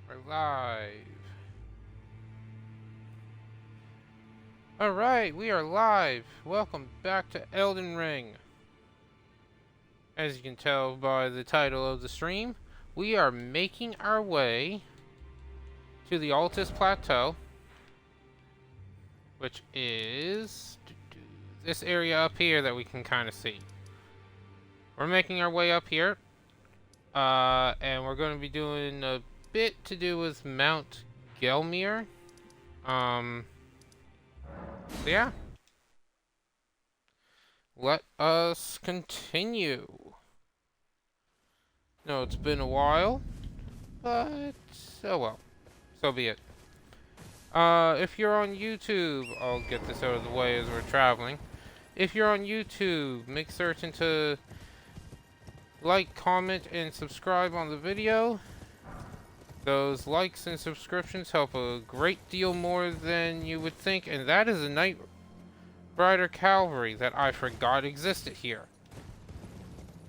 We're live. Alright, we are live. Welcome back to Elden Ring. As you can tell by the title of the stream, we are making our way to the Altus Plateau, which is this area up here that we can kind of see. We're making our way up here, and we're going to be doing a bit to do with Mount Gelmir. So yeah. Let us continue. No, it's been a while, but oh well. So be it. If you're on YouTube, I'll get this out of the way as we're traveling. If you're on YouTube, make certain to like, comment, and subscribe on the video. Those likes and subscriptions help a great deal more than you would think, and that is a Knight Rider Cavalry that I forgot existed here.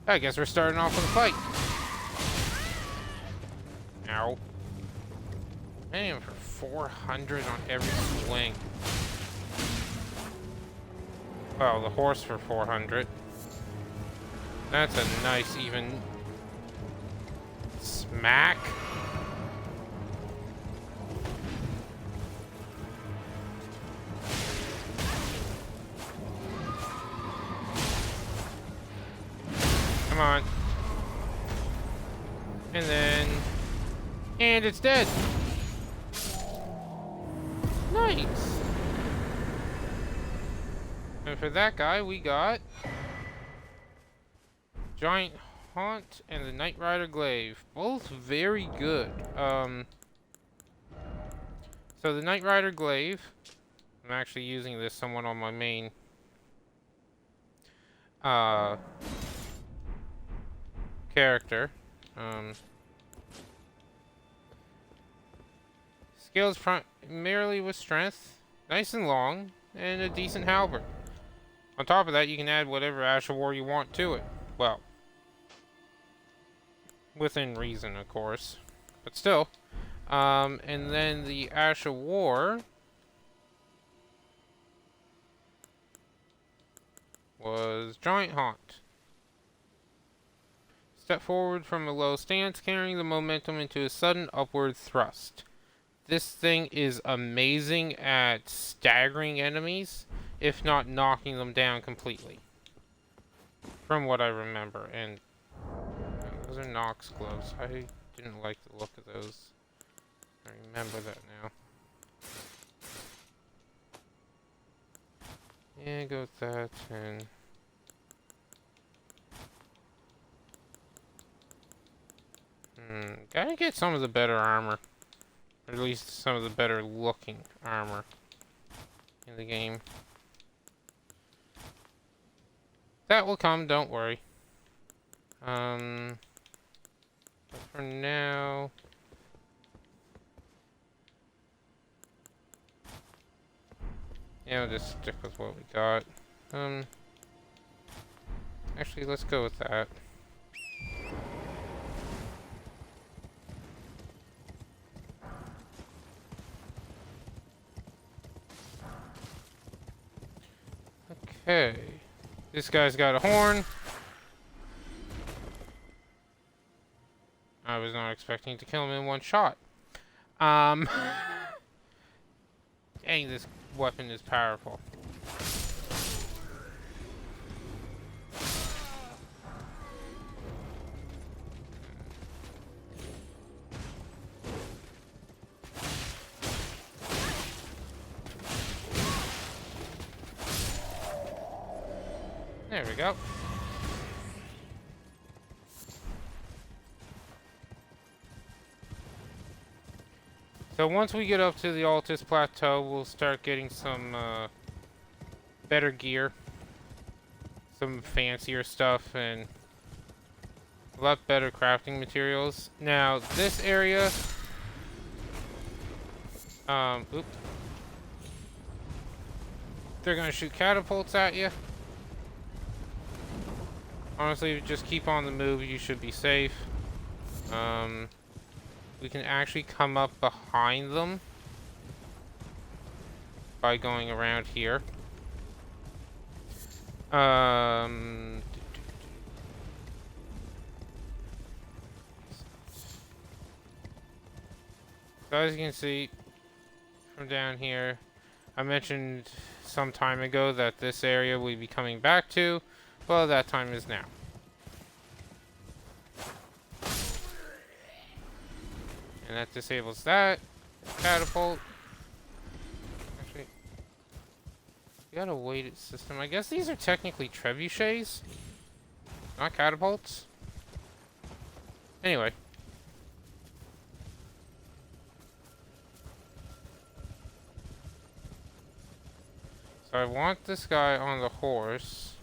I guess we're starting off with a fight. Ow. Man, for 400 on every swing. Well, the horse for 400. That's a nice even smack. Come on. And it's dead. Nice. And for that guy, we got Giant Haunt and the Knight Rider Glaive. Both very good. So the Knight Rider Glaive, I'm actually using this somewhat on my main character. Scales primarily with strength, nice and long, and a decent halberd. On top of that, you can add whatever Ash of War you want to it. Well, within reason, of course, but still. And then the Ash of War was Giant Haunt. Step forward from a low stance, carrying the momentum into a sudden upward thrust. This thing is amazing at staggering enemies, if not knocking them down completely. From what I remember, and those are Nox gloves. I didn't like the look of those. I remember that now. Yeah, go with that, and gotta get some of the better armor. Or at least some of the better looking armor in the game. That will come, don't worry. But for now, yeah, we'll just stick with what we got. Actually, let's go with that. Okay, this guy's got a horn. I was not expecting to kill him in one shot. Dang, this weapon is powerful. There we go. So once we get up to the Altus Plateau, we'll start getting some better gear, some fancier stuff, and a lot better crafting materials. Now, this area, oops. They're gonna shoot catapults at you. Honestly, just keep on the move, you should be safe. we can actually come up behind them by going around here. So as you can see from down here, I mentioned some time ago that this area we'll be coming back to. Well, that time is now. And that disables that. Catapult. Actually, we got a weighted system. I guess these are technically trebuchets, not catapults. Anyway. So I want this guy on the horse.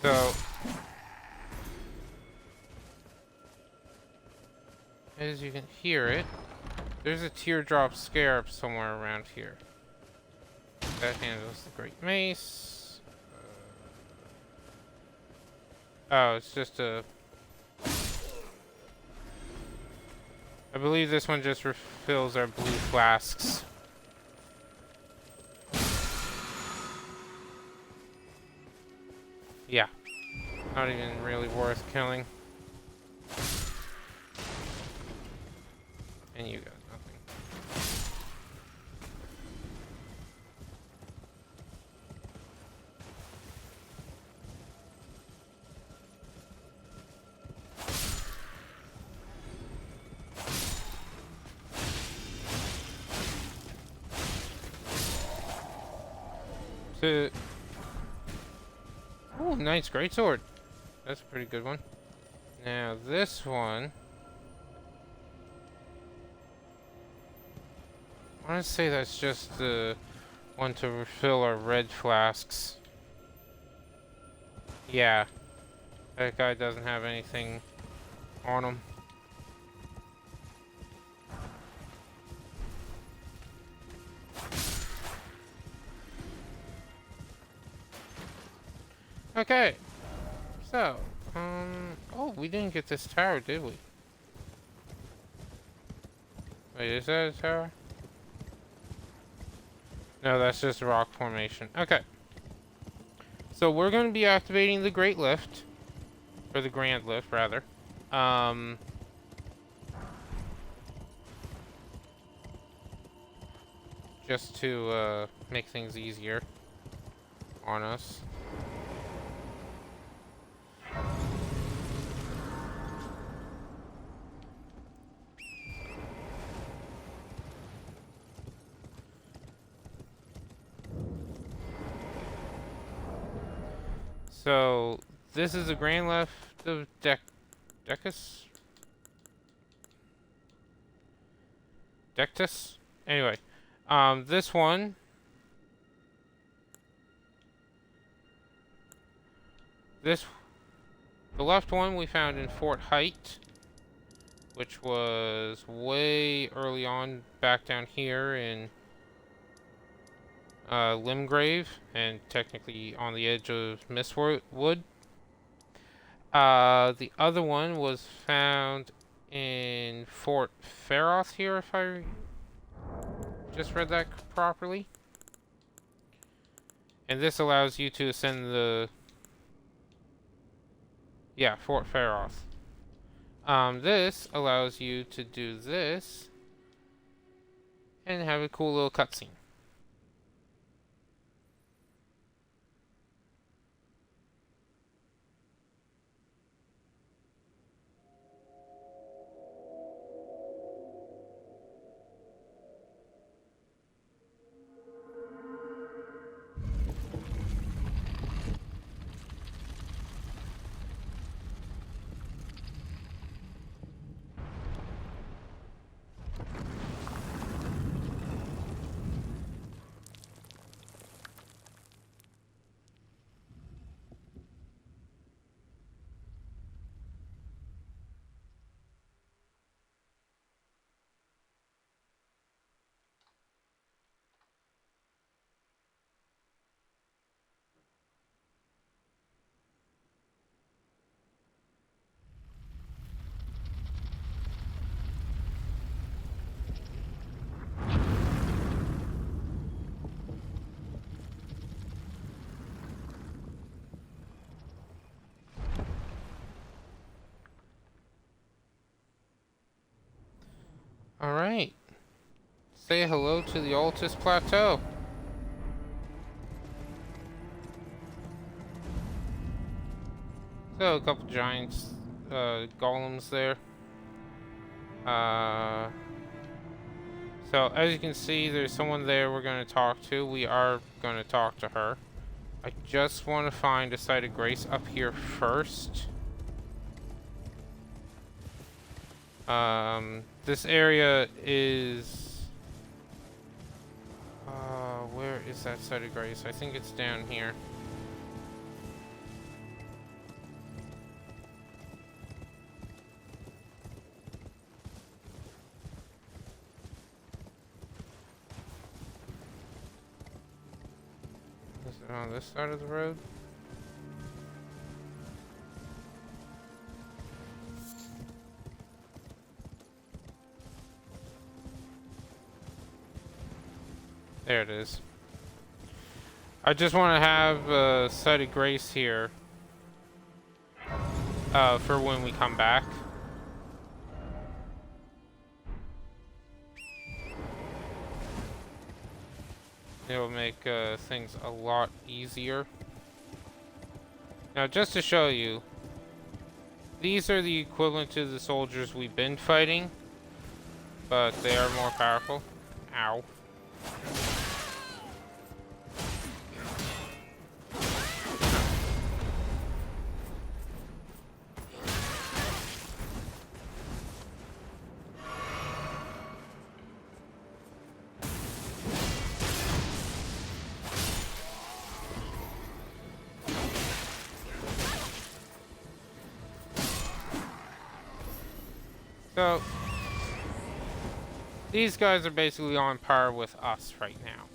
So, as you can hear it, there's a teardrop scarab somewhere around here. That handles the great mace. Oh, it's just a... I believe this one just refills our blue flasks. Yeah. Not even really worth killing. And you got nothing. So, oh, nice greatsword. That's a pretty good one. Now this one, I want to say that's just the one to refill our red flasks. Yeah, that guy doesn't have anything on him. Okay, so, oh, we didn't get this tower, did we? Wait, is that a tower? No, that's just a rock formation. Okay. So we're going to be activating the Great Lift. Or the Grand Lift, rather. Just to, make things easier on us. So, this is the Grand Lift of Dectus? Dectus? Anyway, this one, the left one we found in Fort Height, which was way early on back down here in Limgrave, and technically on the edge of Mistwood. The other one was found in Fort Feroth here, if I just read that properly. And this allows you to ascend the... Yeah, Fort Feroth. This allows you to do this and have a cool little cutscene. Alright. Say hello to the Altus Plateau. So, a couple giants, golems there. So, as you can see, there's someone there we're going to talk to. We are going to talk to her. I just want to find a site of grace up here first. This area is... where is that site of grace? I think it's down here. Is it on this side of the road? There it is. I just want to have a site of grace here for when we come back. It'll make things a lot easier. Now, just to show you, these are the equivalent to the soldiers we've been fighting, but they are more powerful. Ow. So, these guys are basically on par with us right now.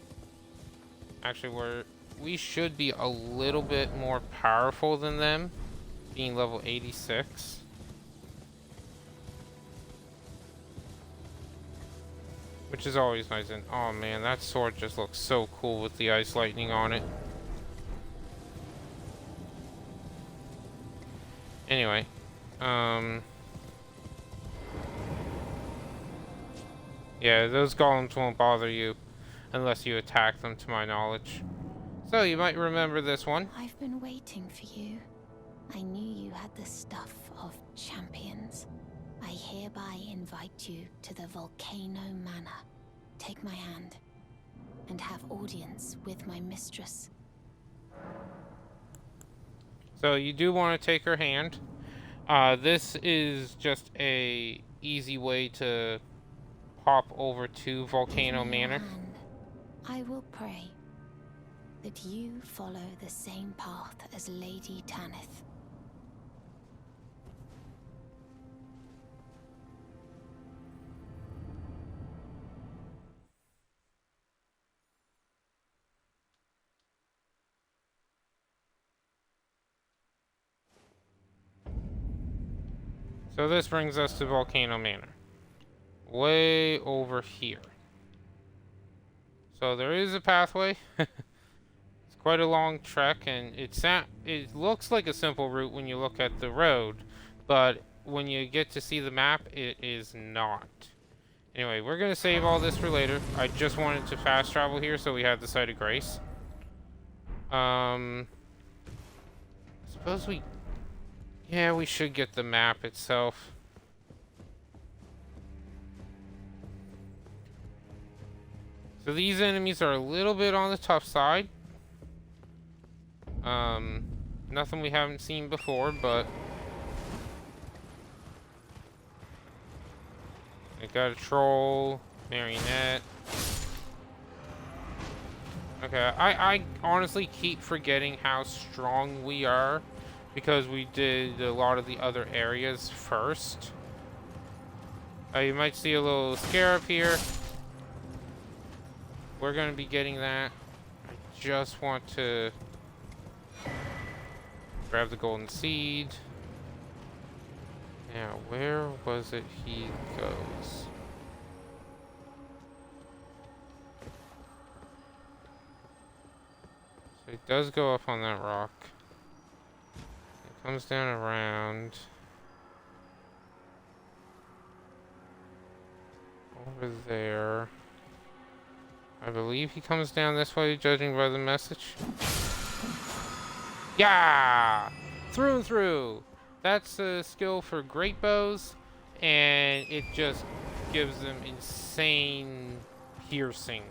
Actually, we should be a little bit more powerful than them, being level 86. Which is always nice. And oh man, that sword just looks so cool with the ice lightning on it. Anyway, yeah, those golems won't bother you unless you attack them, to my knowledge. So you might remember this one. I've been waiting for you. I knew you had the stuff of champions. I hereby invite you to the Volcano Manor. Take my hand and have audience with my mistress. So you do want to take her hand. This is just a easy way to hop over to Volcano Manor. Hand, I will pray that you follow the same path as Lady Tarnished. So this brings us to Volcano Manor. Way over here. So there is a pathway. It's quite a long trek, and it looks like a simple route when you look at the road, but when you get to see the map, it is not. Anyway, we're gonna save all this for later. I just wanted to fast travel here so we have the site of grace. Suppose yeah, we should get the map itself. So these enemies are a little bit on the tough side. Nothing we haven't seen before, but I got a troll, marionette. Okay, I honestly keep forgetting how strong we are because we did a lot of the other areas first. You might see a little scarab here. We're going to be getting that. I just want to grab the golden seed. Now, where was it he goes? So he does go up on that rock. It comes down around. over there. I believe he comes down this way, judging by the message. Yeah! Through and through! That's a skill for great bows, and it just gives them insane piercing.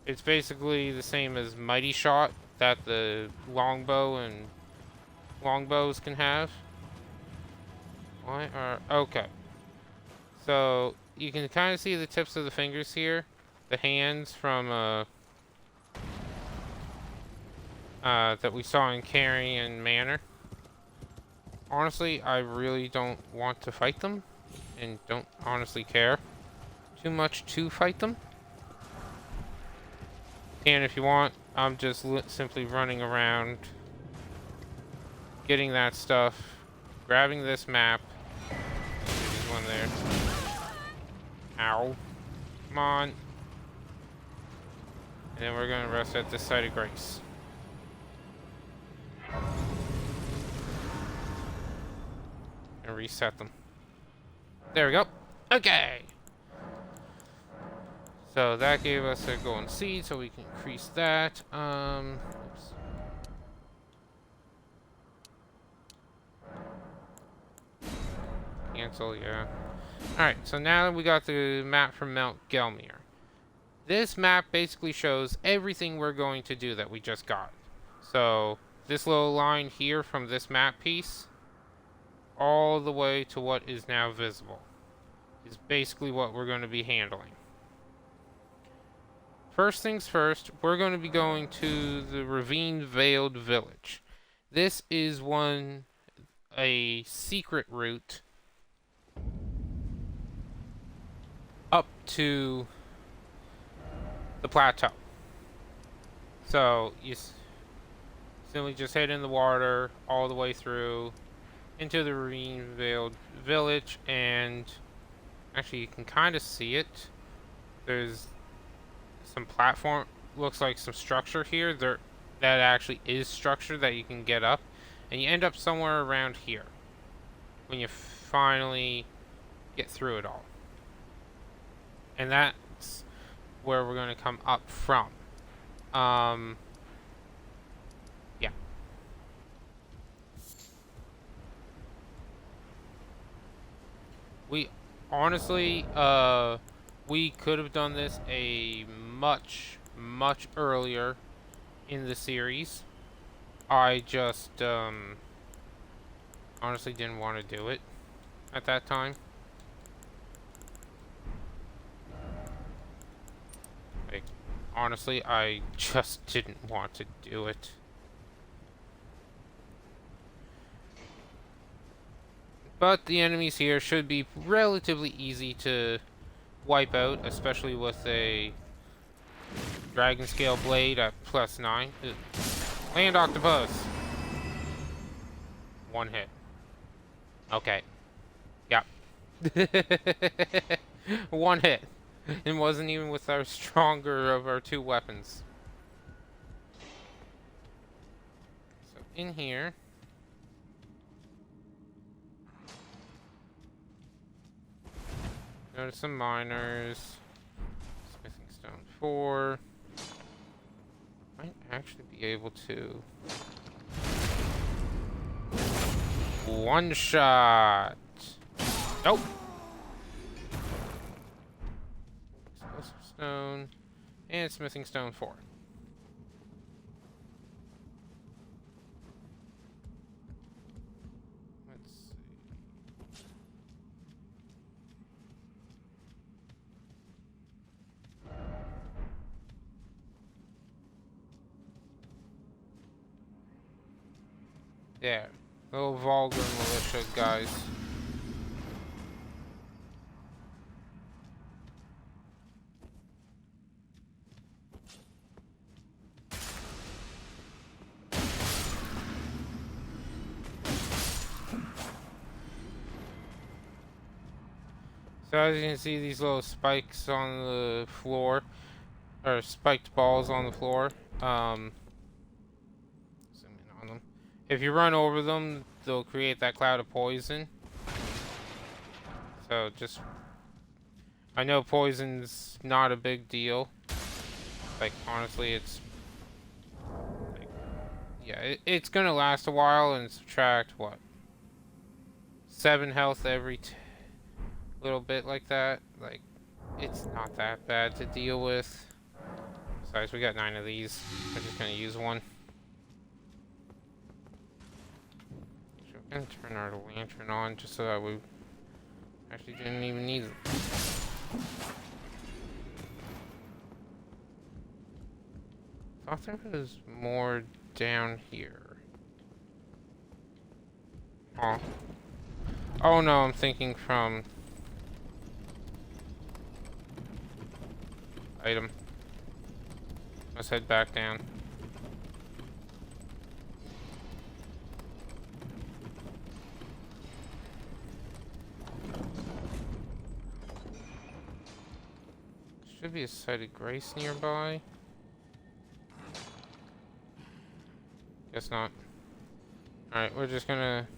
It's basically the same as Mighty Shot that the longbow and longbows can have. Why are... Okay. So, you can kind of see the tips of the fingers here. The hands from, that we saw in Carrie and Manor. Honestly, I really don't want to fight them. And don't honestly care too much to fight them. And if you want, I'm just simply running around, getting that stuff, grabbing this map. There's one there. Ow. Come on. And then we're going to rest at this site of grace. And reset them. There we go. Okay. So that gave us a golden seed, so we can increase that. Oops. Cancel, yeah. Alright, so now we got the map from Mount Gelmir. This map basically shows everything we're going to do that we just got. So, this little line here from this map piece, all the way to what is now visible, is basically what we're going to be handling. First things first, we're going to be going to the Ravine Veiled Village. This is a secret route up to the Plateau. So, you simply just head in the water all the way through into the Ravine Veiled Village, and actually you can kind of see it. There's some platform, looks like some structure here. That actually is structure that you can get up, and you end up somewhere around here when you finally get through it all. And that's where we're going to come up from. Yeah. We honestly, we could have done this a much earlier in the series. I just honestly didn't want to do it at that time. Like, honestly, I just didn't want to do it. But the enemies here should be relatively easy to wipe out, especially with a dragon scale blade at +9. Ugh. Land octopus. One hit. Okay. Yep. One hit. It wasn't even with our stronger of our two weapons. So in here, notice some miners. Smithing stone 4. Might actually be able to one shot. Nope. Explosive stone and smithing stone 4. Let's see. There. Little vulgar militia guys. So as you can see, these little spikes on the floor, or spiked balls on the floor. Zoom in on them. If you run over them, they'll create that cloud of poison. So just, I know poison's not a big deal. Like, honestly, it's, like, yeah, it's gonna last a while and subtract, what? 7 health every little bit like that. Like, it's not that bad to deal with. Besides, we got 9 of these. We're just gonna use one. So we're gonna turn our lantern on just so that we actually didn't even need it. Thought there was more down here. Oh. Oh no, I'm thinking from item. Let's head back down. Should be a site of grace nearby. Guess not. Alright, we're just gonna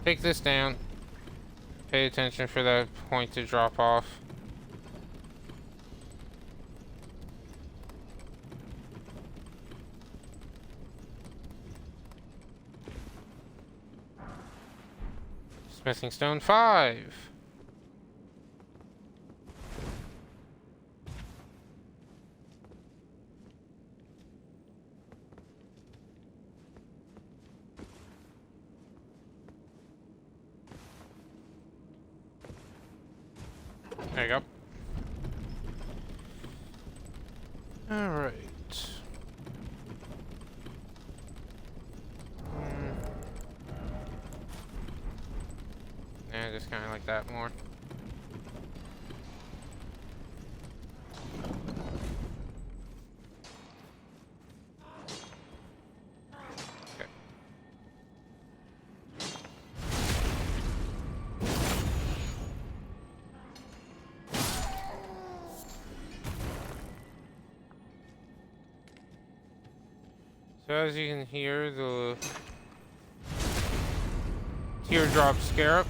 take this down. Pay attention for that point to drop off. Smithing stone 5. There you go. Alright. Yeah, just kind of like that more. Okay. So as you can hear, the teardrop scarab.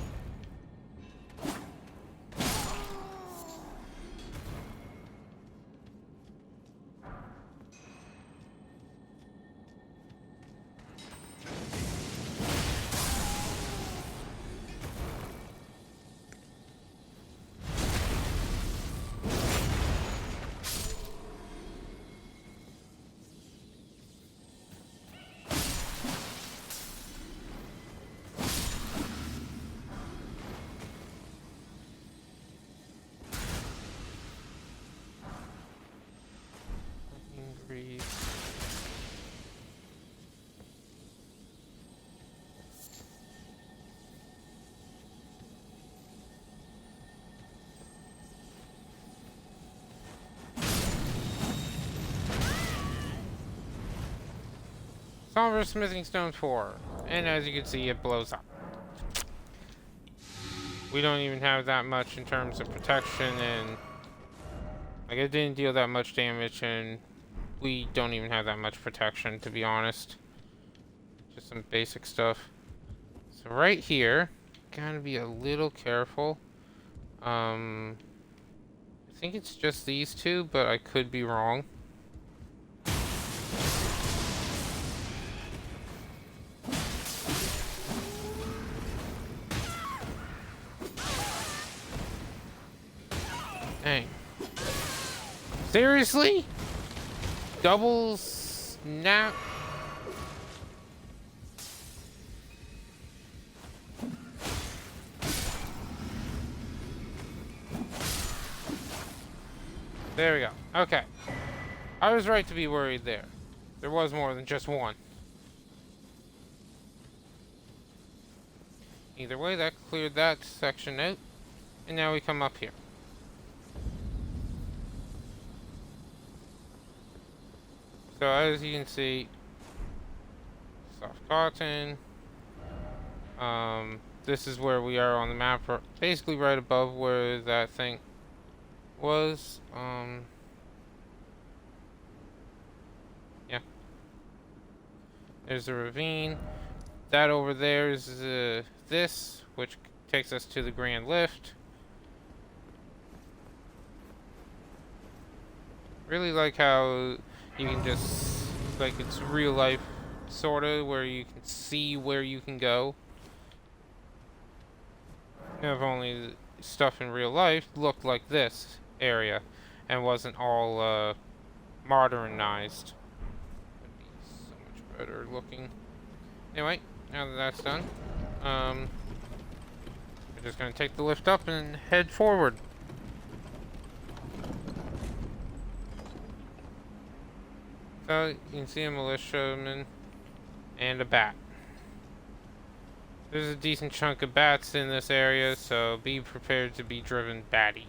Breathe. Somber Smithing Stone 4. And as you can see, it blows up. We don't even have that much in terms of protection, and like, it didn't deal that much damage, and we don't even have that much protection, to be honest. Just some basic stuff. So right here, gotta be a little careful. I think it's just these two, but I could be wrong. Dang. Seriously? Double snap? There we go. Okay. I was right to be worried there. There was more than just one. Either way, that cleared that section out. And now we come up here. So as you can see, soft cotton. This is where we are on the map, basically right above where that thing was. Yeah. There's a ravine. That over there is this, which takes us to the Grand Lift. Really like how you can just, like, it's real life sorta, where you can see where you can go. If only stuff in real life looked like this area and wasn't all modernized. It'd be so much better looking. Anyway, now that that's done, we're just gonna take the lift up and head forward. So you can see a militiaman and a bat. There's a decent chunk of bats in this area, so be prepared to be driven batty.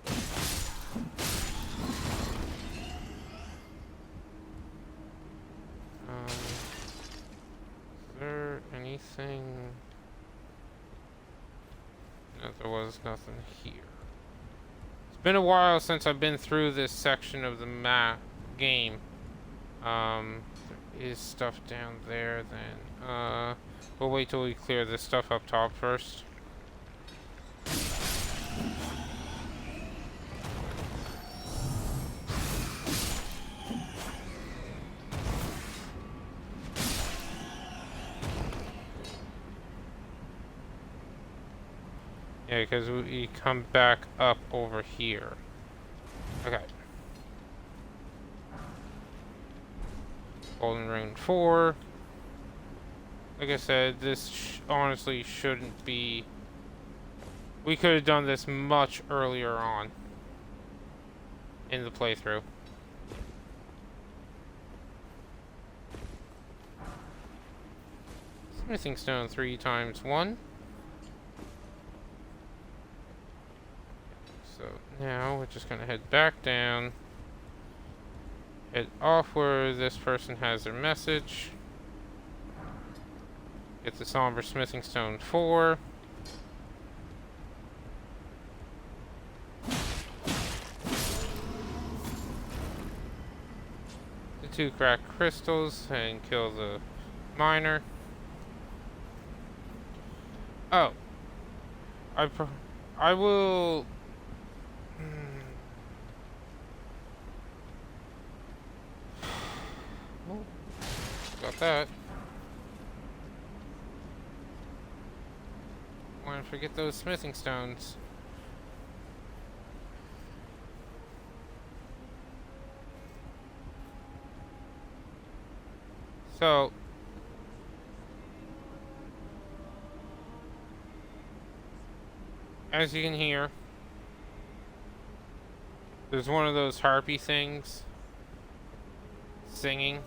Is there anything? No, there was nothing here. It's been a while since I've been through this section of the game. There is stuff down there then. We'll wait till we clear this stuff up top first. Yeah, because we come back up over here. Okay. Elden Ring 4. Like I said, this honestly shouldn't be... We could have done this much earlier on in the playthrough. Smithing stone 3 times 1. So now we're just gonna head back down. Head off where this person has their message. Get the Somber Smithing Stone 4. The 2 cracked crystals and kill the miner. Oh. I will... Oh, got that. Want to forget those smithing stones. So as you can hear, there's one of those harpy things singing.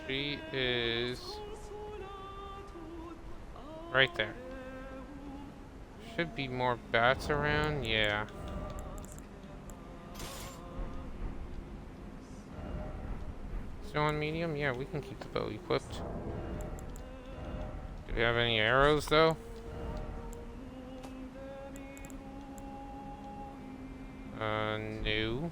She is right there. Should be more bats around, yeah. Still on medium? Yeah, we can keep the bow equipped. Do we have any arrows though? No.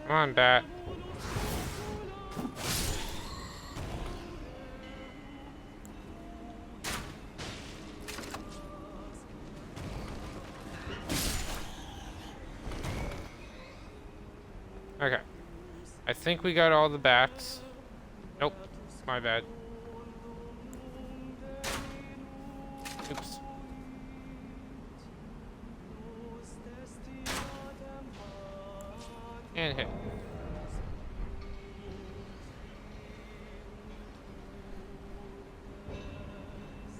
Come on, bat. Okay. I think we got all the bats. Nope. My bad. Oops. And hit.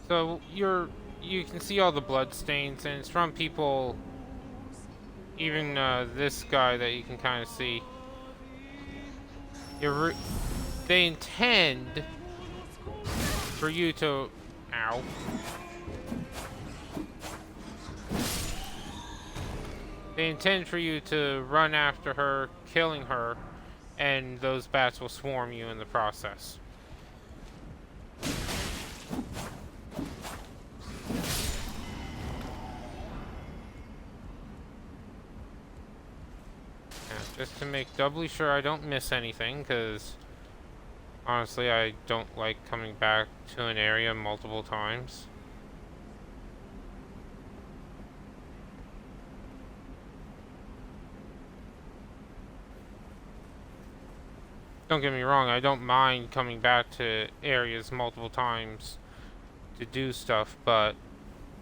So you can see all the blood stains, and it's from people. Even this guy that you can kind of see. They intend for you to, ow, They intend for you to run after her, killing her, and those bats will swarm you in the process. Yeah, just to make doubly sure I don't miss anything, because honestly I don't like coming back to an area multiple times. Don't get me wrong, I don't mind coming back to areas multiple times to do stuff, but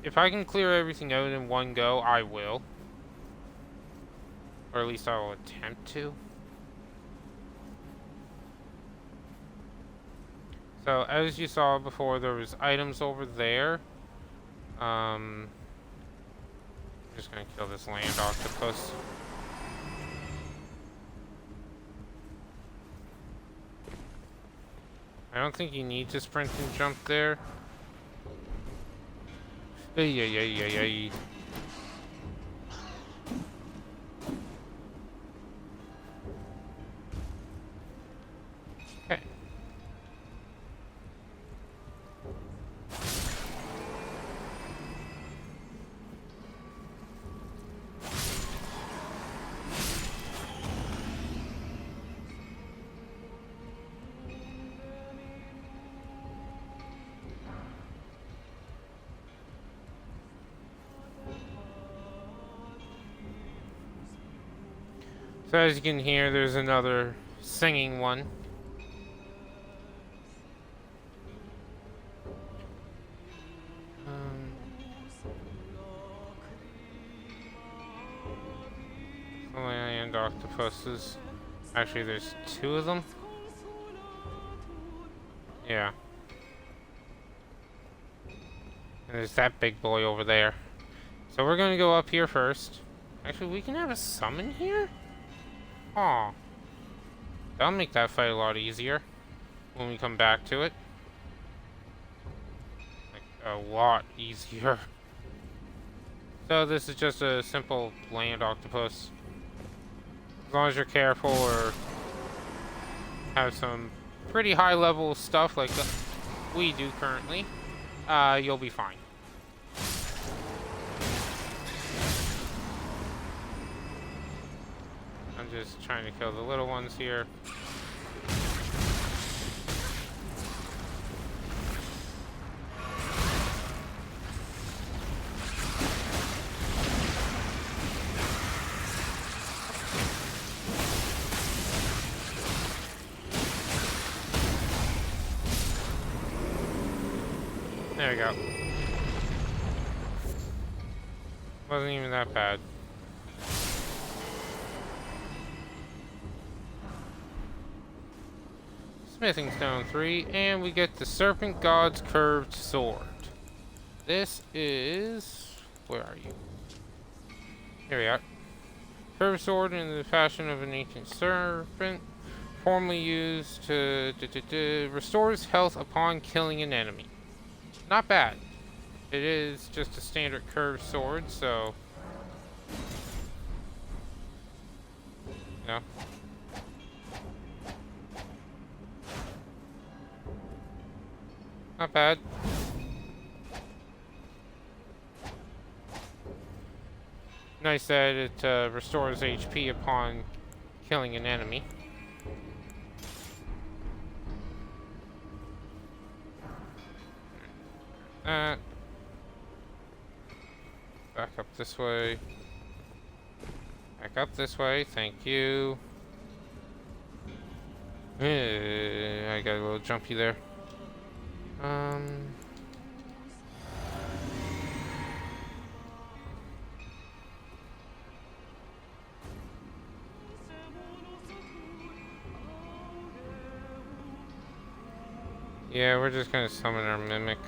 if I can clear everything out in one go, I will. Or at least I will attempt to. So, as you saw before, there was items over there. I'm just gonna kill this land octopus. I don't think you need to sprint and jump there. Ay. Okay. So as you can hear, there's another singing one. Land octopuses. Actually, there's two of them. Yeah. And there's that big boy over there. So we're gonna go up here first. Actually, we can have a summon here? Aw. That'll make that fight a lot easier when we come back to it. Like, a lot easier. So this is just a simple land octopus. As long as you're careful or have some pretty high level stuff like we do currently, you'll be fine. I'm just trying to kill the little ones here. There we go. Wasn't even that bad. Smithing Stone 3, and we get the Serpent God's Curved Sword. This is... where are you? Here we are. Curved sword in the fashion of an ancient serpent, formerly used to restores health upon killing an enemy. Not bad. It is just a standard curved sword, so... you know. Not bad. Nice that it restores HP upon killing an enemy. Back up this way. Back up this way, thank you. I got a little jumpy there. Yeah, we're just gonna summon our mimic.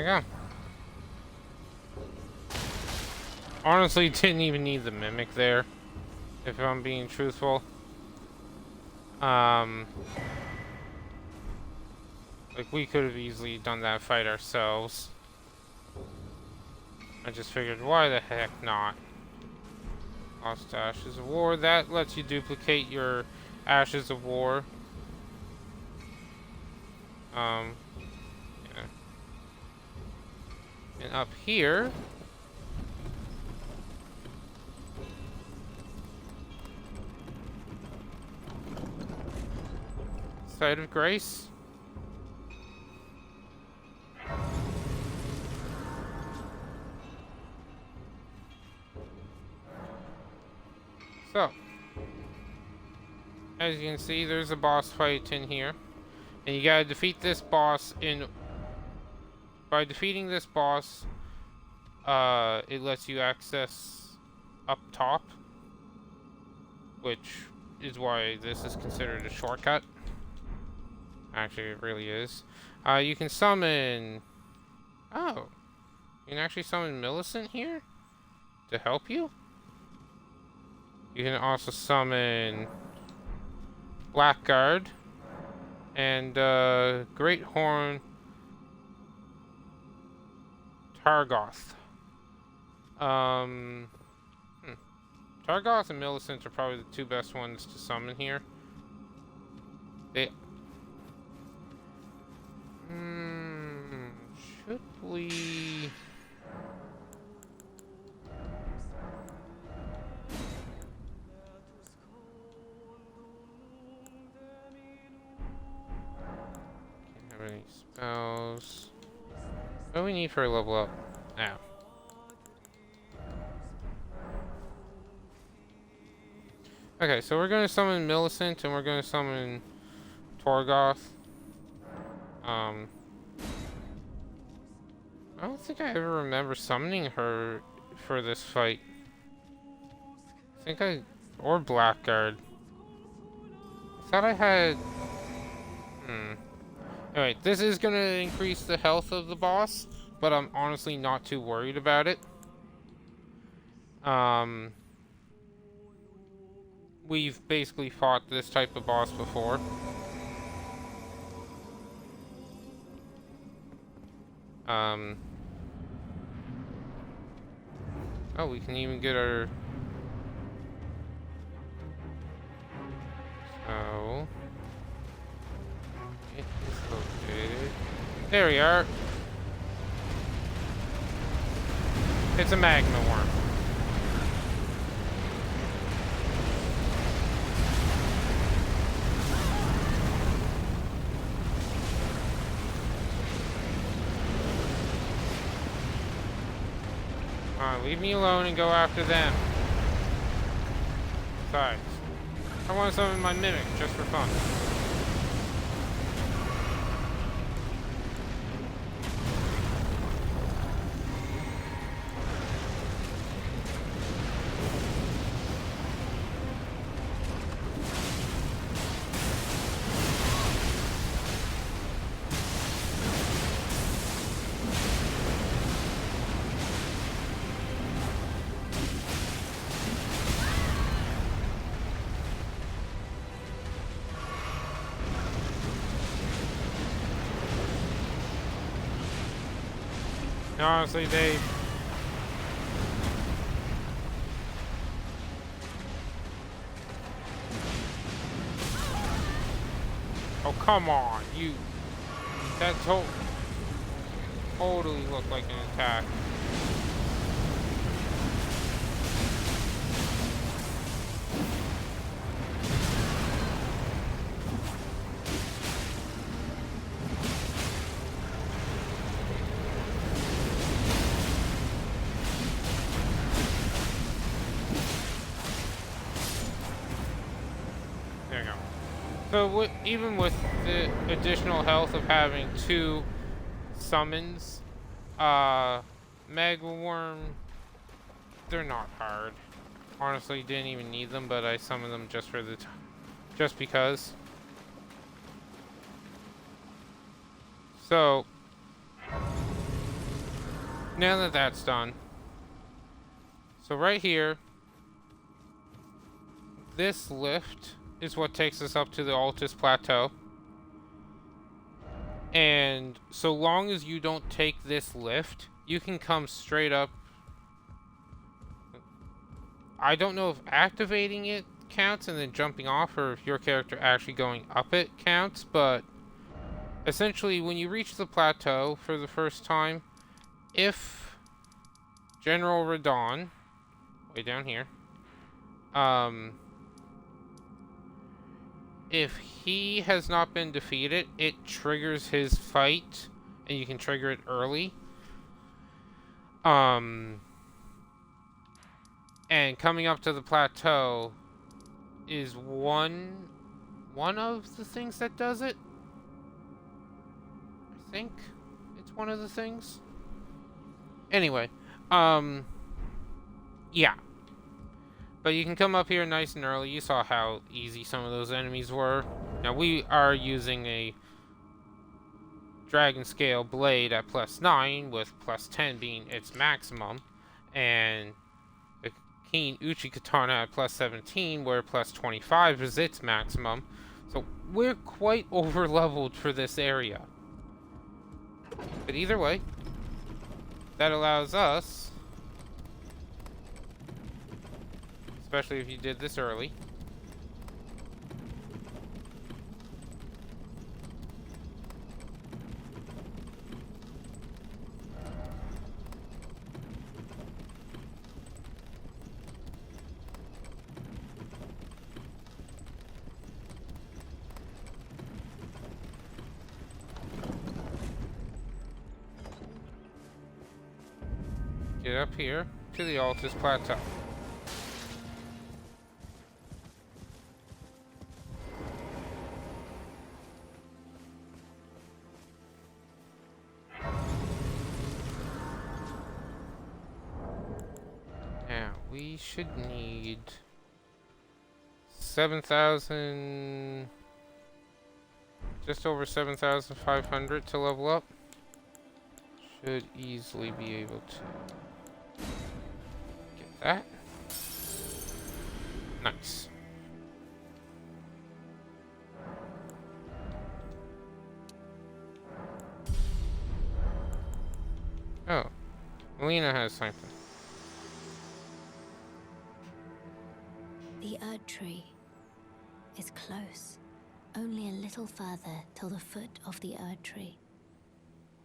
go. Honestly, didn't even need the mimic there, if I'm being truthful. Like, we could have easily done that fight ourselves. I just figured, why the heck not? Lost Ashes of War. That lets you duplicate your Ashes of War. Yeah. And up here... Site of Grace. So, as you can see, there's a boss fight in here. And you gotta defeat this boss in... By defeating this boss, it lets you access up top. Which is why this is considered a shortcut. Actually, it really is. You can summon... Oh. You can actually summon Millicent here? To help you? You can also summon... Blackguard. And, Great Horn... Targoth. Targoth and Millicent are probably the two best ones to summon here. They... should we... Can't have any spells. What do we need for a level up? Now. Okay, so we're gonna summon Millicent and we're gonna summon Torgoth. I don't think I ever remember summoning her for this fight. I think I... Or Blackguard. I thought I had... Alright, this is gonna increase the health of the boss, but I'm honestly not too worried about it. We've basically fought this type of boss before. Oh, we can even get our... So... It is located... There we are! It's a magma worm. Leave me alone and go after them. Besides, I want to summon my mimic just for fun. Honestly, they... Oh, come on, you... That totally looked like an attack. So even with the additional health of having 2 summons, Magma Worm, they're not hard. Honestly, didn't even need them, but I summoned them just for the just because. So Now that that's done, so right here, this lift is what takes us up to the Altus Plateau. And so long as you don't take this lift, you can come straight up. I don't know if activating it counts and then jumping off, or if your character actually going up it counts, but essentially when you reach the plateau for the first time, if General Radon, way down here, if he has not been defeated, it triggers his fight, and you can trigger it early. And coming up to the plateau is one of the things that does it. I think it's one of the things. Anyway, yeah. But you can come up here nice and early. You saw how easy some of those enemies were. Now we are using a Dragon Scale Blade at +9, with +10 being its maximum, and the Keen Uchi Katana at +17, where +25 is its maximum. So we're quite over-leveled for this area. But either way, that allows us, especially if you did this early, get up here to the Altus Plateau. Now, we should need 7,000, just over 7,500 to level up. Should easily be able to get that. Nice. Oh, Melina has something. The Erd Tree is close. Only a little further till the foot of the Erd Tree.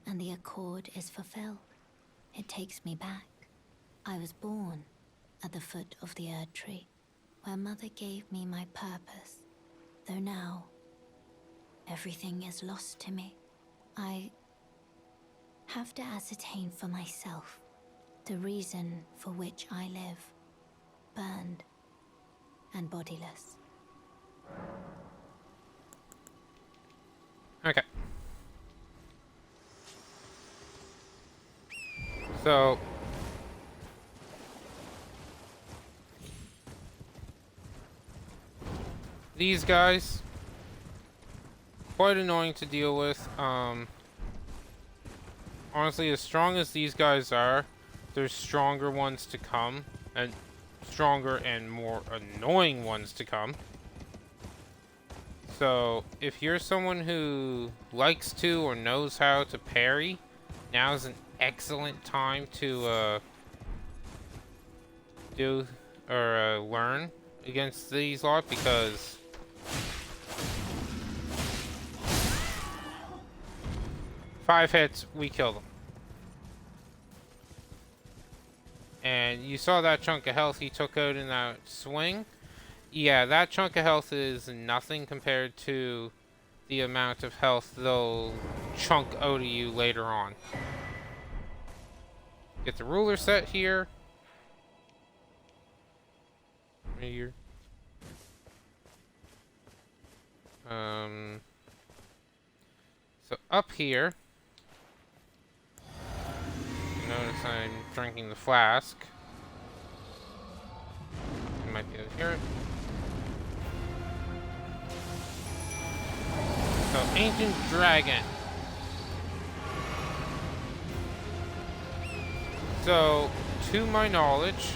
And the accord is fulfilled. It takes me back. I was born at the foot of the Erd Tree, where Mother gave me my purpose. Though now, everything is lost to me. I have to ascertain for myself the reason for which I live, burned and bodiless. Okay. So these guys, quite annoying to deal with. Honestly, as strong as these guys are, there's stronger ones to come, and stronger and more annoying ones to come. So if you're someone who likes to or knows how to parry, now's an excellent time to do or learn against these lot, because five hits, we kill them. And you saw that chunk of health he took out in that swing. Yeah, that chunk of health is nothing compared to the amount of health they'll chunk out of you later on. Get the ruler set here. Right here. So up here, notice I'm drinking the flask. You might be able to hear it. So, Ancient Dragon. So, to my knowledge,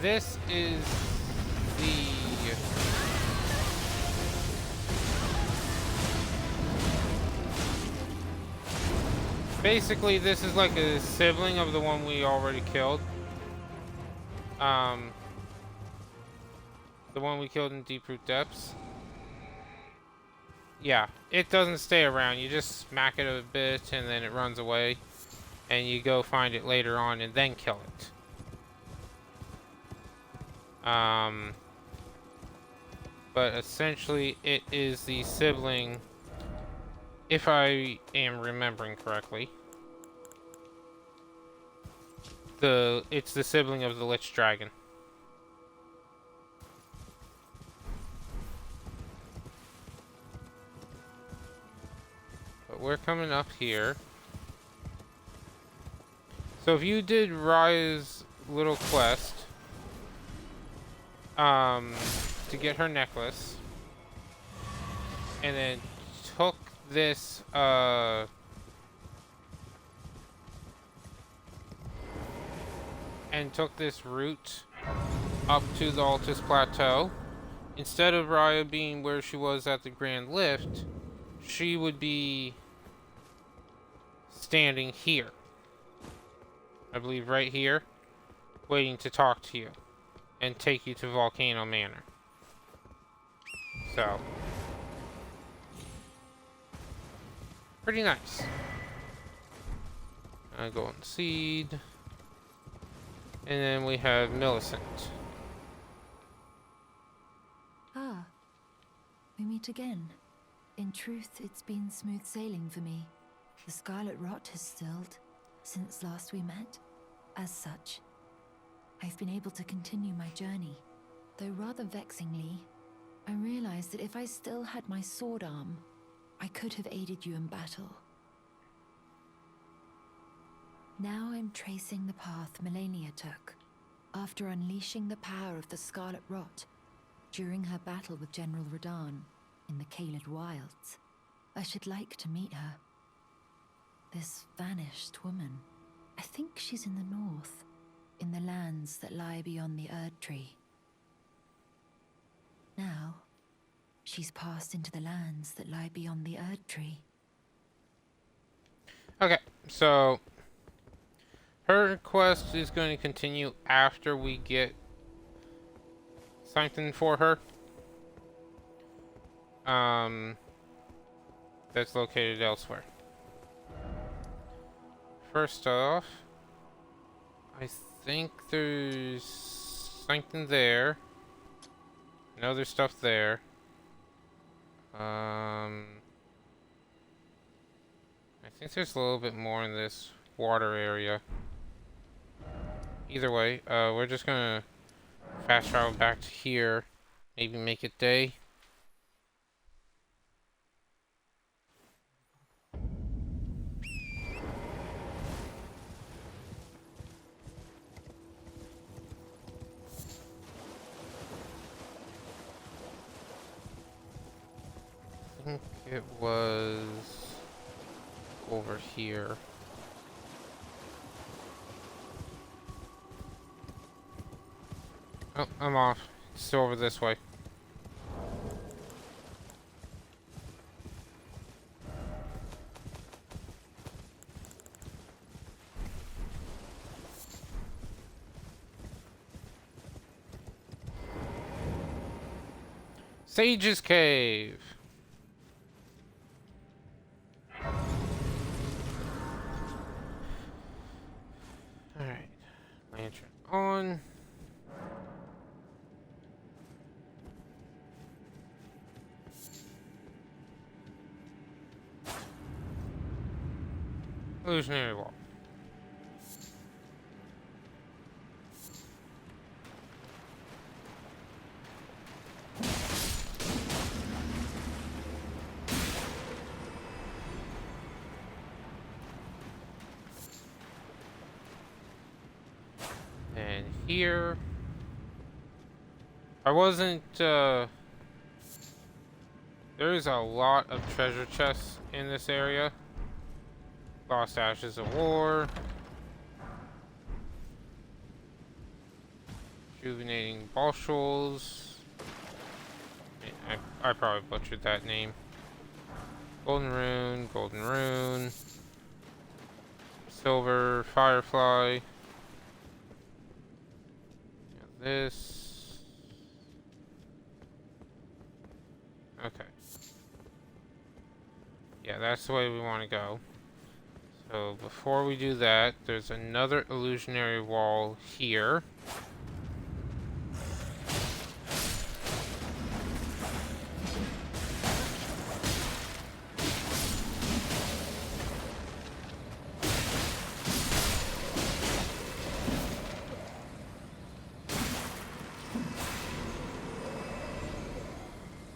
this is the basically this is like a sibling of the one we already killed. The one we killed in Deep Root Depths. Yeah, it doesn't stay around. You just smack it a bit and then it runs away. And you go find it later on and then kill it. But essentially it is the sibling, if I am remembering correctly. It's the sibling of the Lich Dragon. But we're coming up here. So if you did Raya's little quest, to get her necklace, and then took this, and took this route up to the Altus Plateau, instead of Raya being where she was at the Grand Lift, she would be standing here. I believe right here, waiting to talk to you and take you to Volcano Manor. So, pretty nice. I go on Seed, and then we have Millicent. Ah, we meet again. In truth, it's been smooth sailing for me. The Scarlet Rot has stilled since last we met. As such, I've been able to continue my journey. Though rather vexingly, I realized that if I still had my sword arm, I could have aided you in battle. Now I'm tracing the path Melania took, after unleashing the power of the Scarlet Rot during her battle with General Radahn in the Caelid Wilds. I should like to meet her. This vanished woman. I think she's in the north, in the lands that lie beyond the Erd Tree. Now, she's passed into the lands that lie beyond the Erd Tree. Okay, so her quest is going to continue after we get something for her. That's located elsewhere. First off, I think there's something there. No, there's stuff there. I think there's a little bit more in this water area. Either way, we're just gonna fast travel back to here. Maybe make it day. I think it was over here. Oh, I'm off. It's still over this way. Sage's Cave. Alright. Lantern on. Illusionary wall. here. I wasn't, there is a lot of treasure chests in this area. Lost Ashes of War. Rejuvenating Balshols. I probably butchered that name. Golden Rune, Golden Rune. Silver, Firefly. This. Okay. Yeah, that's the way we want to go. So before we do that, there's another illusionary wall here.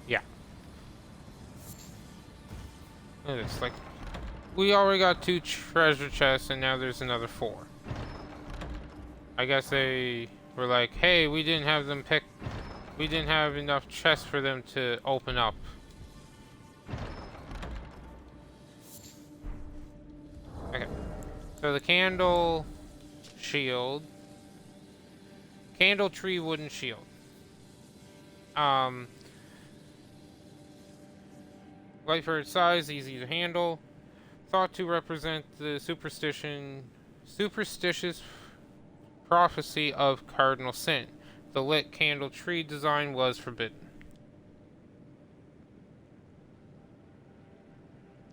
Yeah. Look at this, like, we already got 2 treasure chests and now there's another 4. I guess they were like, hey, we didn't have enough chests for them to open up. Okay. So the candle shield. Candle tree wooden shield. Light for its size, easy to handle. Thought to represent the superstitious prophecy of cardinal sin. The lit candle tree design was forbidden.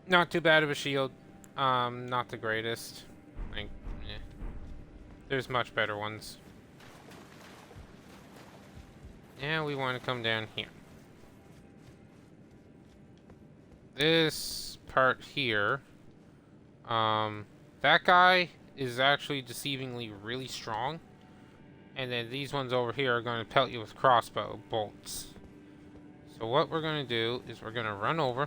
Not too bad of a shield. Not the greatest. Like, there's much better ones. Now we want to come down here. This part here. That guy is actually deceivingly really strong. And then these ones over here are going to pelt you with crossbow bolts. So what we're going to do is we're going to run over.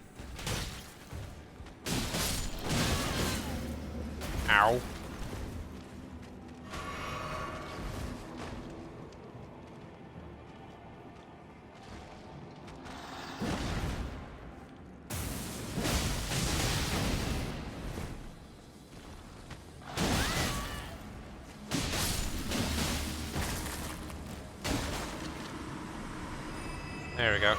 Ow. There we go.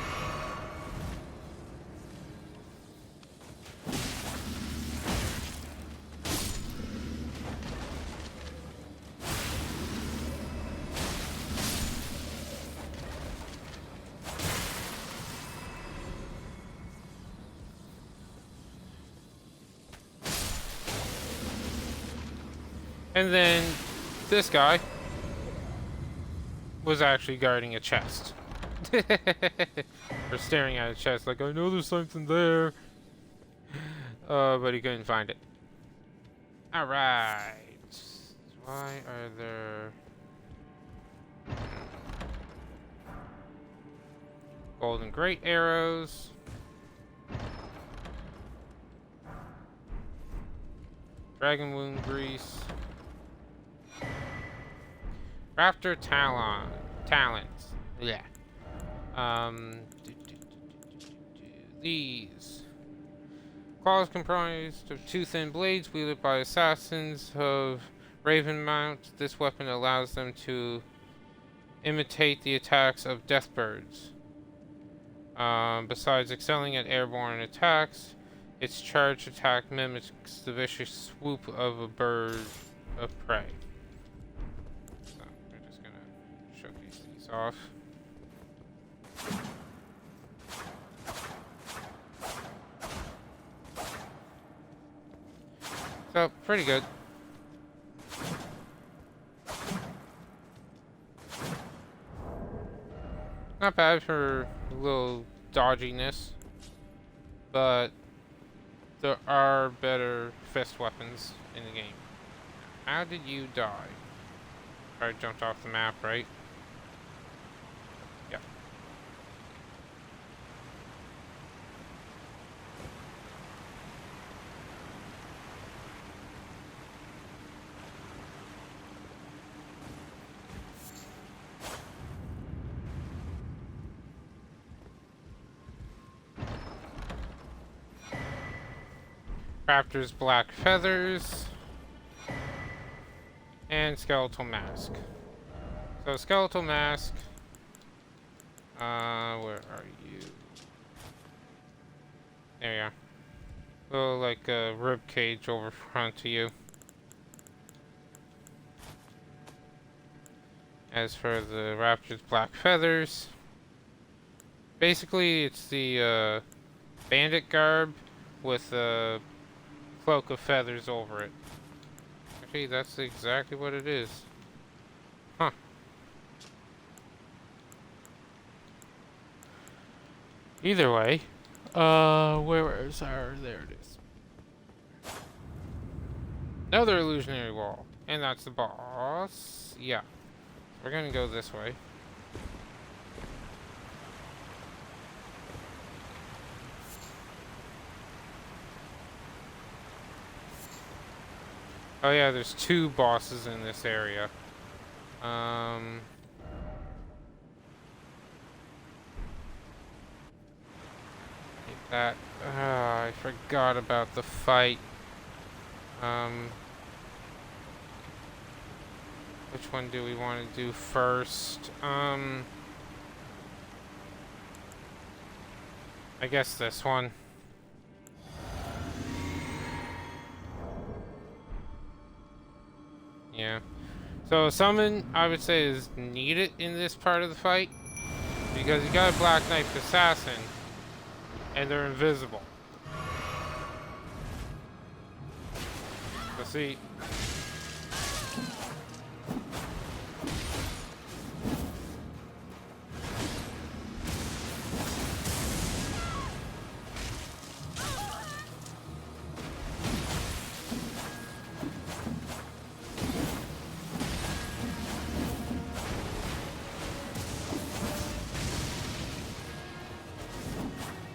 And then this guy was actually guarding a chest. Or staring at a chest like, I know there's something there. But he couldn't find it. Alright. Why are there... golden great arrows. Dragon wound grease. Raptor talons. Yeah. These claws comprised of 2 thin blades wielded by assassins of Ravenmount. This weapon allows them to imitate the attacks of deathbirds. Besides excelling at airborne attacks, its charged attack mimics the vicious swoop of a bird of prey. So we're just gonna showcase these off. So, pretty good. Not bad for a little dodginess, but there are better fist weapons in the game. How did you die? Probably jumped off the map, right? Yep. Raptor's black feathers, and skeletal mask. So skeletal mask. Where are you? There you are. Little like a rib cage over front to you. As for the Raptor's black feathers, basically it's the bandit garb with a cloak of feathers over it. Actually, that's exactly what it is. Huh. Either way, where is our? There it is. Another illusionary wall, and that's the boss. Yeah, we're gonna go this way. Oh yeah, there's two bosses in this area. That I forgot about the fight. Which one do we want to do first? I guess this one. Yeah. So summon, I would say, is needed in this part of the fight because you got a Black Knight Assassin, and they're invisible. So see.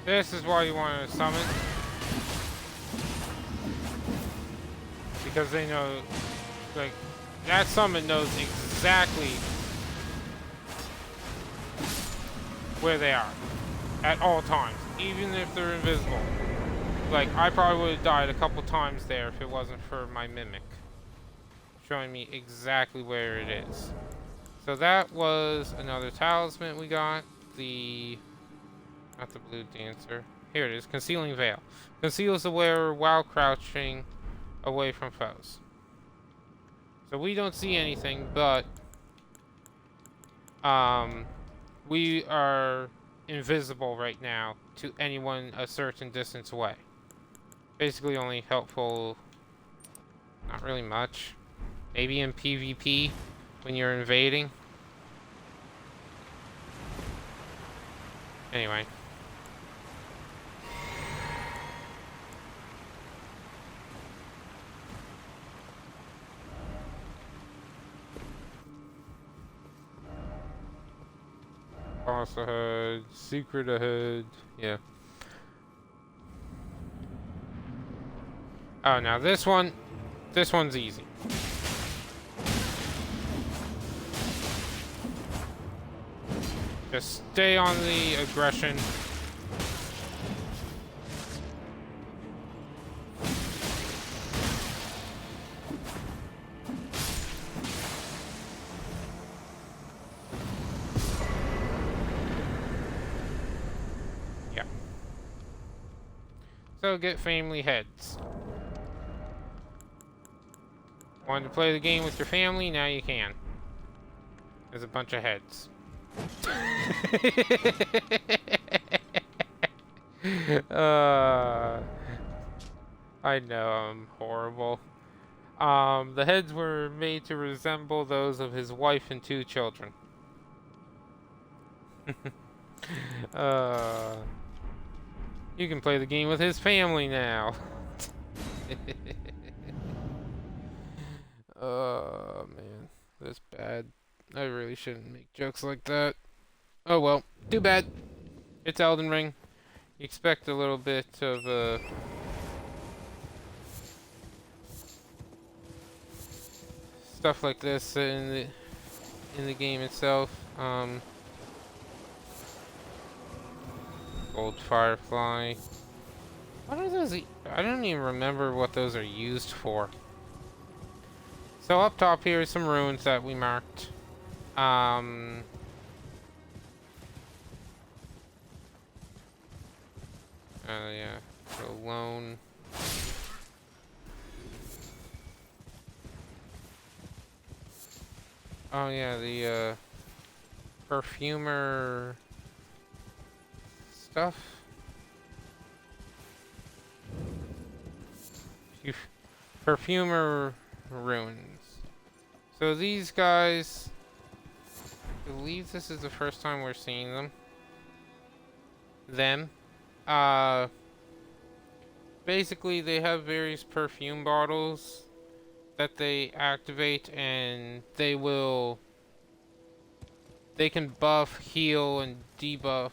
This is why you want to summon. Because they know, like, that summon knows exactly where they are at all times, even if they're invisible. Like, I probably would have died a couple times there if it wasn't for my mimic showing me exactly where it is. So that was another talisman we got. Not the blue dancer. Here it is, concealing veil. Conceals the wearer while crouching away from foes. So we don't see anything, but we are invisible right now to anyone a certain distance away. Basically only helpful, not really much. Maybe in PvP when you're invading. Anyway. Boss ahead, secret ahead, yeah. Oh, now this one's easy. Just stay on the aggression. So get family heads. Wanted to play the game with your family? Now you can. There's a bunch of heads. I know I'm horrible. The heads were made to resemble those of his wife and 2 children. You can play the game with his family now. Oh man, that's bad. I really shouldn't make jokes like that. Oh well, too bad. It's Elden Ring. You expect a little bit of stuff like this in the game itself. Gold Firefly. What are those? I don't even remember what those are used for. So up top here is some ruins that we marked. Yeah, the lone. Oh yeah, the perfumer stuff. Perfumer ruins. So these guys, I believe this is the first time we're seeing them. Basically they have various perfume bottles that they activate, and they can buff, heal, and debuff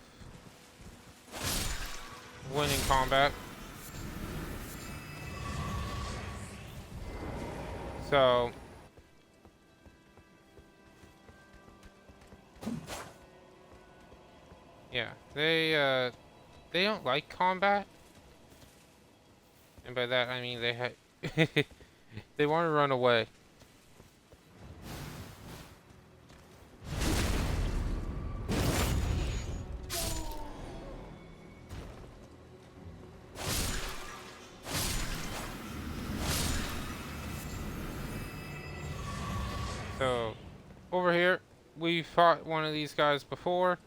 when in combat. So yeah, they don't like combat, and by that I mean they want to run away. So over here, we fought one of these guys before.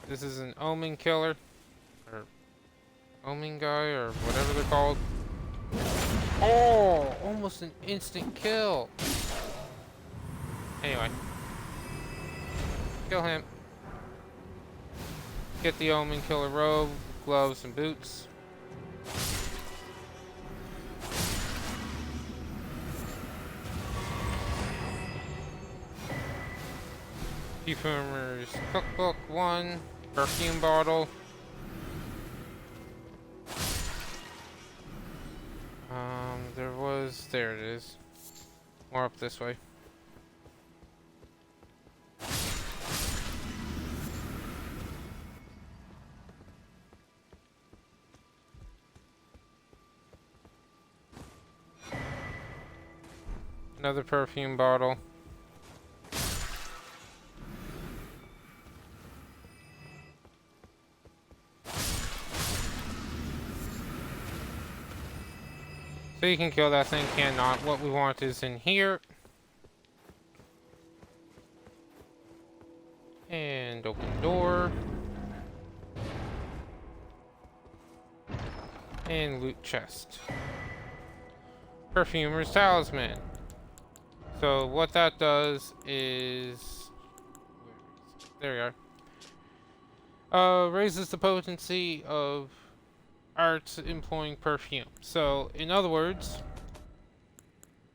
This is an omen killer, or omen guy, or whatever they're called. Oh, almost an instant kill. Anyway, kill him. Get the omen killer robe, gloves, and boots. Perfumer's cookbook 1, perfume bottle. There it is. More up this way. Another perfume bottle. So you can kill that thing, cannot. What we want is in here. And open door. And loot chest. Perfumer's talisman. So what that does is... There we are. Raises the potency of arts employing perfume. So, in other words,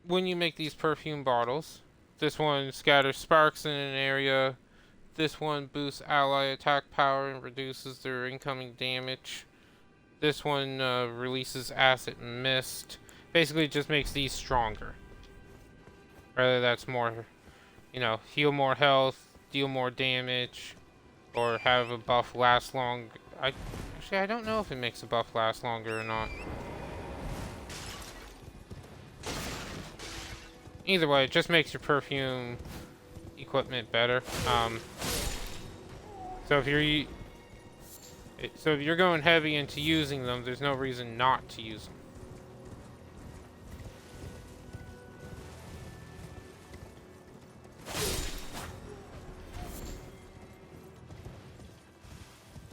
when you make these perfume bottles, this one scatters sparks in an area, this one boosts ally attack power and reduces their incoming damage, this one releases acid and mist. Basically, it just makes these stronger. Whether that's more, heal more health, deal more damage, or have a buff last long. Actually, I don't know if it makes a buff last longer or not. Either way, it just makes your perfume equipment better. So if you're going heavy into using them, there's no reason not to use them.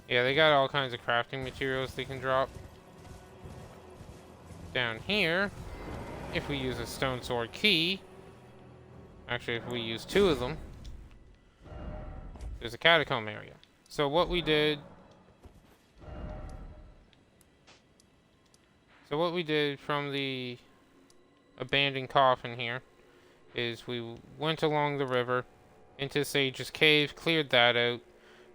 Yeah, they got all kinds of crafting materials they can drop. Down here, if we use a stone sword key, actually if we use 2 of them, there's a catacomb area. So what we did from the abandoned coffin here is we went along the river into Sage's cave, cleared that out.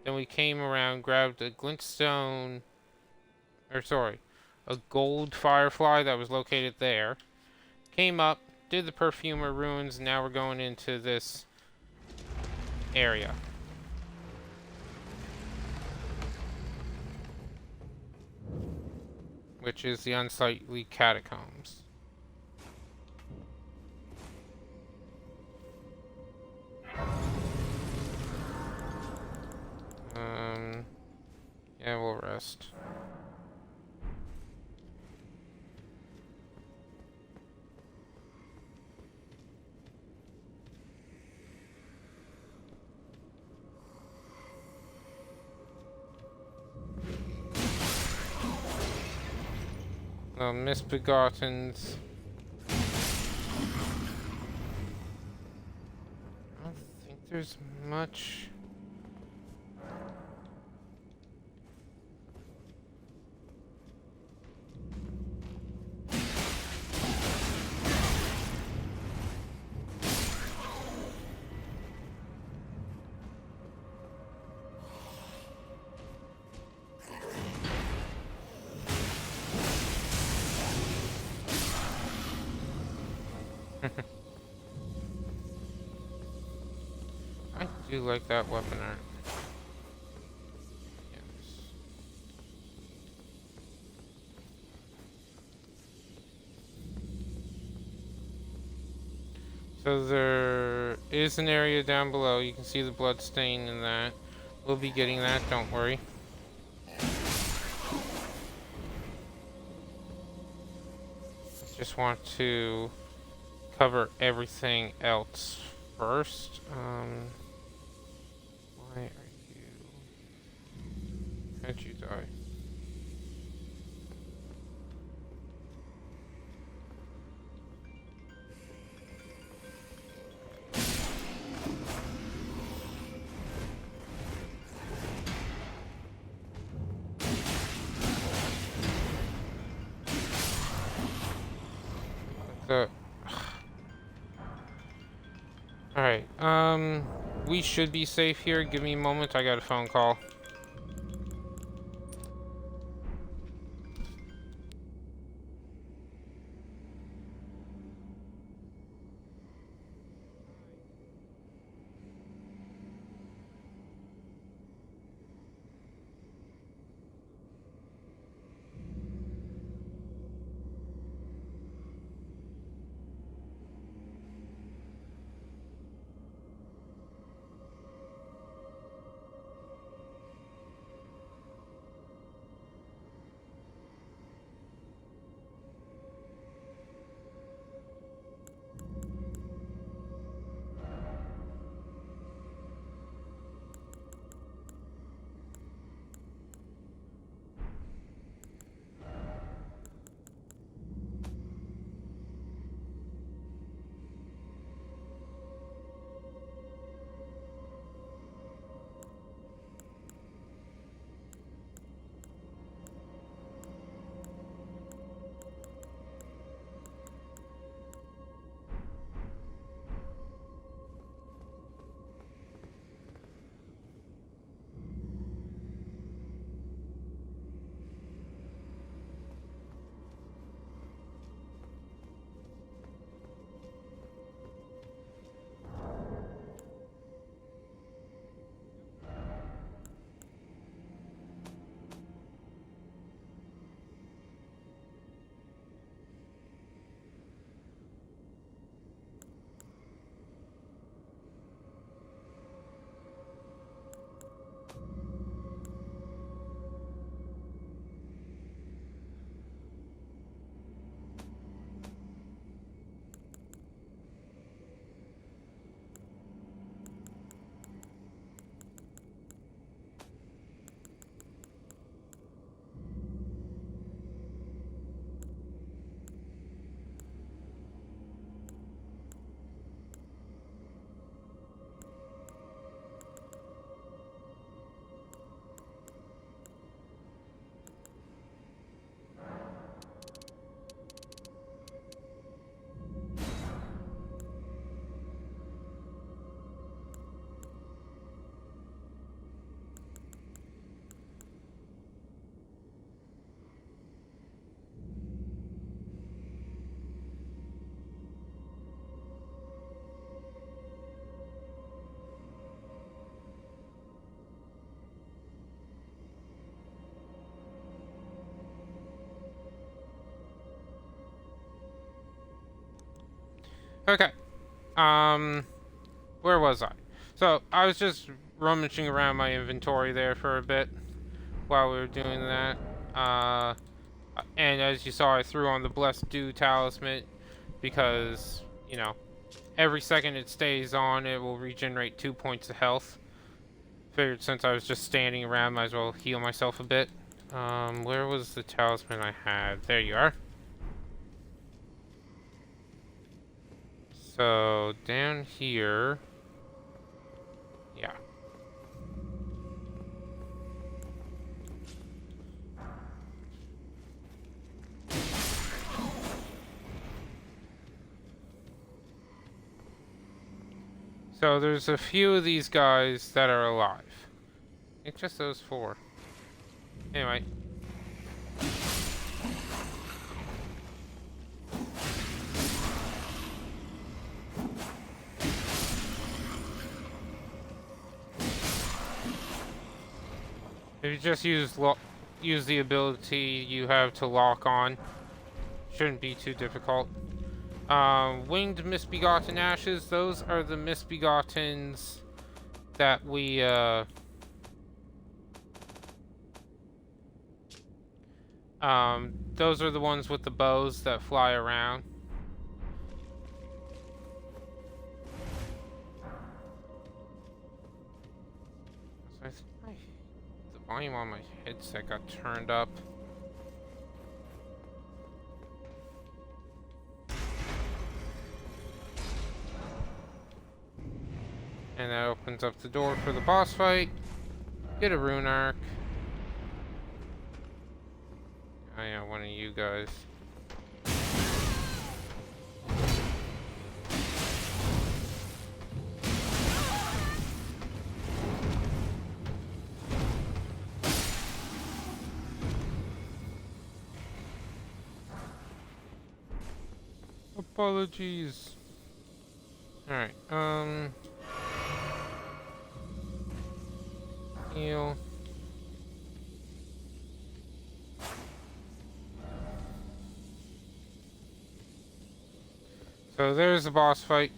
Then we came around, grabbed a glintstone, a gold firefly that was located there. Came up, did the perfumer ruins, and now we're going into this area. which is the unsightly catacombs. Yeah, we'll rest. Misbegottens. I don't think there's much. I do like that weapon art. Yes. So there is an area down below. You can see the blood stain in that. We'll be getting that, don't worry. Just want to cover everything else first. Why are you... How'd you die? The... Alright, we should be safe here. Give me a moment, I got a phone call. Okay. Where was I? So, I was just rummaging around my inventory there for a bit while we were doing that. And as you saw, I threw on the Blessed Dew talisman because, you know, every second it stays on, it will regenerate 2 points of health. Figured since I was just standing around, might as well heal myself a bit. Where was the talisman I had? There you are. So, down here... Yeah. So, there's a few of these guys that are alive. It's just those 4. Anyway. If you just use the ability you have to lock on, shouldn't be too difficult. Winged Misbegotten Ashes, those are the Misbegottens that we, those are the ones with the bows that fly around. So I think the volume on my headset got turned up. And that opens up the door for the boss fight. Get a rune arc. Oh yeah, one of you guys. Apologies. Alright, heal. So there's the boss fight.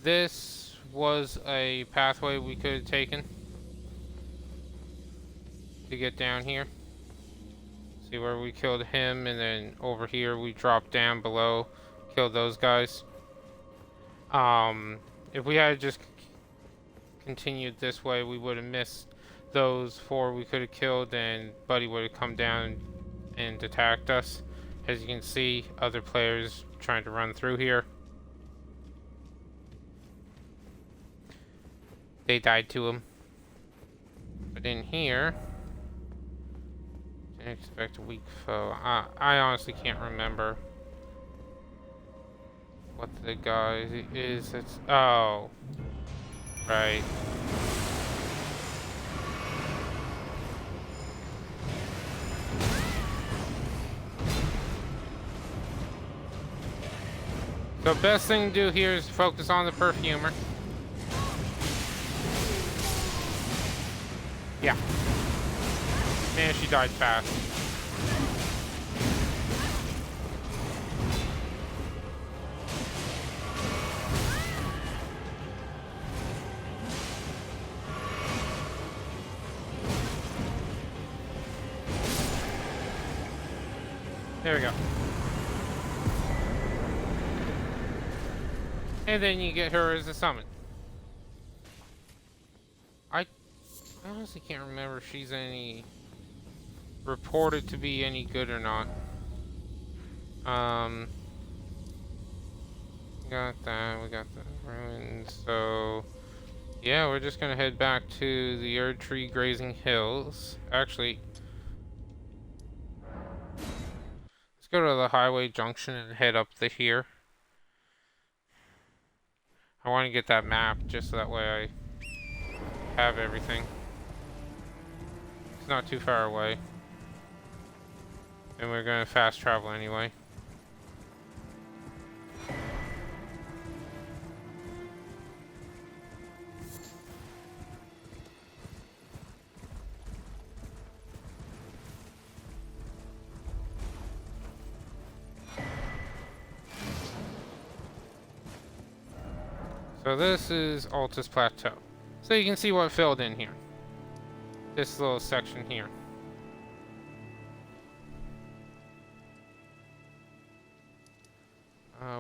This was a pathway we could have taken to get down here. See where we killed him, and then over here we dropped down below, killed those guys. If we had just continued this way, we would have missed those 4 we could have killed, and Buddy would have come down and attacked us. As you can see, other players trying to run through here. They died to him. But in here, didn't expect a weak foe. I honestly can't remember what the guy is. It's oh, right. So best thing to do here is focus on the perfumer. Yeah. Man, she died fast. There we go. And then you get her as a summon. I honestly can't remember if she's reported to be any good or not. Got that, we got the ruins, so yeah, we're just gonna head back to the Erd Tree Grazing Hills. Actually, let's go to the highway junction and head up to here. I want to get that map just so that way I have everything. It's not too far away. And we're gonna fast travel anyway. So this is Altus Plateau. So you can see what filled in here. This little section here.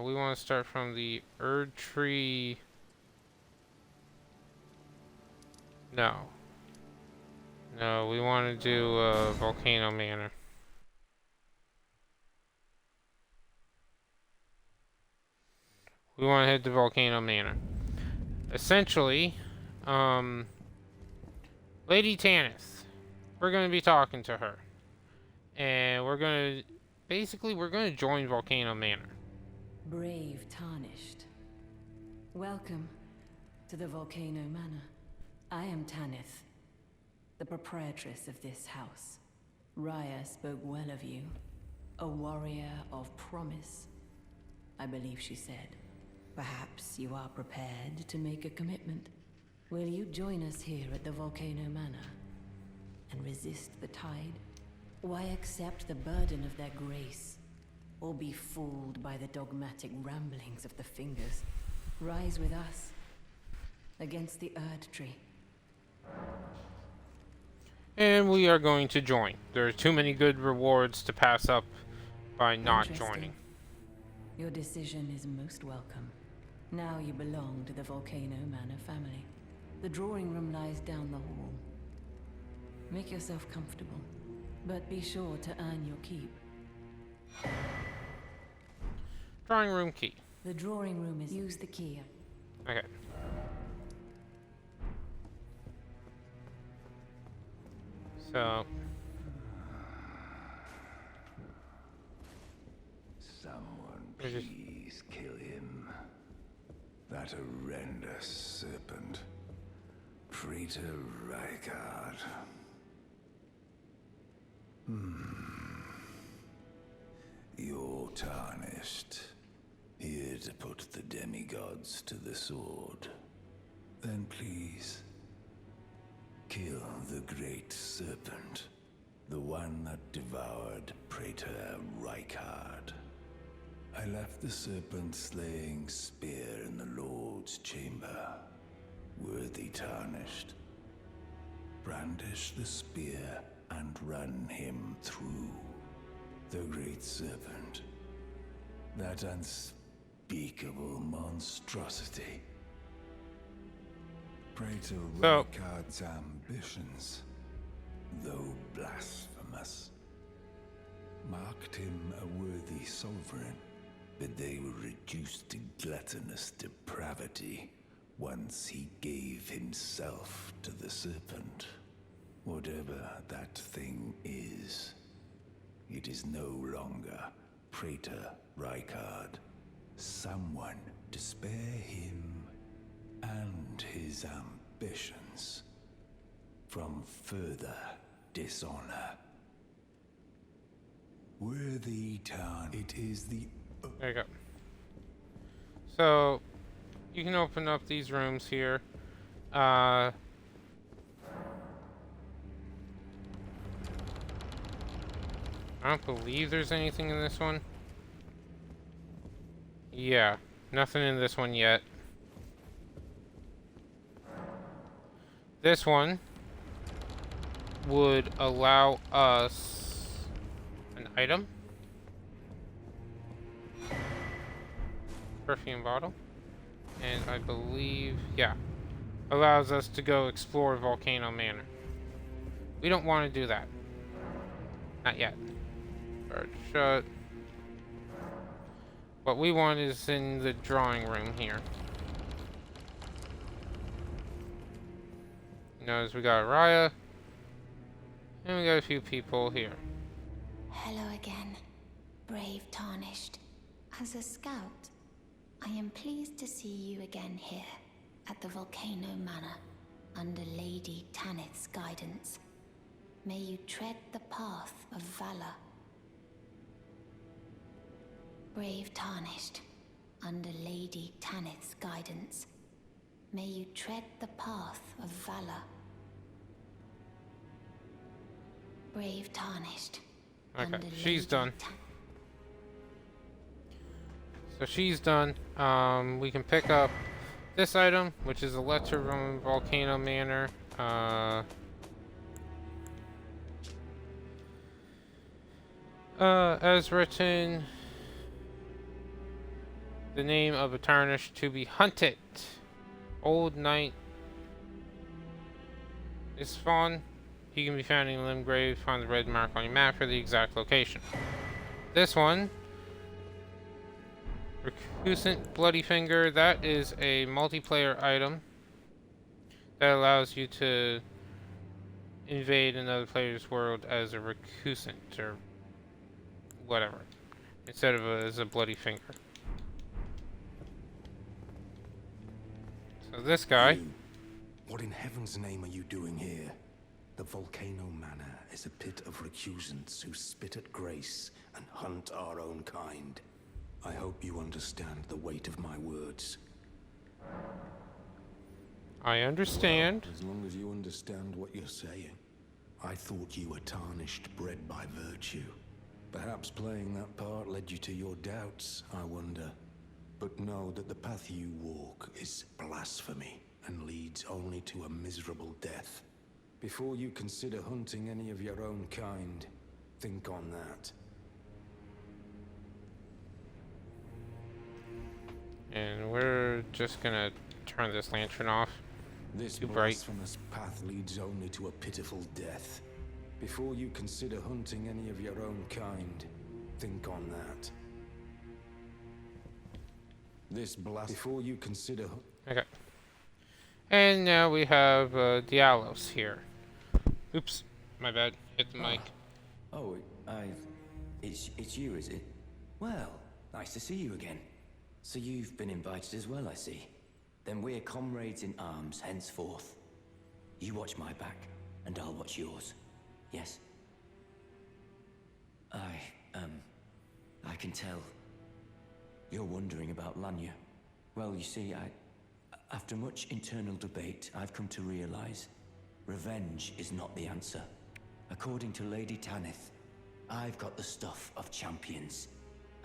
We want to start from the Erd Tree. No. No, we want to do Volcano Manor. We want to head to Volcano Manor. Essentially, Lady Tanith. We're going to be talking to her. And we're going to... Basically, we're going to join Volcano Manor. Brave Tarnished. Welcome to the Volcano Manor. I am Tanith, the proprietress of this house. Raya spoke well of you. A warrior of promise, I believe she said. Perhaps you are prepared to make a commitment. Will you join us here at the Volcano Manor and resist the tide? Why accept the burden of their grace, or be fooled by the dogmatic ramblings of the Fingers? Rise with us against the Erd Tree. And we are going to join. There are too many good rewards to pass up by not joining. Your decision is most welcome. Now you belong to the Volcano Manor family. The drawing room lies down the hall. Make yourself comfortable, but be sure to earn your keep. Drawing room key. The drawing room is... Use the key. Okay. So... Someone please kill him. That horrendous serpent. Praetor Rykard. You're tarnished. Here to put the demigods to the sword. Then please, kill the great serpent. The one that devoured Praetor Rykard. I left the serpent-slaying spear in the Lord's chamber. Worthy Tarnished. Brandish the spear and run him through. The great serpent. That unspeakable monstrosity. Praetor Rykard's ambitions, though blasphemous, marked him a worthy sovereign. But they were reduced to gluttonous depravity once he gave himself to the serpent. Whatever that thing is, it is no longer Praetor Rykard. Someone to spare him and his ambitions from further dishonor. Worthy Tarn, it is the... There you go. So, you can open up these rooms here. I don't believe there's anything in this one. Yeah, nothing in this one yet. This one would allow us an item. Perfume bottle. And I believe, yeah, allows us to go explore Volcano Manor. We don't want to do that. Not yet. Guard shut. What we want is in the drawing room here. Notice we got Raya. And we got a few people here. Hello again, brave Tarnished. As a scout, I am pleased to see you again here at the Volcano Manor under Lady Tanith's guidance. May you tread the path of valor. Brave Tarnished, under Lady Tanith's guidance, may you tread the path of valor. Brave Tarnished. Okay, she's done. So she's done. We can pick up this item, which is a letter from Volcano Manor. As written, the name of a Tarnished to be hunted. Old Knight is spawn. He can be found in Limgrave. Find the red mark on your map for the exact location. This one, Recusant Bloody Finger, that is a multiplayer item that allows you to invade another player's world as a recusant or whatever, instead of as a bloody finger. So this guy. You, what in heaven's name are you doing here? The Volcano Manor is a pit of recusants who spit at grace and hunt our own kind. I hope you understand the weight of my words. I understand. Well, as long as you understand what you're saying. I thought you were tarnished, bred by virtue. Perhaps playing that part led you to your doubts, I wonder. But know that the path you walk is blasphemy and leads only to a miserable death. Before you consider hunting any of your own kind, think on that. And we're just gonna turn this lantern off. This Too bright. blasphemous path leads only to a pitiful death. Before you consider hunting any of your own kind, think on that. Before you consider... Okay. And now we have Dialos here. Oops, my bad. Hit the mic. Oh, it's you, is it? Well, nice to see you again. So you've been invited as well, I see. Then we're comrades in arms henceforth. You watch my back, and I'll watch yours. Yes? I can tell. You're wondering about Lanya. Well, you see, after much internal debate, I've come to realize revenge is not the answer. According to Lady Tanith, I've got the stuff of champions.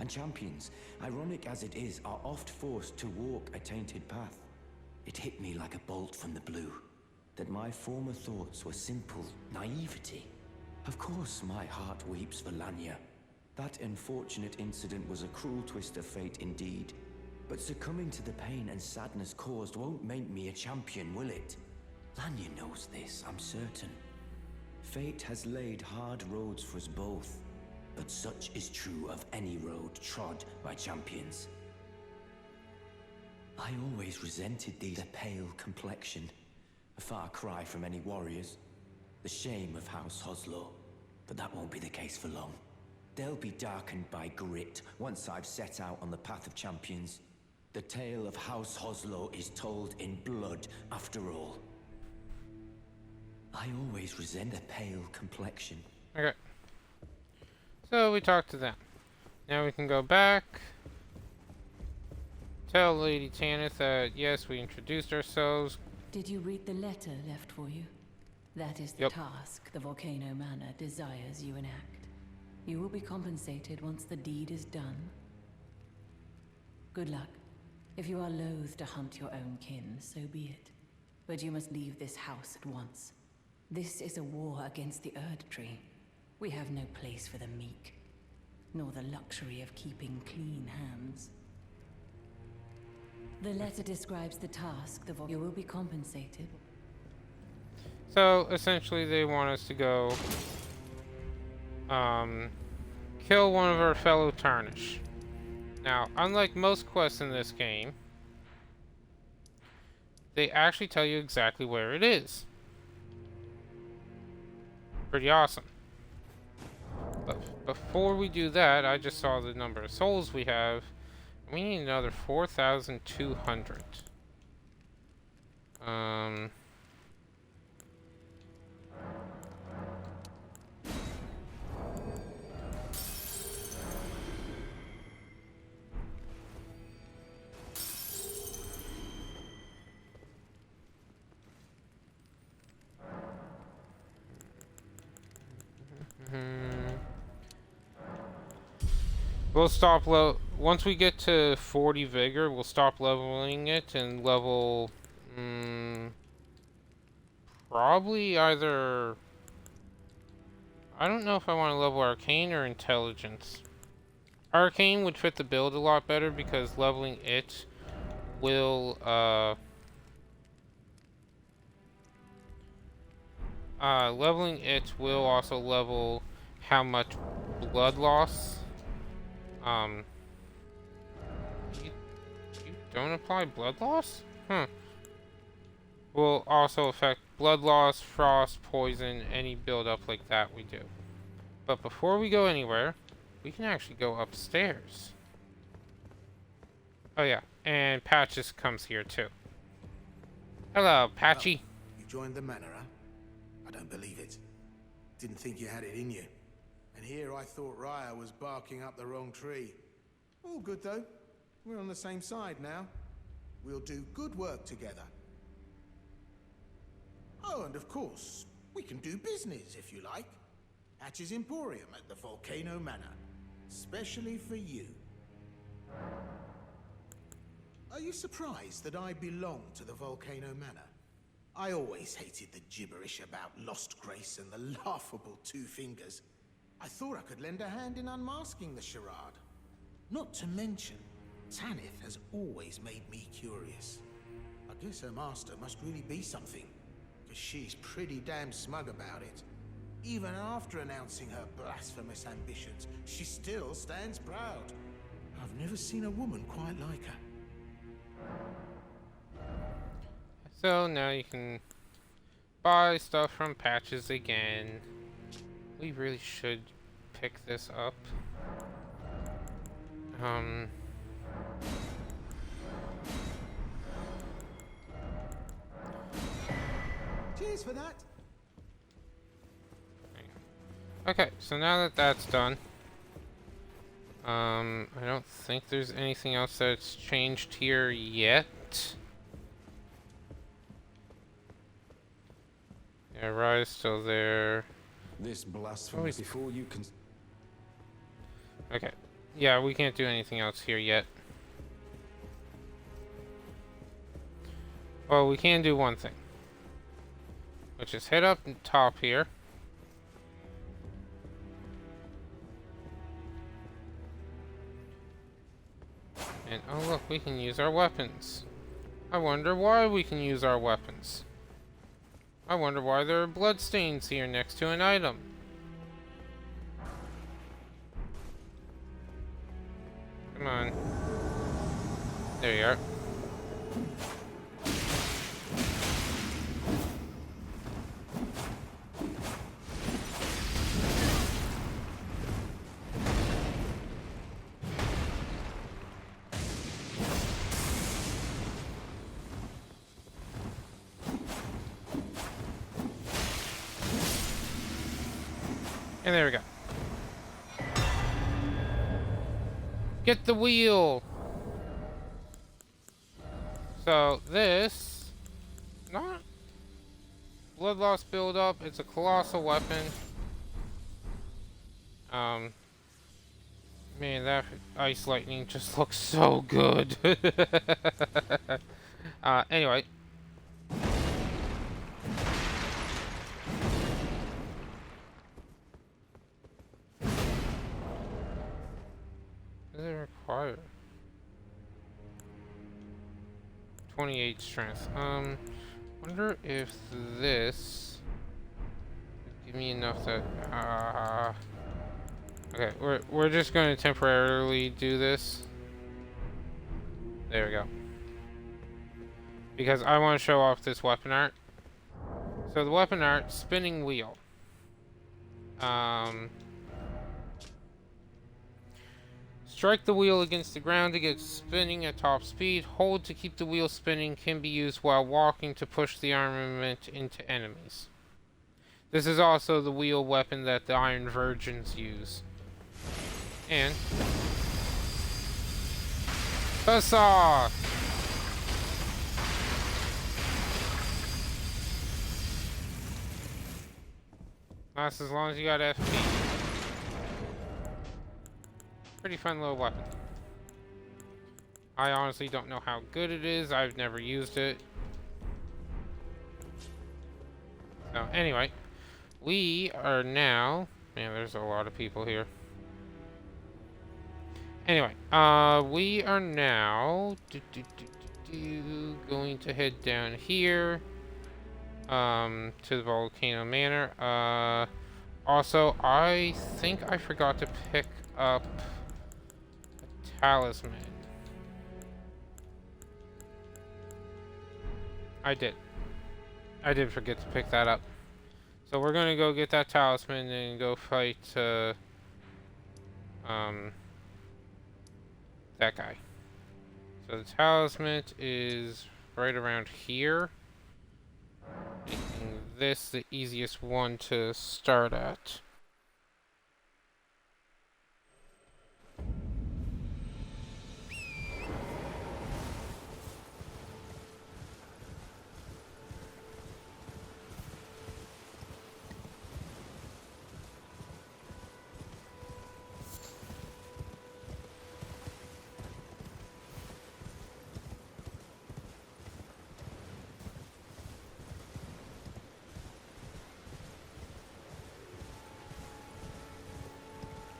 And champions, ironic as it is, are oft forced to walk a tainted path. It hit me like a bolt from the blue, that my former thoughts were simple naivety. Of course my heart weeps for Lanya. That unfortunate incident was a cruel twist of fate indeed. But succumbing to the pain and sadness caused won't make me a champion, will it? Lanya knows this, I'm certain. Fate has laid hard roads for us both, but such is true of any road trod by champions. I always resented these pale complexion, a far cry from any warriors. The shame of House Hoslow, but that won't be the case for long. They'll be darkened by grit once I've set out on the path of champions. The tale of House Hoslow is told in blood, after all. I always resent a pale complexion. Okay. So we talked to them. Now we can go back. Tell Lady Tanith that yes, we introduced ourselves. Did you read the letter left for you? That is the task the Volcano Manor desires you enact. You will be compensated once the deed is done. Good luck. If you are loath to hunt your own kin, so be it. But you must leave this house at once. This is a war against the Erd Tree. We have no place for the meek, nor the luxury of keeping clean hands. The letter describes the task. You will be compensated. So essentially they want us to go kill one of our fellow Tarnish. Now, unlike most quests in this game, they actually tell you exactly where it is. Pretty awesome. But before we do that, I just saw the number of souls we have. We need another 4,200. We'll stop once we get to 40 vigor, we'll stop leveling it and level probably either, I don't know if I want to level arcane or intelligence. Arcane would fit the build a lot better because leveling it will leveling it will also level how much blood loss. You don't apply blood loss? Will also affect blood loss, frost, poison, any build-up like that we do. But before we go anywhere, we can actually go upstairs. Oh yeah, and Patches comes here too. Hello, Patchy. Oh, you joined the manor, huh? I don't believe it. Didn't think you had it in you. And here I thought Raya was barking up the wrong tree. All good though. We're on the same side now. We'll do good work together. Oh, and of course, we can do business if you like. Hatch's Emporium at the Volcano Manor. Especially for you. Are you surprised that I belong to the Volcano Manor? I always hated the gibberish about lost grace and the laughable two fingers. I thought I could lend a hand in unmasking the charade. Not to mention, Tanith has always made me curious. I guess her master must really be something, because she's pretty damn smug about it. Even after announcing her blasphemous ambitions, she still stands proud. I've never seen a woman quite like her. So now you can buy stuff from Patches again. We really should pick this up. Cheers for that. Okay, so now that that's done, I don't think there's anything else that's changed here yet. Yeah, Raya's still there. This blasphemy before you can... Okay. Yeah, we can't do anything else here yet. Well, we can do one thing, which is head up top here. And oh look, we can use our weapons. I wonder why we can use our weapons. I wonder why there are bloodstains here next to an item. Come on. There you are. And there we go. Get the wheel! So this, not blood loss build up, it's a colossal weapon. Man, that ice lightning just looks so good. Anyway. What does it require? 28 strength. Wonder if this would give me enough that. Okay, we're just going to temporarily do this. There we go. Because I want to show off this weapon art. So the weapon art, spinning wheel. Strike the wheel against the ground to get spinning at top speed. Hold to keep the wheel spinning. Can be used while walking to push the armament into enemies. This is also the wheel weapon that the Iron Virgins use. And huzzah! Lasts as long as you got FP. Pretty fun little weapon. I honestly don't know how good it is. I've never used it. So anyway, we are now... Man, there's a lot of people here. Anyway, we are now going to head down here, to the Volcano Manor. Also, I think I forgot to pick up a talisman. I did. I did forget to pick that up. So we're gonna go get that talisman and go fight, that guy. So the talisman is right around here. Making this the easiest one to start at.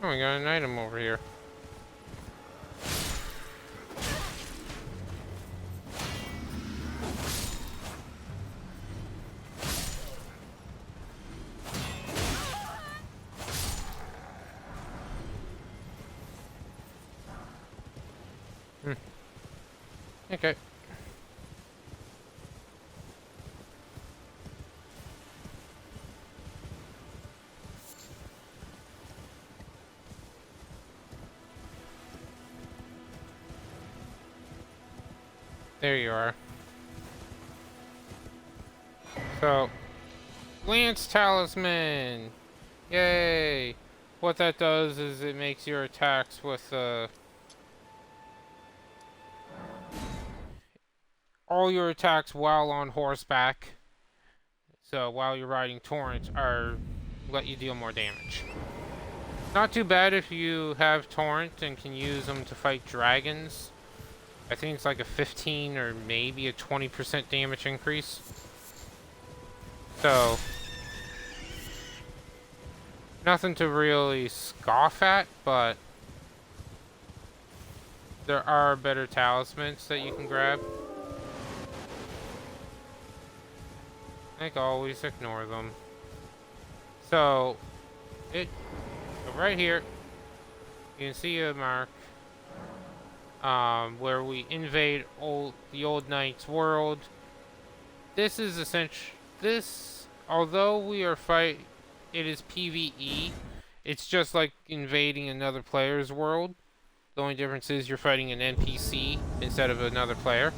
Oh, we got an item over here. Okay. There you are. So, Lance Talisman! Yay! What that does is it makes your attacks with, all your attacks while on horseback, so while you're riding Torrent, let you deal more damage. Not too bad if you have Torrent and can use them to fight dragons. I think it's like a 15 or maybe a 20% damage increase. So, nothing to really scoff at, but there are better talismans that you can grab. Like always, ignore them. So, right here, you can see a mark. Where we invade the old knight's world. This is although we are it is PvE, it's just like invading another player's world. The only difference is you're fighting an NPC instead of another player.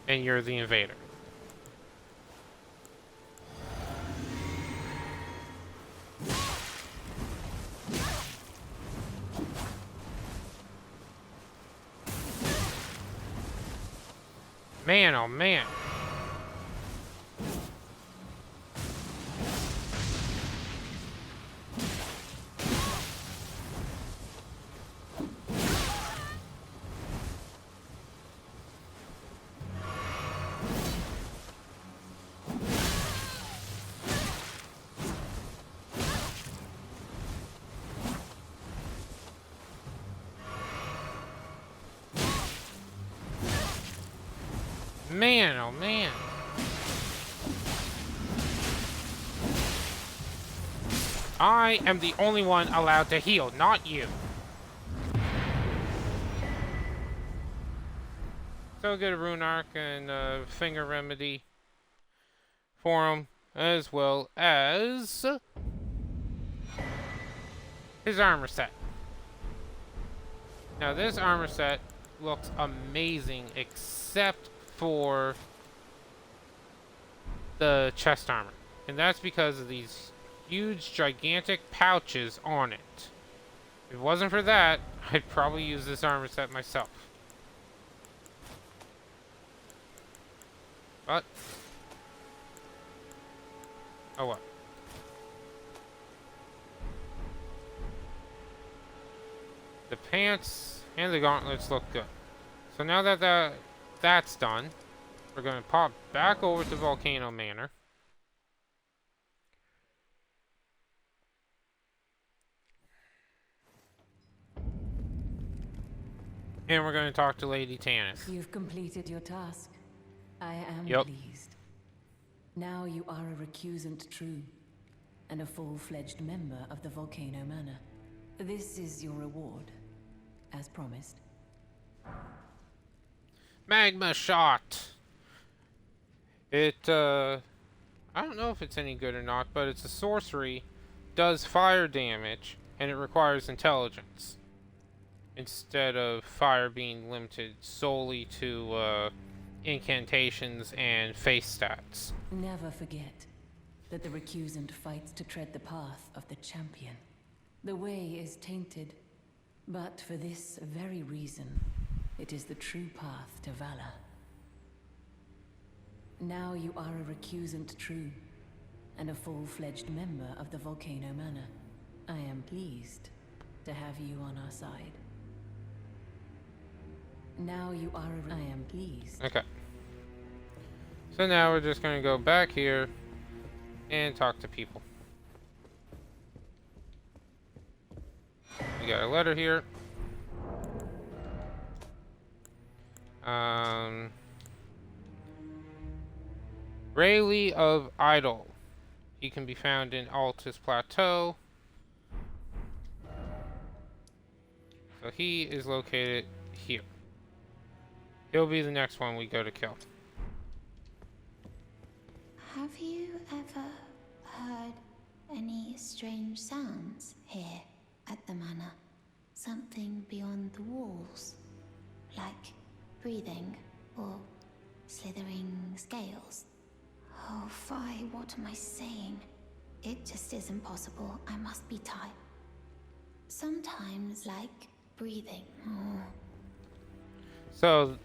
And you're the invader. Man, oh man. Man, oh man. I am the only one allowed to heal, not you. So get a rune arc and a finger remedy for him, as well as his armor set. Now this armor set looks amazing, except for the chest armor, and that's because of these huge gigantic pouches on it. If it wasn't for that, I'd probably use this armor set myself. But oh well. The pants And the gauntlets look good. So now that that's done, we're going to pop back over to Volcano Manor. And we're going to talk to Lady Tannis. You've completed your task. I am Yep. pleased. Now you are a recusant true, and a full-fledged member of the Volcano Manor. This is your reward, as promised. Magma Shot! I don't know if it's any good or not, but it's a sorcery, does fire damage, and it requires intelligence. Instead of fire being limited solely to incantations and face stats. Never forget that the recusant fights to tread the path of the champion. The way is tainted, but for this very reason, it is the true path to valor. Now you are a recusant true, and a full-fledged member of the Volcano Manor. I am pleased to have you on our side. Now you are I am pleased. Okay. So now we're just going to go back here and talk to people. We got a letter here. Rayleigh of Idle. He can be found in Altus Plateau. So he is located here. He'll be the next one we go to kill. Have you ever heard any strange sounds here at the manor? Something beyond the walls? Like breathing or slithering scales? Oh, Fi, what am I saying? It just isn't possible. I must be tired. Sometimes, like breathing. Oh. So,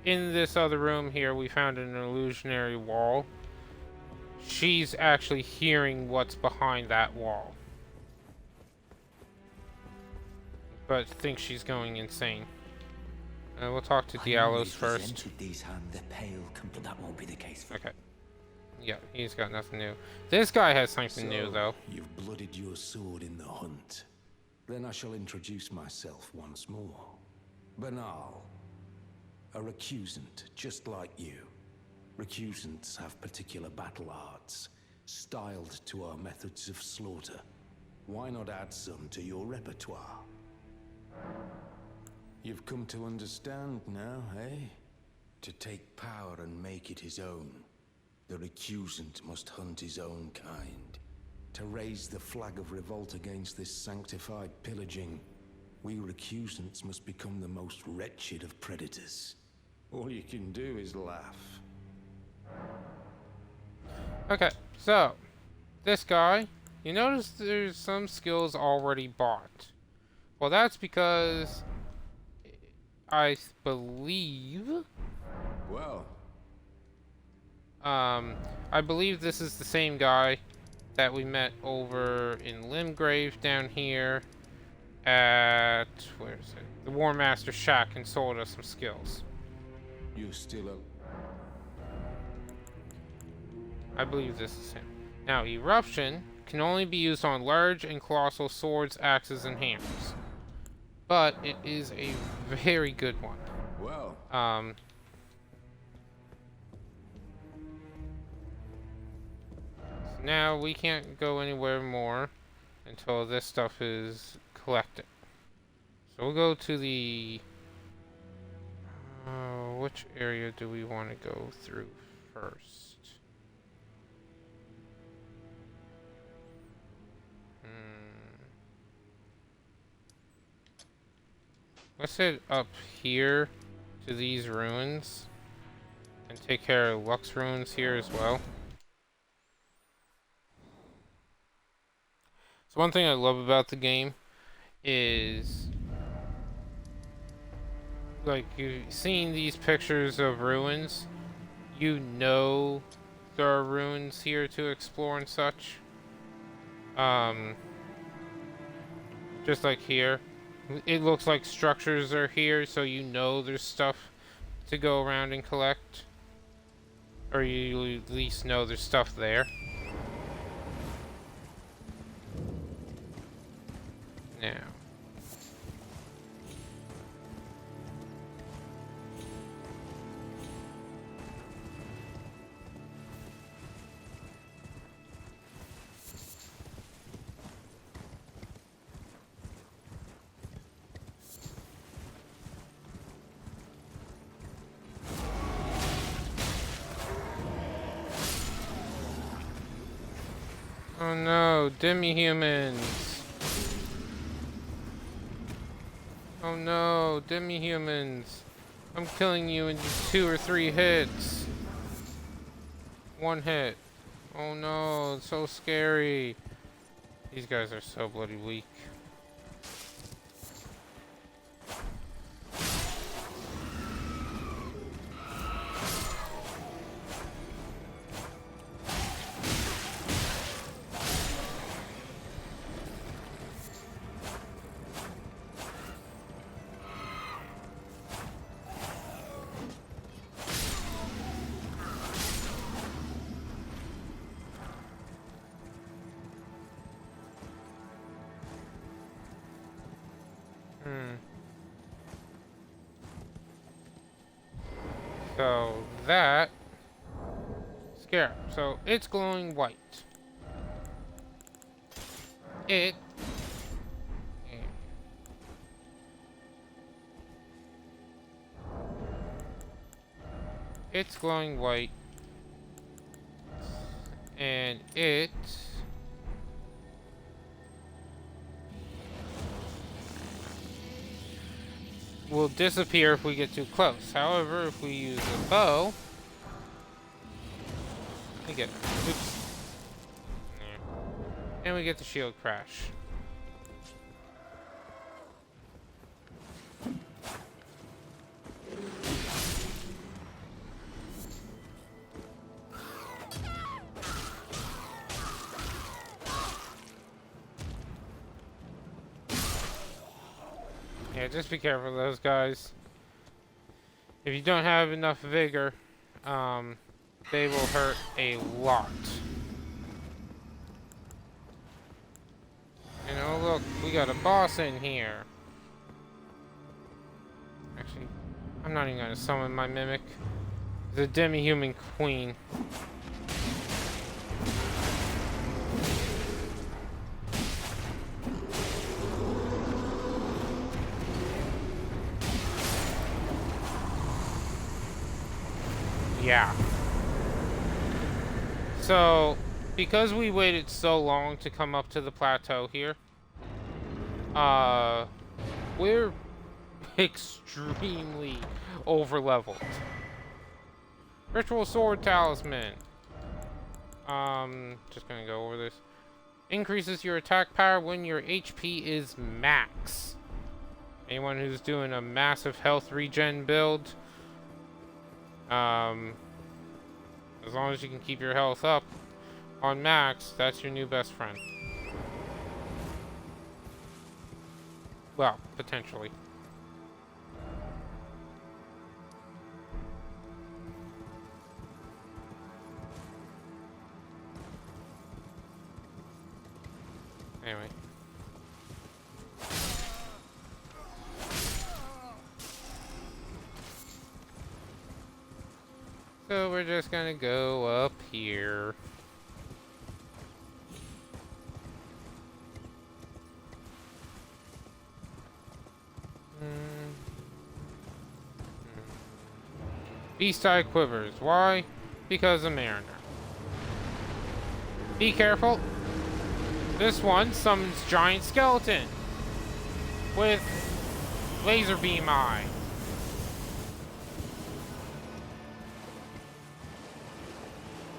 in this other room here, we found an illusionary wall. She's actually hearing what's behind that wall, but thinks she's going insane. We'll talk to Diallos first. These the pale comfort that won't be the case. Okay. Yeah, he's got nothing new. This guy has something new, though. You've blooded your sword in the hunt. Then I shall introduce myself once more. Banal. A recusant, just like you. Recusants have particular battle arts, styled to our methods of slaughter. Why not add some to your repertoire? You've come to understand now, eh? To take power and make it his own, the recusant must hunt his own kind. To raise the flag of revolt against this sanctified pillaging, we recusants must become the most wretched of predators. All you can do is laugh. Okay, so this guy, you notice there's some skills already bought. Well, that's because I believe. Well, I believe this is the same guy that we met over in Limgrave down here at, where is it? The War Master Shack, and sold us some skills. you're still up. I believe this is him. Now, Eruption can only be used on large and colossal swords, axes, and hammers. But it is a very good one. Well, so now we can't go anywhere more until this stuff is collected. So we'll go to the... which area do we want to go through first? Let's head up here to these ruins and take care of Lux ruins here as well. So one thing I love about the game is, like, you seeing these pictures of ruins, you know there are ruins here to explore and such. Just like here. it looks like structures are here, so you know there's stuff to go around and collect. Or you at least know there's stuff there. Now. Oh no, demi-humans. Oh no, demi-humans. I'm killing you in 2 or 3 hits. 1 hit. Oh no, it's so scary. These guys are so bloody weak. So that scarab. So it's glowing white. It's glowing white, and it will disappear if we get too close. However, if we use a bow, we get, oops, and we get the shield crash. Yeah, just be careful of those guys. If you don't have enough vigor, they will hurt a lot. And oh look, we got a boss in here. Actually, I'm not even gonna summon my mimic. The demi-human queen. Yeah. So, because we waited so long to come up to the plateau here, we're extremely over-leveled. Ritual Sword Talisman. Just gonna go over this. Increases your attack power when your HP is max. Anyone who's doing a massive health regen build, as long as you can keep your health up on max, that's your new best friend. Well, potentially. Anyway. So we're just gonna go up here. Beast Eye Quivers. Why? Because of Mariner. Be careful. This one summons giant skeleton with laser beam eye.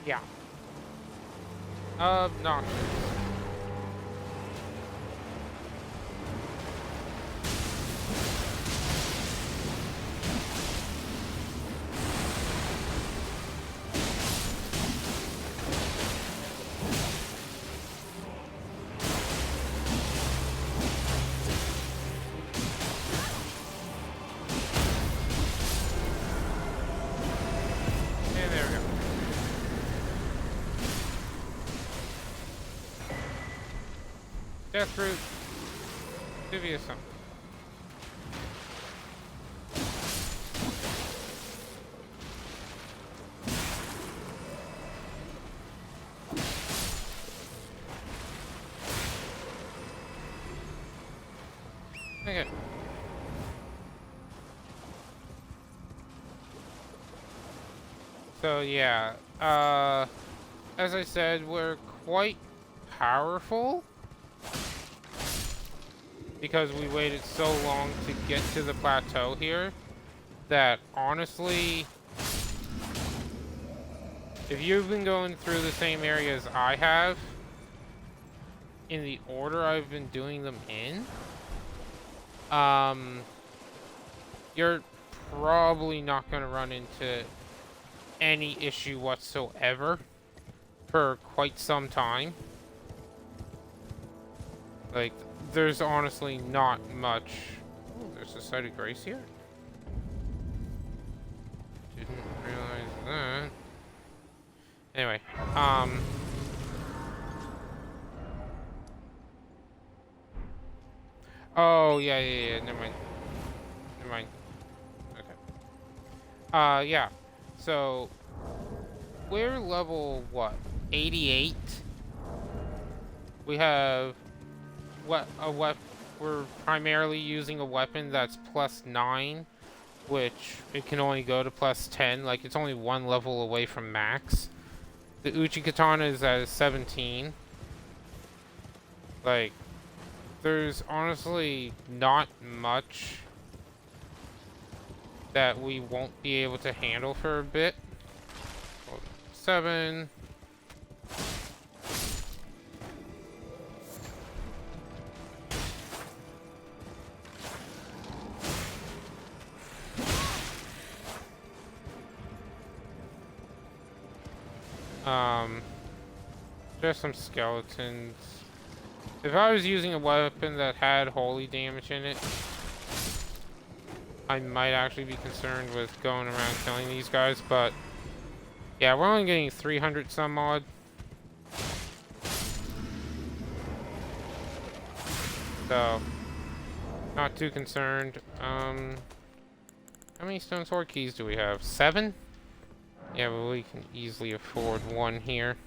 Yeah. Obnoxious. Deathroot. Dubious something. Okay. So yeah, as I said, we're quite powerful because we waited so long to get to the plateau here that honestly, if you've been going through the same area as I have, in the order I've been doing them in, you're probably not going to run into any issue whatsoever for quite some time. Like, there's honestly not much. Oh, there's a site of grace here? Didn't realize that. Anyway, oh, yeah, never mind. Never mind. Okay. Yeah. So, we're level, what, 88? We have, we're primarily using a weapon that's +9, which it can only go to +10, like, it's only one level away from max. The Uchi Katana is at 17. Like, there's honestly not much that we won't be able to handle for a bit. 7. Just some skeletons. If I was using a weapon that had holy damage in it, I might actually be concerned with going around killing these guys, but yeah, we're only getting 300 some odd. So, not too concerned. How many stone sword keys do we have? 7? Yeah, but we can easily afford 1 here.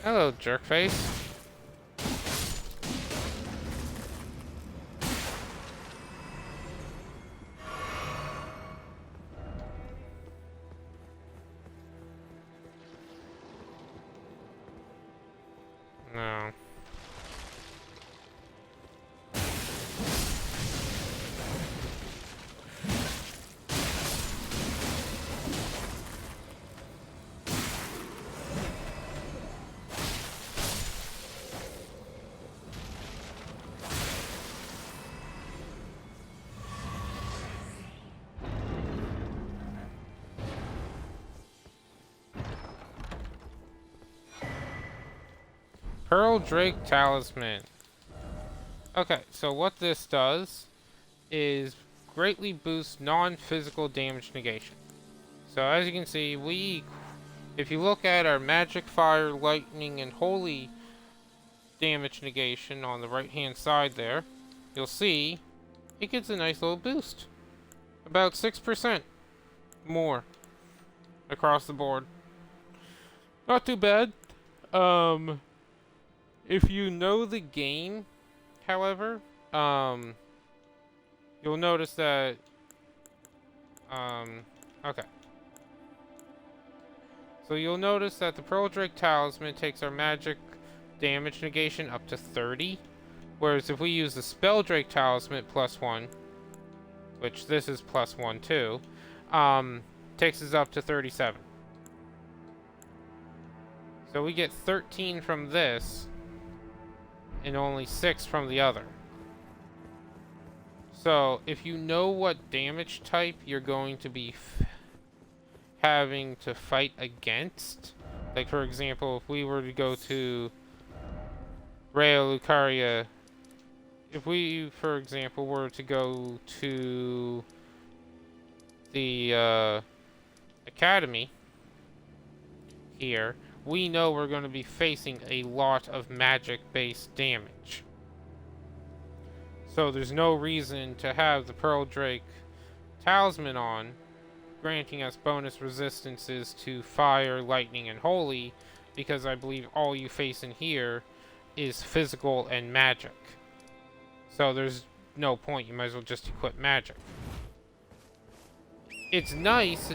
Hello, jerkface. No. Pearl Drake Talisman. Okay, so what this does is greatly boost non-physical damage negation. So as you can see, if you look at our magic, fire, lightning, and holy damage negation on the right hand side there, you'll see it gets a nice little boost. About 6% more across the board. Not too bad. If you know the game, however, you'll notice that, okay. So you'll notice that the Pearl Drake Talisman takes our magic damage negation up to 30, whereas if we use the Spell Drake Talisman +1, which this is +1 too, takes us up to 37. So we get 13 from this, and only 6 from the other. So, if you know what damage type you're going to be having to fight against, like for example, if we were to go to Rea Lucaria, if we, for example, were to go to the Academy here, we know we're going to be facing a lot of magic-based damage. So there's no reason to have the Pearl Drake Talisman on, granting us bonus resistances to fire, lightning, and holy, because I believe all you face in here is physical and magic. So there's no point, you might as well just equip magic. It's nice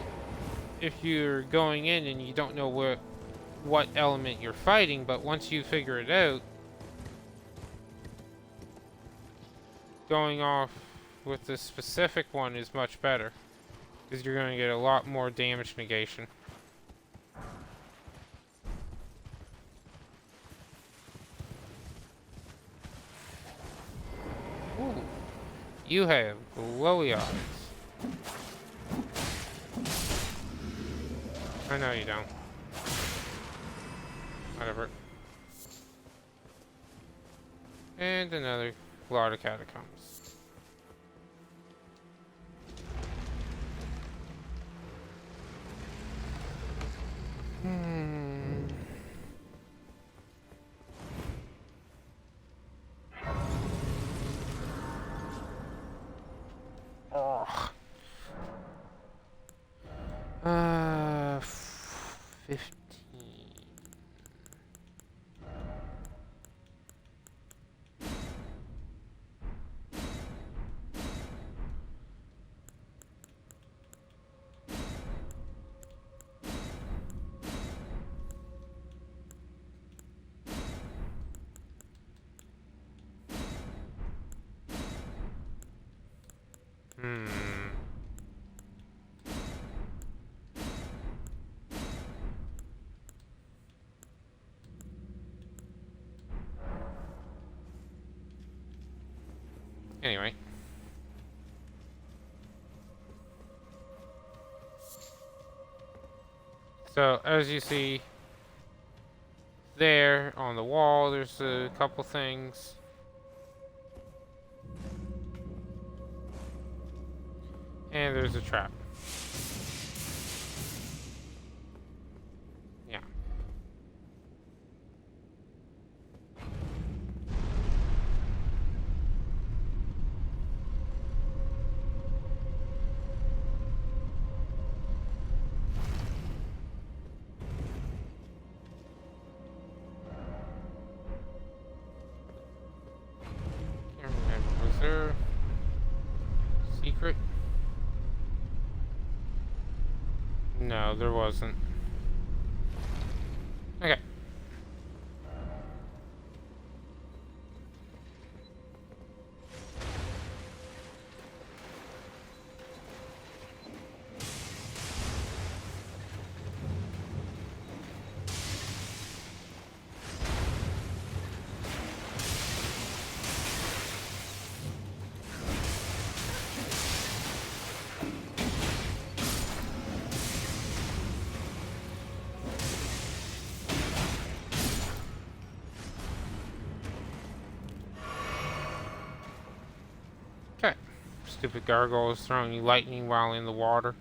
if you're going in and you don't know what element you're fighting, but once you figure it out, going off with this specific one is much better, because you're going to get a lot more damage negation. Ooh, you have glowy eyes. I know you don't. Whatever. And another lot of catacombs. Oh. 15. Anyway. So, as you see there on the wall, there's a couple things. And there's a trap. Yeah. Can't remember. Was there a secret? No, there wasn't. Okay. Okay. Stupid gargoyle is throwing you lightning while in the water.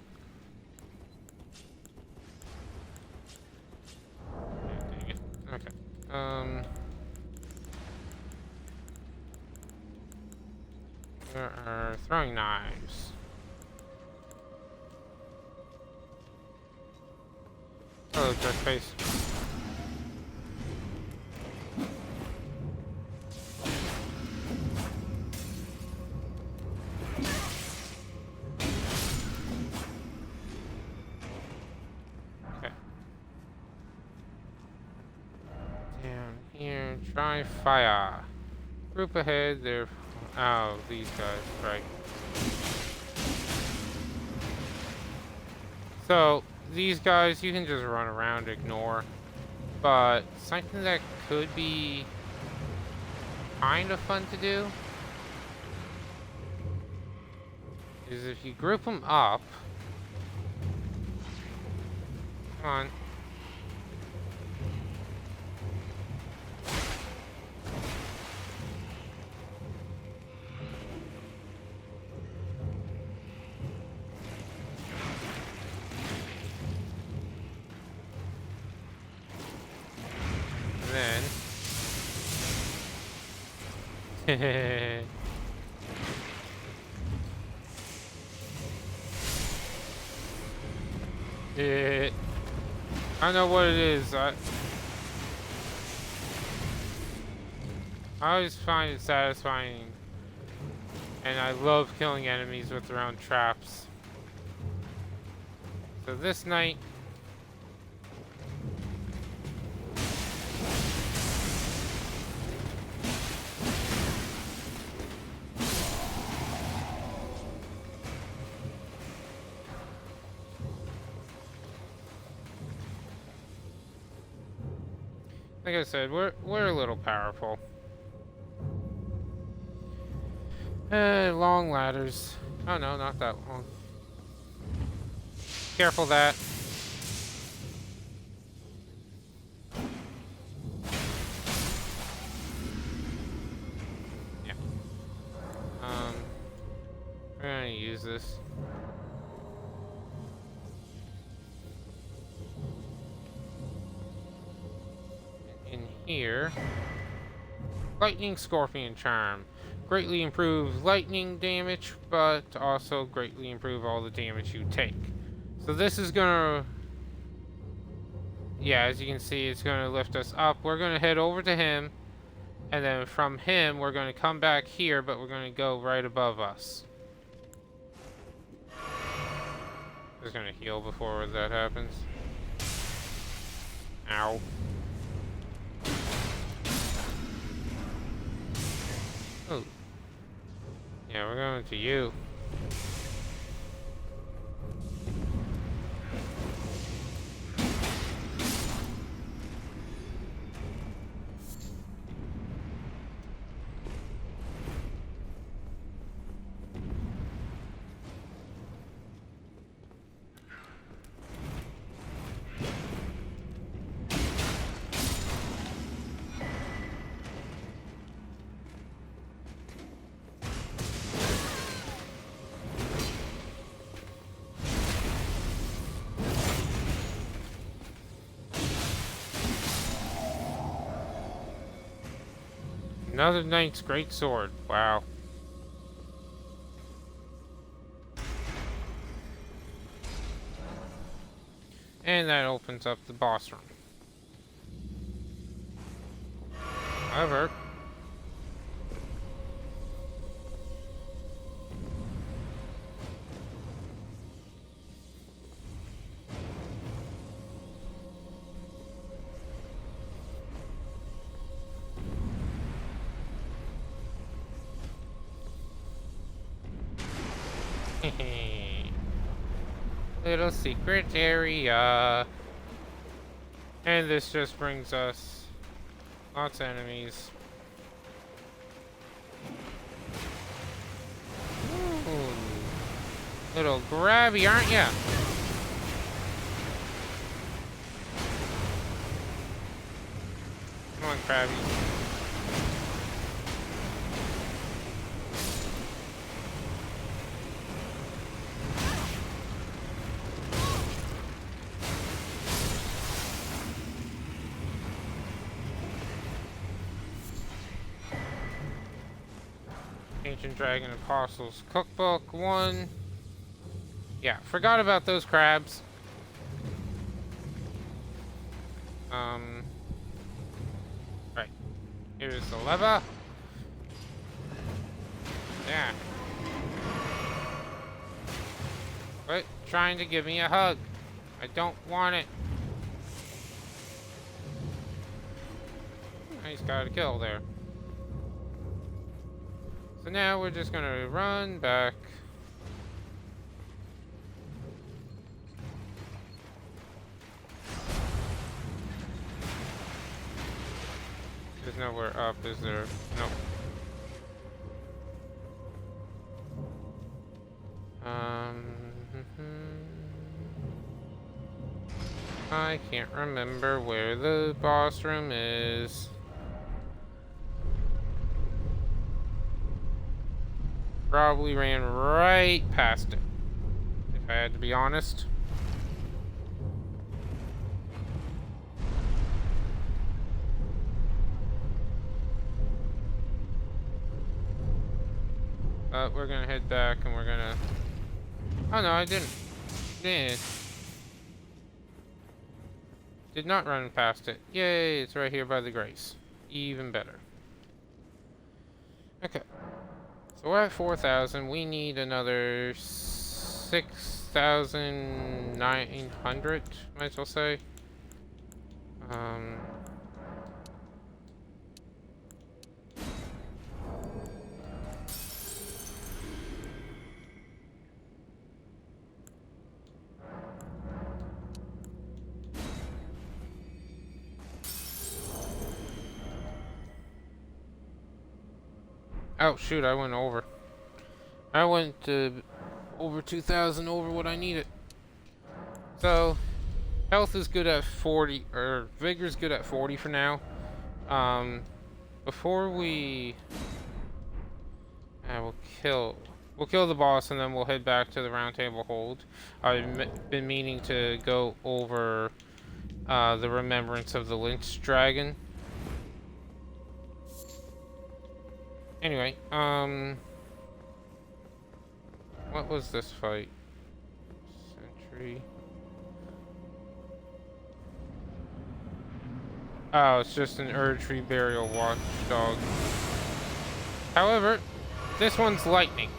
Dang it. Okay. There are throwing knives. Oh, jerk face. Try fire. Group ahead, they're... Oh, these guys, right. So, these guys you can just run around, ignore. But, something that could be kind of fun to do is if you group them up... Come on. I don't know what it is. I always find it satisfying, and I love killing enemies with their own traps. So this night, like I said, we're a little powerful. Long ladders. Oh no, not that long. Careful that. Yeah. We're gonna use this. In here, lightning scorpion charm. Greatly improves lightning damage, but also greatly improve all the damage you take. So this is gonna, yeah, as you can see, it's gonna lift us up. We're gonna head over to him, and then from him, we're gonna come back here, but we're gonna go right above us. Just gonna heal before that happens. Ow. Oh. Yeah, we're going to you. Another knight's great sword. Wow. And that opens up the boss room. However, little secret area. And this just brings us lots of enemies. Ooh. Little grabby, aren't ya? Come on, crabbies. Ancient Dragon Apostles Cookbook 1. Yeah, forgot about those crabs. Right. Here's the lever. Yeah. Quit trying to give me a hug. I don't want it. He's got a kill there. So now we're just gonna run back. There's nowhere up, is there? Nope. I can't remember where the boss room is. Probably ran right past it, if I had to be honest. But we're gonna head back and we're gonna... Oh no, I didn't. Yeah. Did not run past it. Yay, it's right here by the Grace. Even better. Okay. So we're at 4,000. We need another 6,900, might as well say. Oh shoot, I went over. I went over 2,000 over what I needed. So, health is good at 40, or vigor's good at 40 for now. Before we... we'll kill the boss and then we'll head back to the Round Table Hold. I've been meaning to go over the Remembrance of the Lynch Dragon. Anyway, what was this fight? Sentry. Oh, it's just an Erdtree Burial Watchdog. However, this one's lightning.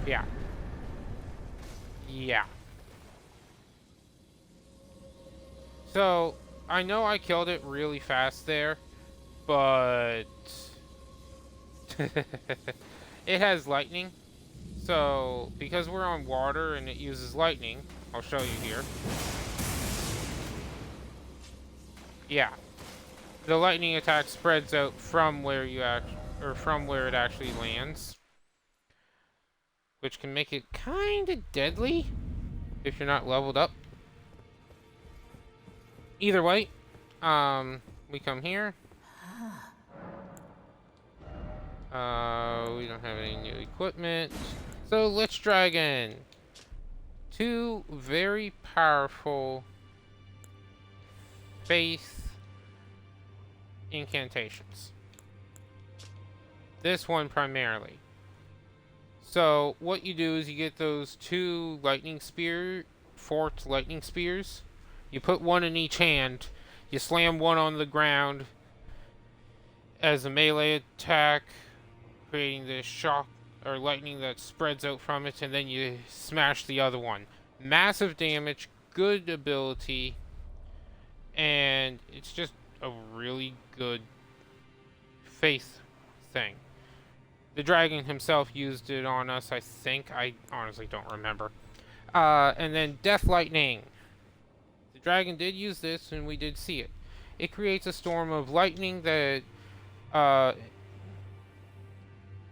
Yeah. Yeah. So, I know I killed it really fast there, but... it has lightning. So, because we're on water and it uses lightning, I'll show you here. Yeah. The lightning attack spreads out from where you from where it actually lands, which can make it kind of deadly if you're not leveled up. Either way, we come here. We don't have any new equipment. So, Lich Dragon. Two very powerful faith incantations. This one primarily. So, what you do is you get those two forked lightning spears. You put one in each hand. You slam one on the ground as a melee attack, creating this shock or lightning that spreads out from it, and then you smash the other one. Massive damage, good ability, and it's just a really good faith thing. The dragon himself used it on us, I think. I honestly don't remember. And then Death Lightning. The dragon did use this, and we did see it. It creates a storm of lightning that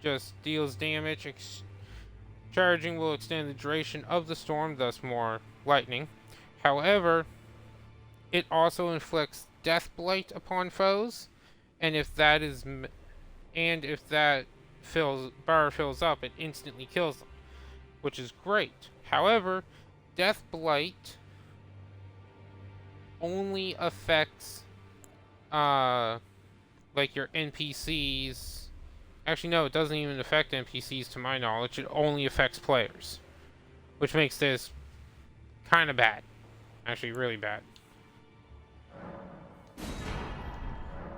just deals damage. Charging will extend the duration of the storm, thus more lightning. However, it also inflicts Death Blight upon foes, and if that bar fills up, it instantly kills them, which is great. However, Death Blight only affects like your NPCs. Actually, no, it doesn't even affect NPCs to my knowledge. It only affects players, which makes this kind of bad. Actually, really bad.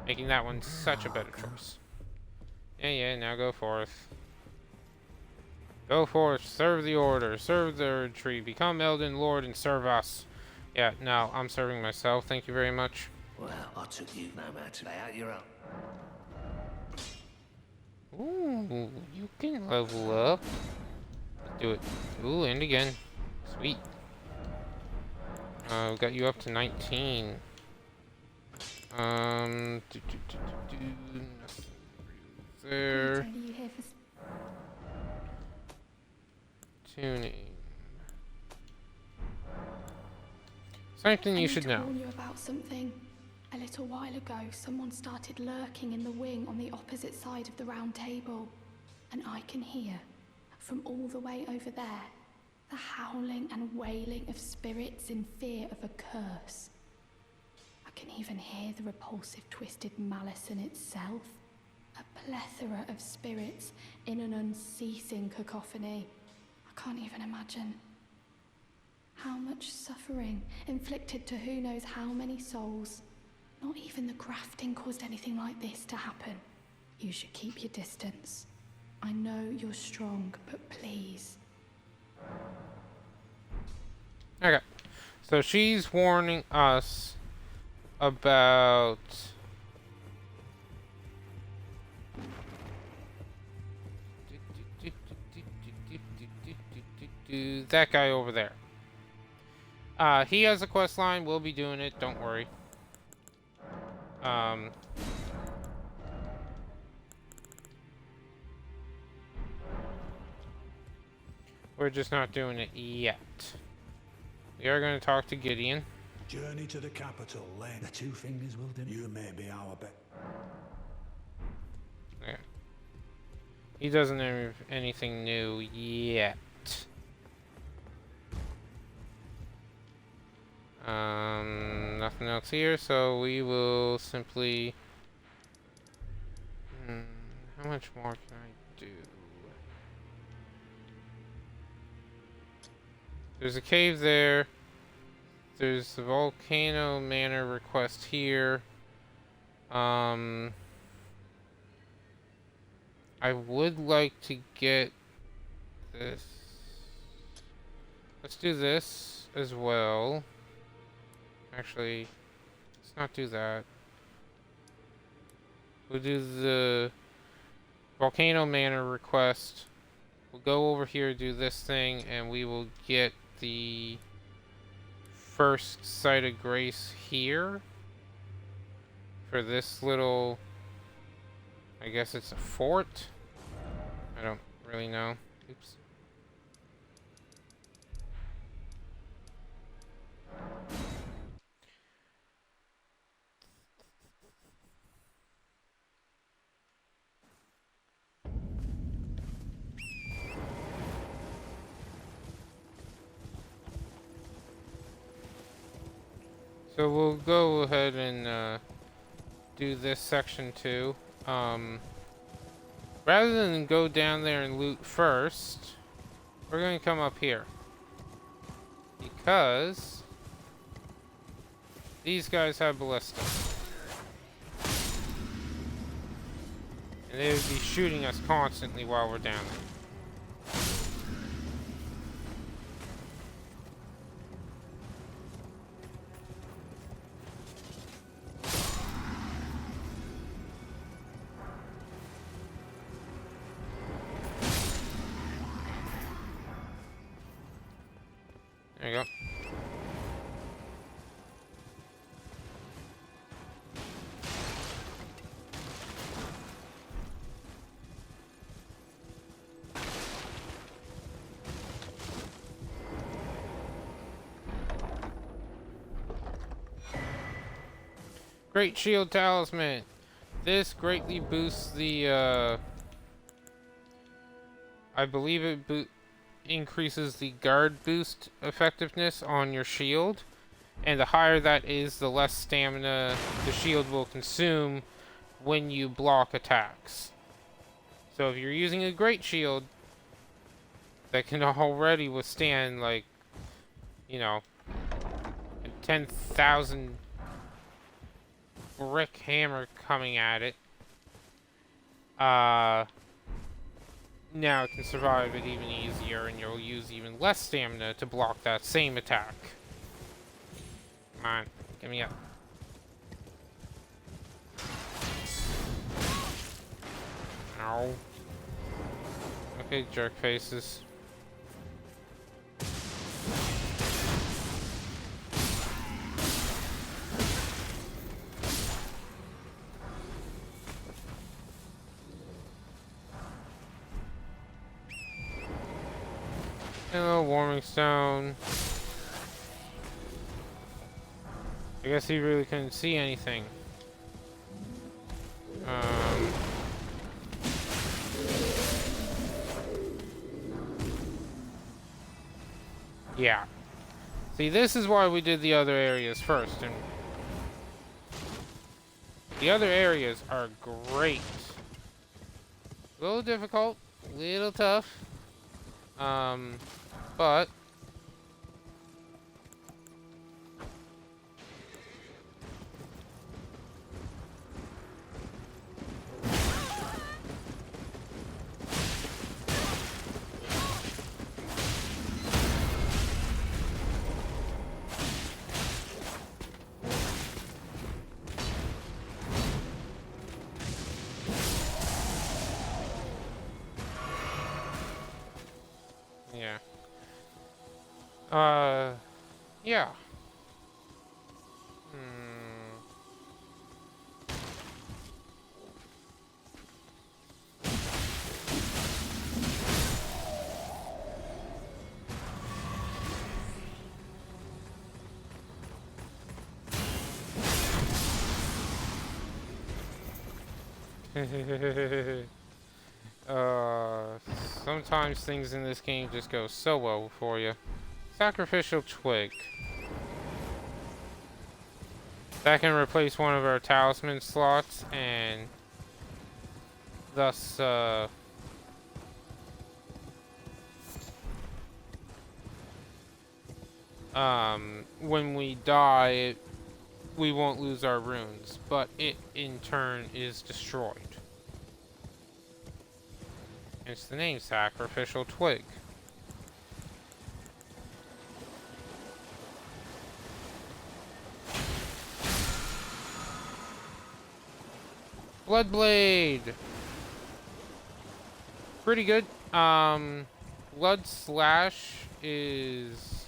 Making that one such a better choice. Yeah, now go forth. Go forth, serve the Order, serve the Erdtree, become Elden Lord and serve us. Yeah, no, I'm serving myself, thank you very much. Well, I took you no matter. Lay out your own. Ooh, you can level up. Let's do it. Ooh, and again. Sweet. We got you up to 19. Nothing there. Tuning. Something you should I need to know. warn you about something. A little while ago, someone started lurking in the wing on the opposite side of the round table. And I can hear, from all the way over there, the howling and wailing of spirits in fear of a curse. I can even hear the repulsive twisted malice in itself. A plethora of spirits in an unceasing cacophony. I can't even imagine. How much suffering inflicted to who knows how many souls. Not even the grafting caused anything like this to happen. You should keep your distance. I know you're strong, but please. Okay. So she's warning us about that guy over there. He has a quest line. We'll be doing it. Don't worry. We're just not doing it yet. We are going to talk to Gideon. Journey to the capital, Len. The two fingers will do. You may be our bet. Yeah. He doesn't have anything new yet. Nothing else here, so we will simply... how much more can I do? There's a cave there. There's the Volcano Manor request here. I would like to get this. Let's do this as well. Actually, let's not do that. We'll do the Volcano Manor request. We'll go over here, do this thing, and we will get the first site of grace here for this little, I guess it's a fort. I don't really know. Oops. So we'll go ahead and do this section too. Rather than go down there and loot first, we're going to come up here. Because these guys have ballistas. And they would be shooting us constantly while we're down there. There you go. Great Shield Talisman. This greatly boosts the, I believe it increases the guard boost effectiveness on your shield. And the higher that is, the less stamina the shield will consume when you block attacks. So if you're using a great shield that can already withstand, like, you know, a 10,000 brick hammer coming at it, now it can survive it even easier, and you'll use even less stamina to block that same attack. Come on, get me up. Ow. Okay, jerk faces. And a little warming stone. I guess he really couldn't see anything. Yeah. See, this is why we did the other areas first, and the other areas are great. A little difficult, a little tough, but yeah. Yeah. Sometimes things in this game just go so well for you. Sacrificial twig. That can replace one of our talisman slots, and thus, when we die, we won't lose our runes, but it in turn is destroyed. Hence the name Sacrificial Twig. Bloodblade! Pretty good. Blood Slash is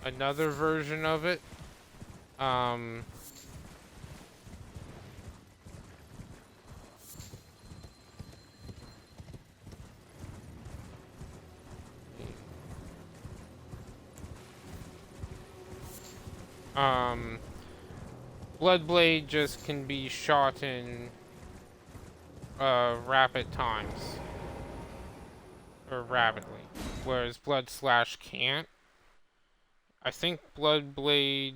another version of it. Bloodblade just can be shot in rapid times. Or rapidly. Whereas Blood Slash can't. I think Bloodblade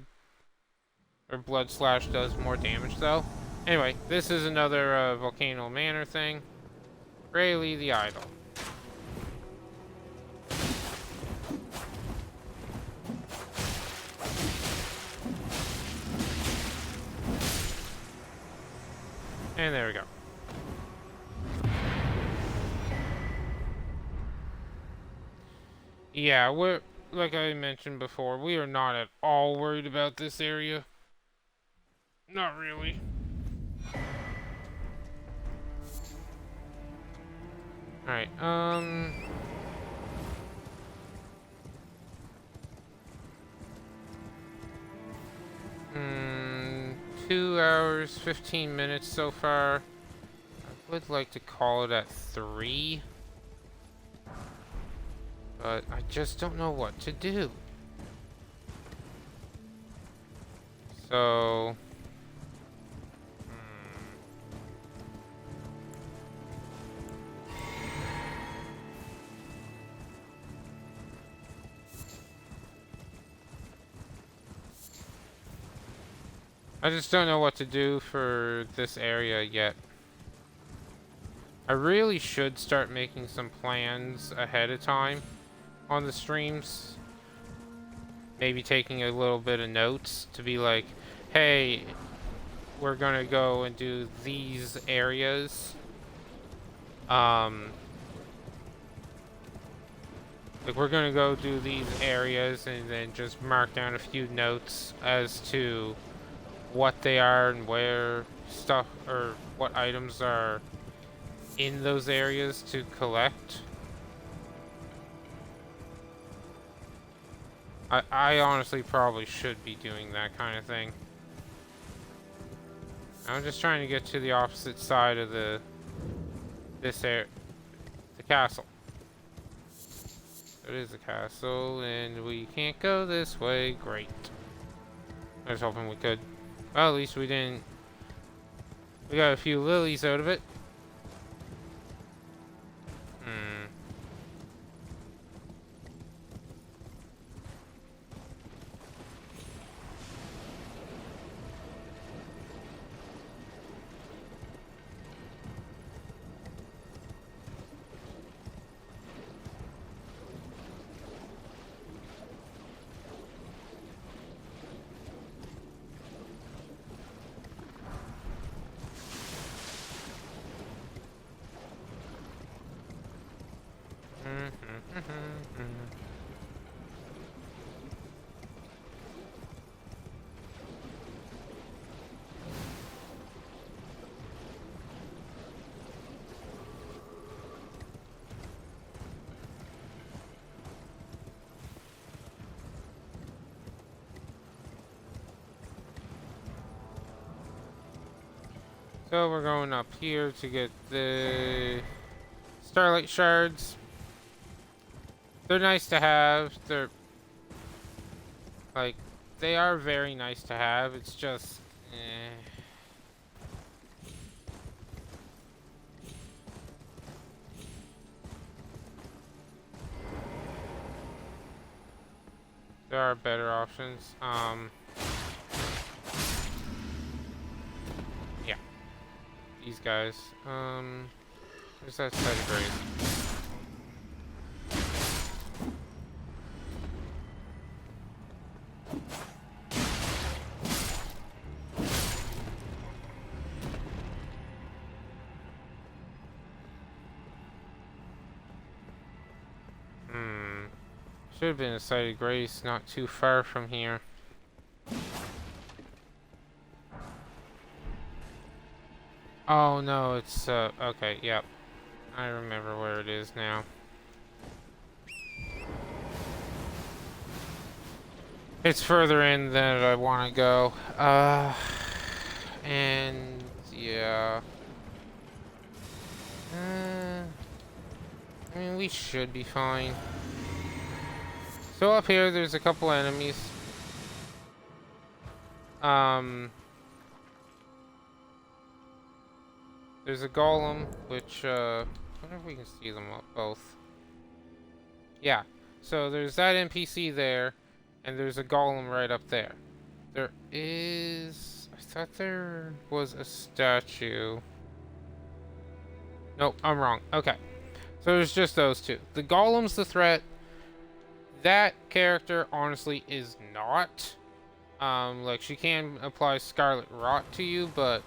or Blood Slash does more damage though. Anyway, this is another Volcano Manor thing. Rayleigh the Idol. And there we go. Yeah, we're, like I mentioned before, we are not at all worried about this area. Not really. Alright, 2 hours, 15 minutes so far. I would like to call it at 3. But I just don't know what to do. So... I just don't know what to do for this area yet. I really should start making some plans ahead of time on the streams. Maybe taking a little bit of notes to be like, hey, we're gonna go and do these areas. Like we're gonna go do these areas and then just mark down a few notes as to what they are and where stuff or what items are in those areas to collect. I honestly probably should be doing that kind of thing. I'm just trying to get to the opposite side of the castle. It is a castle, and we can't go this way. Great. I was hoping we could. Well, at least we didn't. We got a few lilies out of it. Hmm. So we're going up here to get the Starlight Shards. They're nice to have. They're like, they are very nice to have. It's just, there are better options. Yeah. These guys. Where's that side of grace? Should have been a site of grace not too far from here. Oh no, it's okay, yep. I remember where it is now. It's further in than I want to go. And yeah. I mean, we should be fine. So up here, there's a couple enemies. There's a golem, which, I wonder if we can see them both. Yeah, so there's that NPC there, and there's a golem right up there. There is... I thought there was a statue. Nope, I'm wrong. Okay. So there's just those two. The golem's the threat. That character, honestly, is not. Like, she can apply Scarlet Rot to you, but...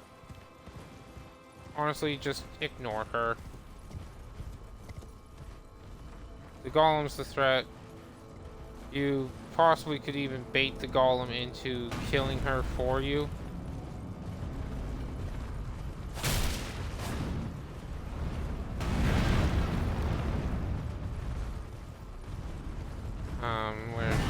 honestly, just ignore her. The golem's the threat. You possibly could even bait the golem into killing her for you. Where is she?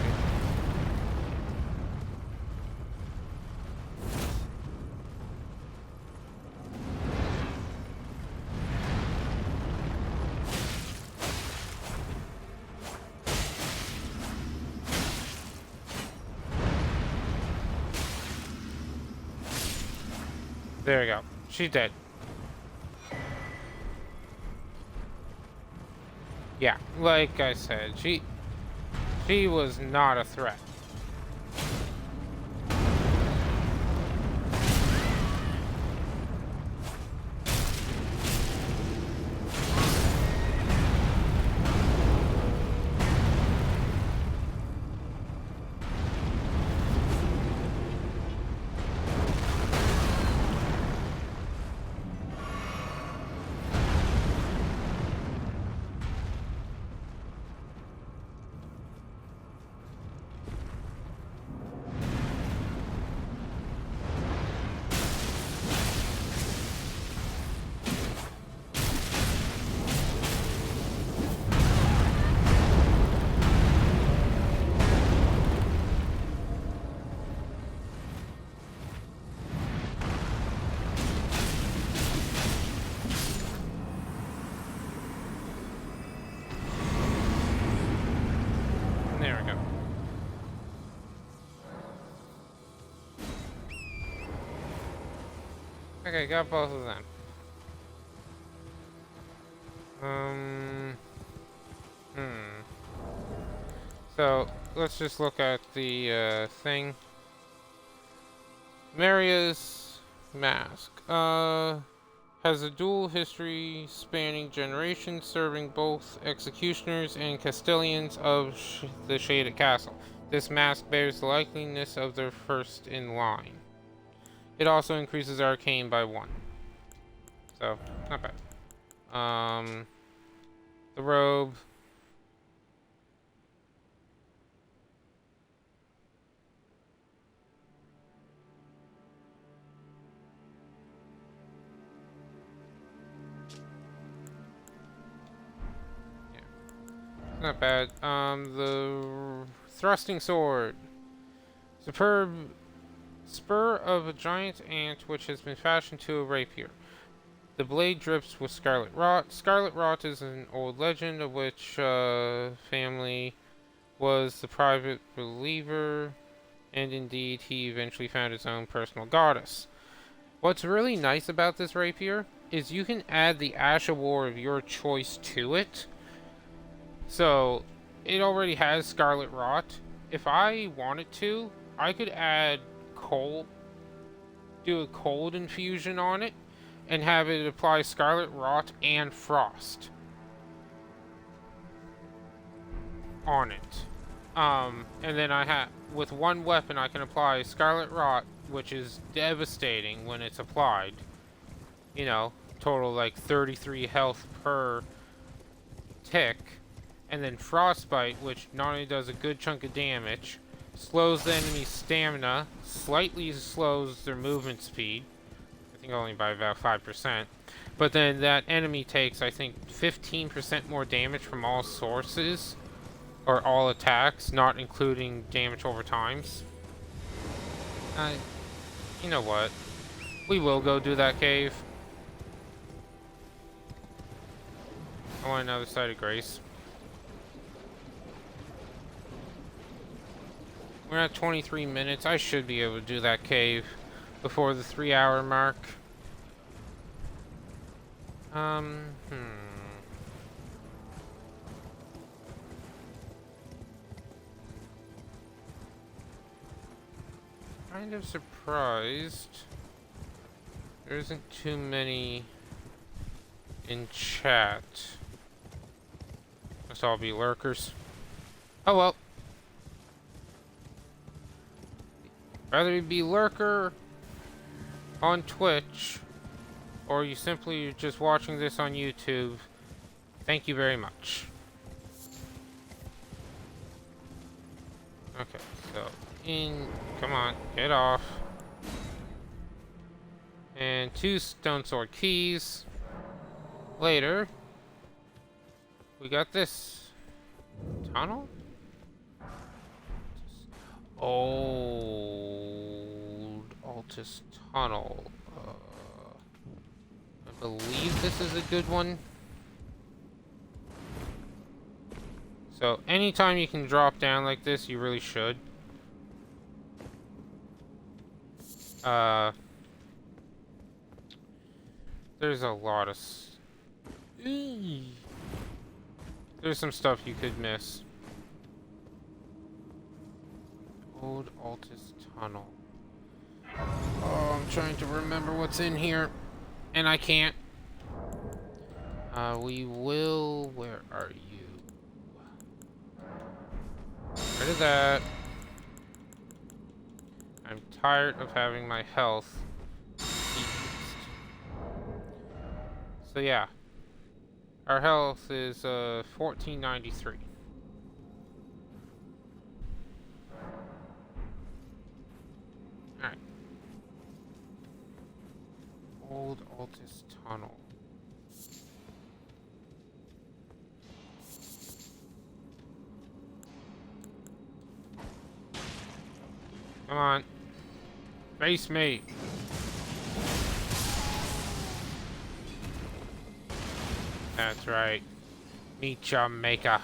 There we go. She's dead. Yeah, like I said, she was not a threat. Okay, got both of them. So, let's just look at the thing. Maria's mask. Has a dual history spanning generations, serving both executioners and castellans of the Shaded Castle. This mask bears the likeliness of their first in line. It also increases arcane by 1. So, not bad. The robe. Not bad. The thrusting sword. Superb spur of a giant ant which has been fashioned to a rapier. The blade drips with scarlet rot. Scarlet rot is an old legend of which family was the private believer, and indeed he eventually found his own personal goddess. What's really nice about this rapier is you can add the Ash of War of your choice to it. So, it already has Scarlet Rot. If I wanted to, I could add cold, do a cold infusion on it, and have it apply Scarlet Rot and Frost on it. And then with one weapon I can apply Scarlet Rot, which is devastating when it's applied. You know, total like 33 health per tick. And then Frostbite, which not only does a good chunk of damage, slows the enemy's stamina, slightly slows their movement speed, I think only by about 5%, but then that enemy takes, I think, 15% more damage from all sources, or all attacks, not including damage over times. You know what? We will go do that cave. I want another Site of Grace. We're at 23 minutes. I should be able to do that cave before the 3-hour mark. Kind of surprised there isn't too many in chat. Must all be lurkers. Oh well. Whether you be lurker on Twitch, or you simply just watching this on YouTube, thank you very much. Okay, so come on, get off. And 2 stone sword keys. Later, we got this tunnel. Old Altus tunnel. I believe this is a good one. So anytime you can drop down like this, you really should. There's a lot of there's some stuff you could miss. Old Altus tunnel. Oh, I'm trying to remember what's in here, and I can't. We will. Where are you? Rid of that. I'm tired of having my health decreased. So yeah, our health is 1493. Alright. Old Altus tunnel. Come on. Face me. That's right. Meet your maker.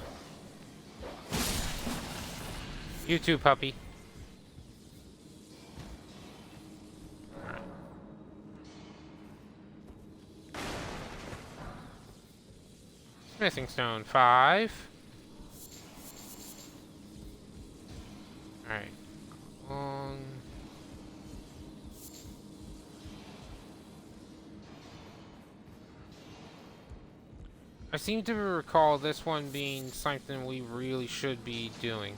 You too, puppy. Smithing stone 5. Alright. I seem to recall this one being something we really should be doing.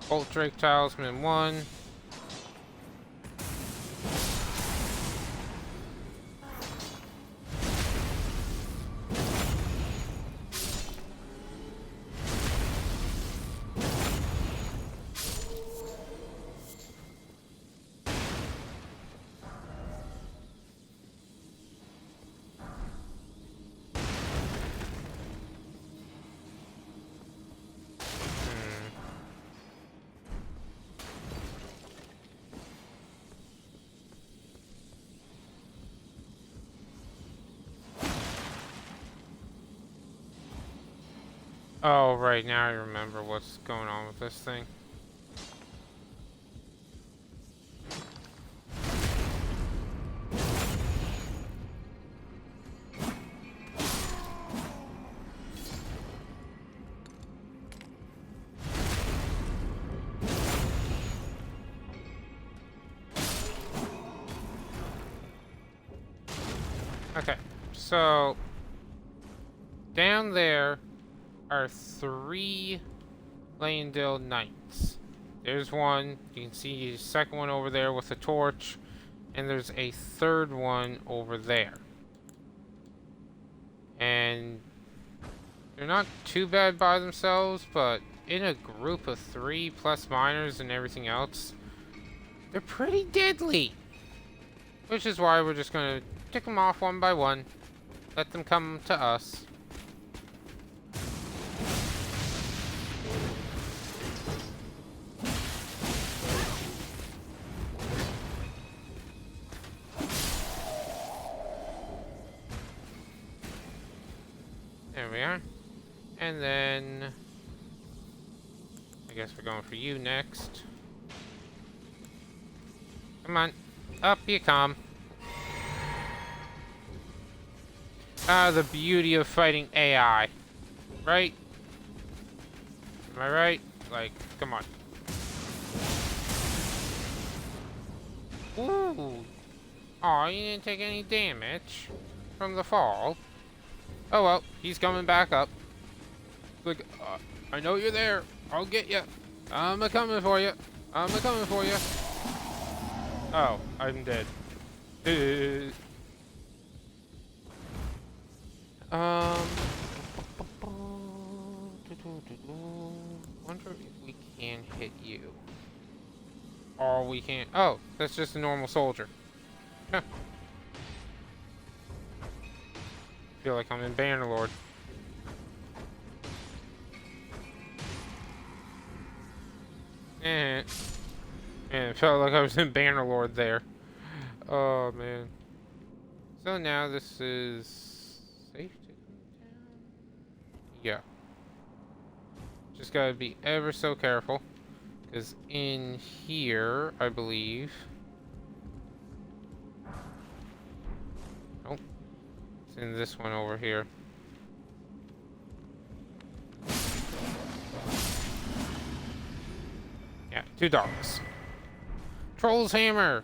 Bolt Drake Talisman 1. Oh, right, now I remember what's going on with this thing. Okay, so down there are 3 Leyendale Knights. There's one. You can see the second one over there with a torch. And there's a third one over there. And they're not too bad by themselves, but in a group of 3 plus miners and everything else, they're pretty deadly. Which is why we're just going to tick them off one by one. Let them come to us. There we are. And then I guess we're going for you next. Come on. Up you come. Ah, the beauty of fighting AI. Right? Am I right? Like, come on. Ooh. Aw, you didn't take any damage from the fall. Oh well, he's coming back up. Like, I know you're there. I'll get you. I'm a-coming for you. I'm a-coming for you. Oh, I'm dead. Wonder if we can hit you. Or we can't. Oh, that's just a normal soldier. Huh. Feel like I'm in Bannerlord. Man, it felt like I was in Bannerlord there. Oh man. So now this is safe to come down. Yeah. Just gotta be ever so careful, because in here, I believe. Nope. It's in this one over here. Yeah, 2 dogs. Troll's Hammer.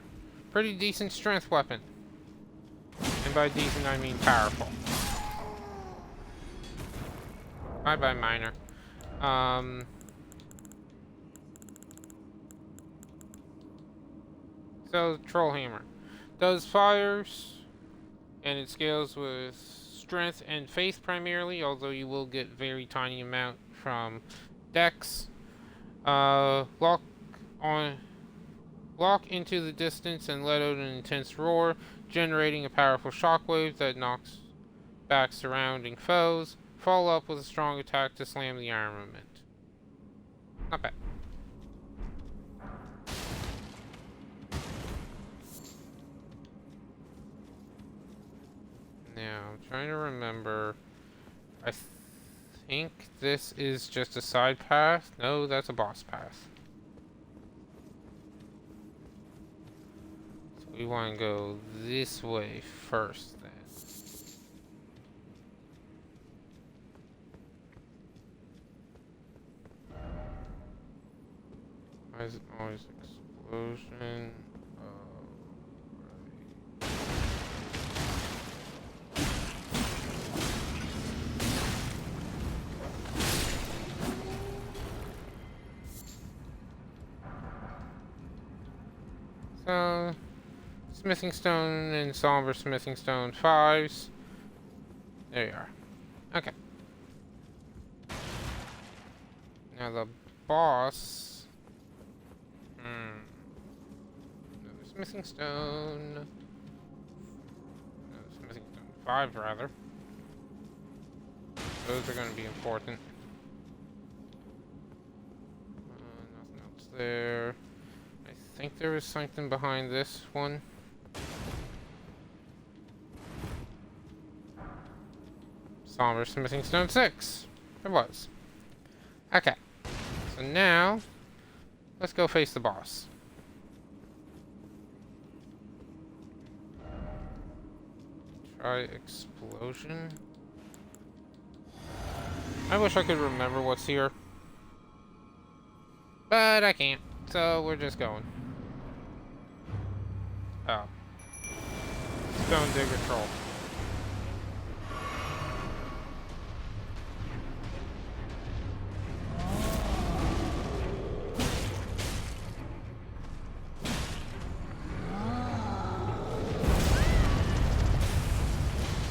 Pretty decent strength weapon. And by decent, I mean powerful. Bye-bye, miner. So, Troll Hammer. Does fires, and it scales with strength and faith primarily, although you will get very tiny amount from dex. Lock into the distance and let out an intense roar, generating a powerful shockwave that knocks back surrounding foes. Follow up with a strong attack to slam the armament. Not bad. Now, I'm trying to remember. I think this is just a side path. No, that's a boss path. we want to go this way first then. Why is it always explosion? So, smithing stone and somber smithing stone 5s. There you are. Okay. Now the boss. Another smithing stone. Another smithing stone 5 rather. Those are going to be important. Nothing else there. I think there was something behind this one. Somber smithing stone 6. There was. Okay. So now, let's go face the boss. Try explosion. I wish I could remember what's here. But I can't. So we're just going. Oh. Stone digger troll.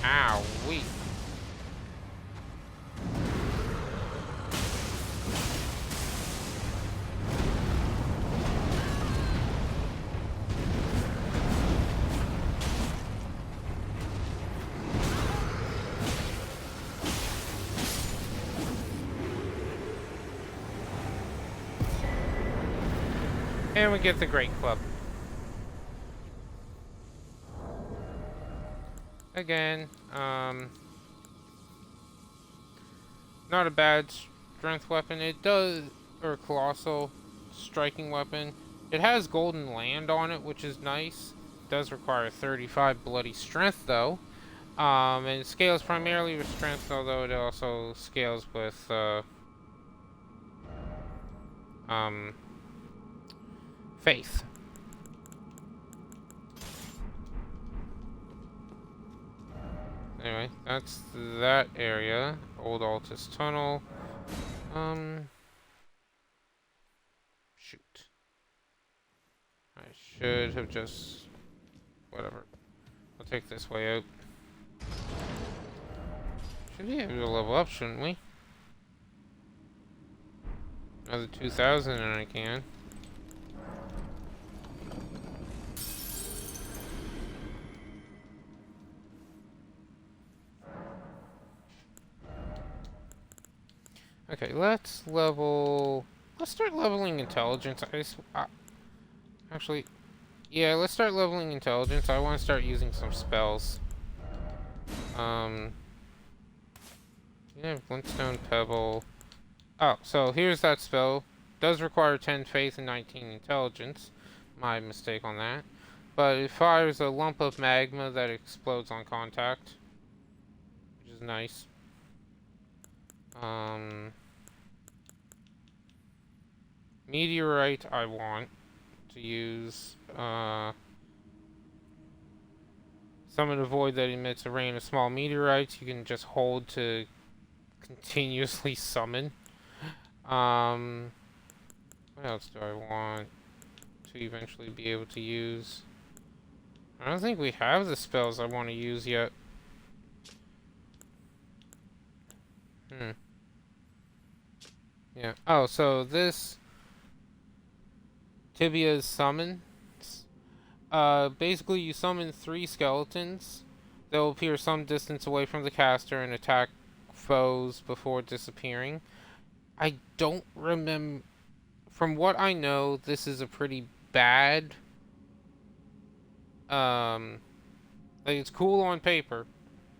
Ow-wee. And we get the Great Club. Again, not a bad strength weapon. It does, or colossal striking weapon. It has golden land on it, which is nice. It does require 35 bloody strength though. And it scales primarily with strength, although it also scales with, faith. Anyway, that's that area. Old Altus Tunnel. Shoot. I should have just... whatever. I'll take this way out. Should be able to level up, shouldn't we? Another 2,000 and I can. Okay, let's start leveling intelligence. Actually, yeah, let's start leveling intelligence. I want to start using some spells. Yeah, Glintstone Pebble. Oh, so here's that spell. Does require 10 faith and 19 intelligence. My mistake on that. But it fires a lump of magma that explodes on contact, which is nice. Meteorite I want to use. Summon a void that emits a rain of small meteorites. You can just hold to continuously summon. What else do I want to eventually be able to use? I don't think we have the spells I want to use yet. Yeah. Oh, so this Tibia's summons. Basically you summon 3 skeletons. They'll appear some distance away from the caster and attack foes before disappearing. I don't remember... From what I know, this is a pretty bad... like, it's cool on paper,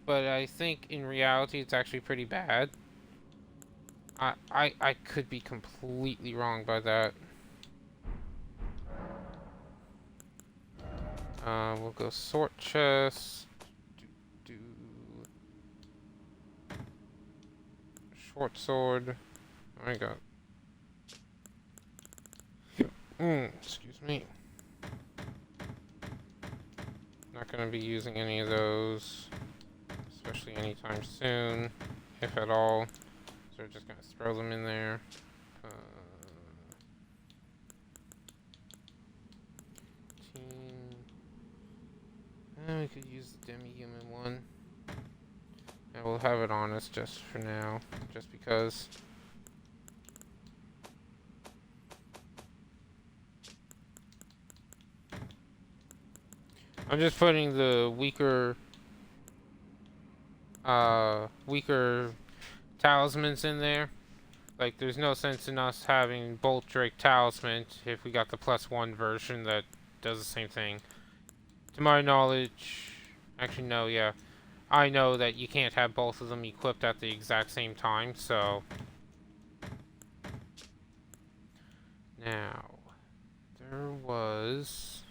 but I think in reality it's actually pretty bad. I could be completely wrong by that. We'll go sort chest. Do short sword. I got. Excuse me. Not gonna be using any of those, especially anytime soon, if at all. So we're just gonna throw them in there. We could use the demi-human one. And we'll have it on us just for now, just because. I'm just putting the weaker talismans in there. Like, there's no sense in us having Bolt Drake talisman if we got the +1 version that does the same thing. To my knowledge, actually no, yeah. I know that you can't have both of them equipped at the exact same time, so. Now, there was.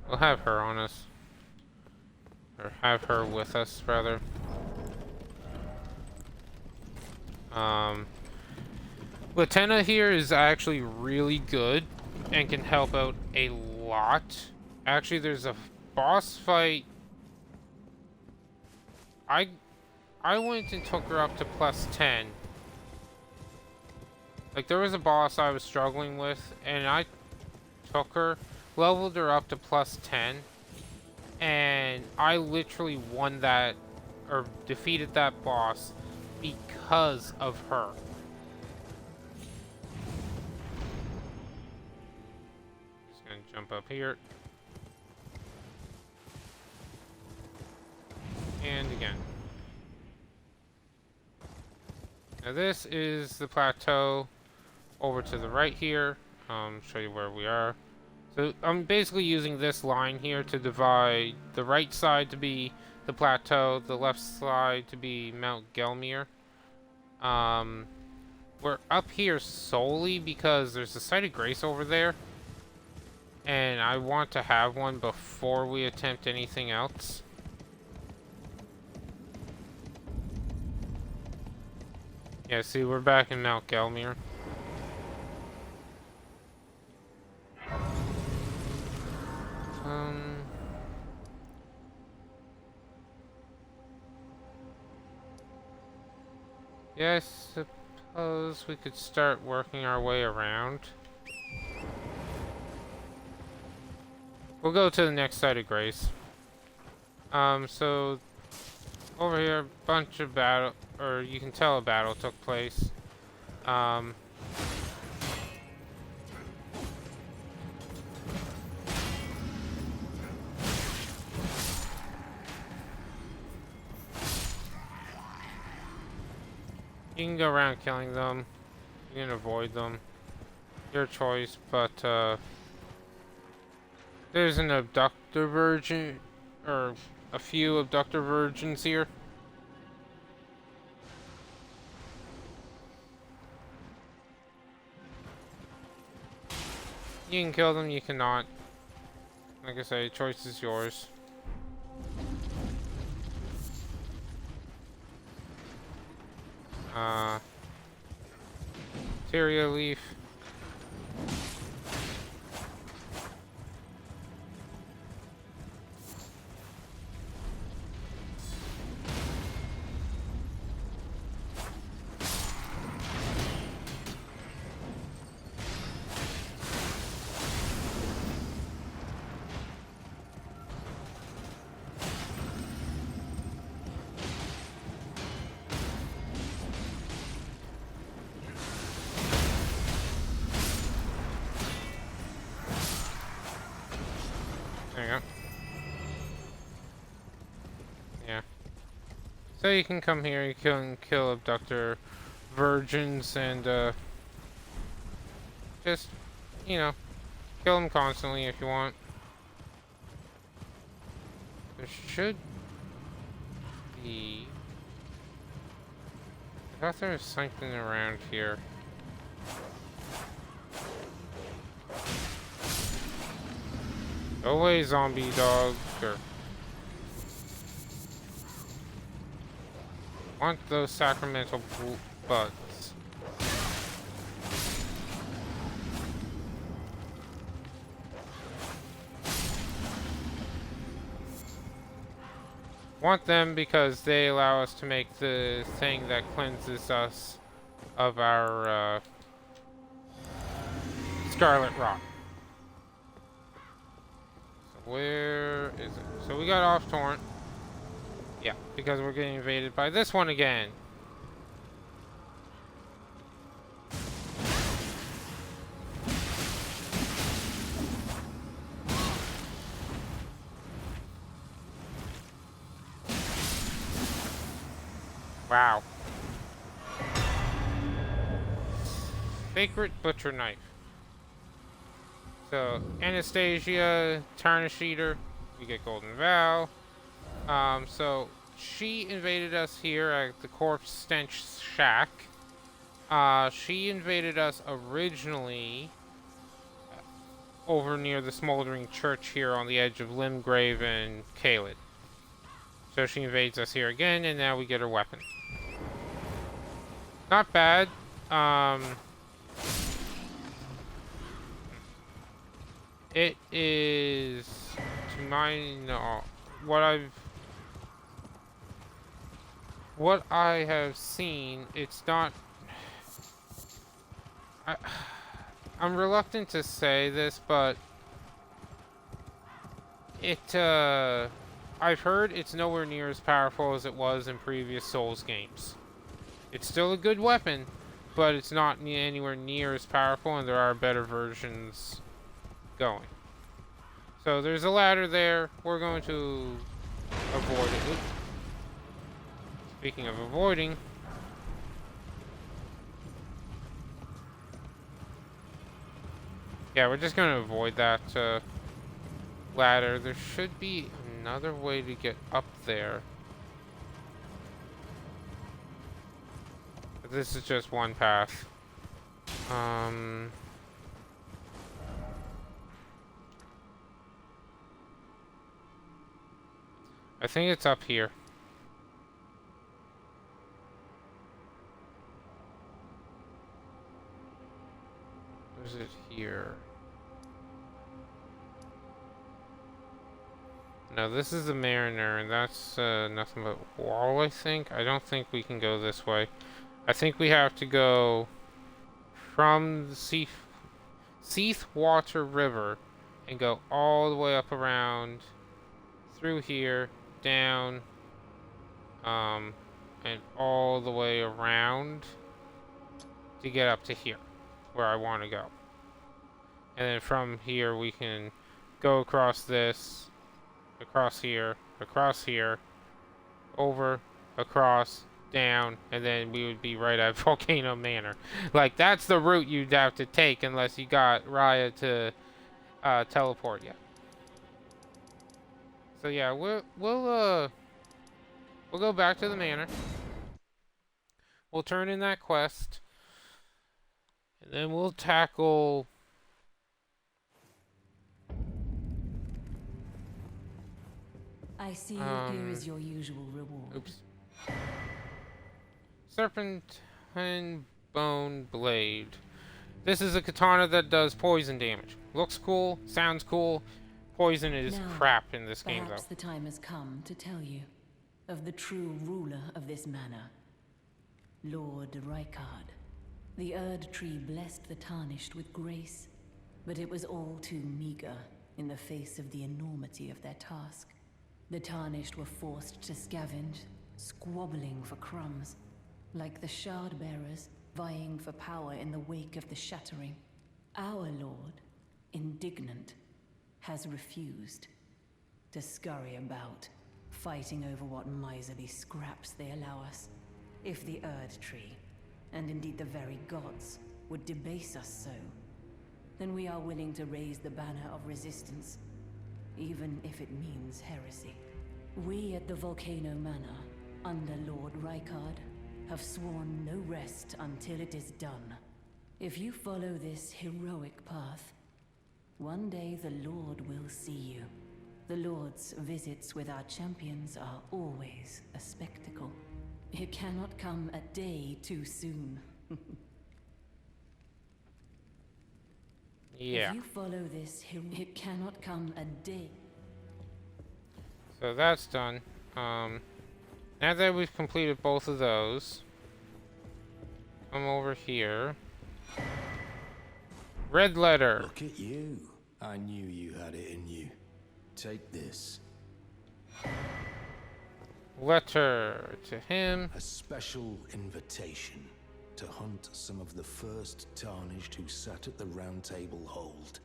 We'll have her on us. Or have her with us, rather. Latenna here is actually really good and can help out a lot. Actually, there's a boss fight. I went and took her up to +10. Like, there was a boss I was struggling with, and I took her, leveled her up to +10, and I literally won that, or defeated that boss because of her. Just gonna jump up here. And again. Now this is the plateau over to the right here. Show you where we are. So I'm basically using this line here to divide the right side to be the plateau, the left side to be Mount Gelmir. We're up here solely because there's a site of grace over there, and I want to have one before we attempt anything else. Yeah, see, we're back in Mount Gelmir. Yeah, I suppose we could start working our way around. We'll go to the next site of grace. So over here, a bunch of battle, or you can tell a battle took place. You can go around killing them. You can avoid them. Your choice, but there's an abductor virgin, or a few abductor virgins here. You can kill them, you cannot. Like I say, choice is yours. Materia leaf. There you go. Yeah. So you can come here, you can kill abductor virgins and just, you know, kill them constantly if you want. There should be I thought there was something around here. Go away, zombie dog. Sure. Want those sacramental bugs. Want them because they allow us to make the thing that cleanses us of our scarlet rot. So where is it? So we got off torrent. Yeah, because we're getting invaded by this one again. Wow. Sacred Butcher Knife. So, Anastasia, Tarnished Eater, we get Golden Vow. So, she invaded us here at the Corpse Stench Shack. She invaded us originally over near the Smoldering Church here on the edge of Limgrave and Caelid. So she invades us here again, and now we get her weapon. Not bad. It is, to my knowledge, what I have seen, it's not. I'm reluctant to say this, but I've heard it's nowhere near as powerful as it was in previous Souls games. It's still a good weapon, but it's not anywhere near as powerful, and there are better versions going. So there's a ladder there. We're going to avoid it. Oops. Speaking of avoiding, yeah, we're just going to avoid that ladder. There should be another way to get up there. But this is just one path. I think it's up here. Is it here? No, this is the Mariner, and that's nothing but wall, I think. I don't think we can go this way. I think we have to go from the Seathwater River and go all the way up around, through here, down, and all the way around to get up to here, where I want to go. And then from here we can go across this, across here, over, across, down, and then we would be right at Volcano Manor. Like, that's the route you'd have to take unless you got Raya to teleport you. So yeah, we'll go back to the manor. We'll turn in that quest, and then we'll tackle. I see here is your usual reward. Oops. Serpent and Bone Blade. This is a katana that does poison damage. Looks cool, sounds cool. Poison is now, crap in this game, though. Perhaps the time has come to tell you of the true ruler of this manor, Lord Rykard. The Erd Tree blessed the Tarnished with grace, but it was all too meager in the face of the enormity of their task. The Tarnished were forced to scavenge, squabbling for crumbs, like the Shard Bearers vying for power in the wake of the Shattering. Our Lord, indignant, has refused to scurry about, fighting over what miserly scraps they allow us. If the Erd Tree, and indeed the very gods, would debase us so, then we are willing to raise the banner of resistance, even if it means heresy. We at the Volcano Manor, under Lord Rykard, have sworn no rest until it is done. If you follow this heroic path, one day the Lord will see you. The Lord's visits with our champions are always a spectacle. It cannot come a day too soon. Yeah. If you follow this, it cannot come a day. So that's done. Now that we've completed both of those, come over here. Red letter. Look at you. I knew you had it in you. Take this. Letter to him. A special invitation to hunt some of the first Tarnished who sat at the Round Table hold.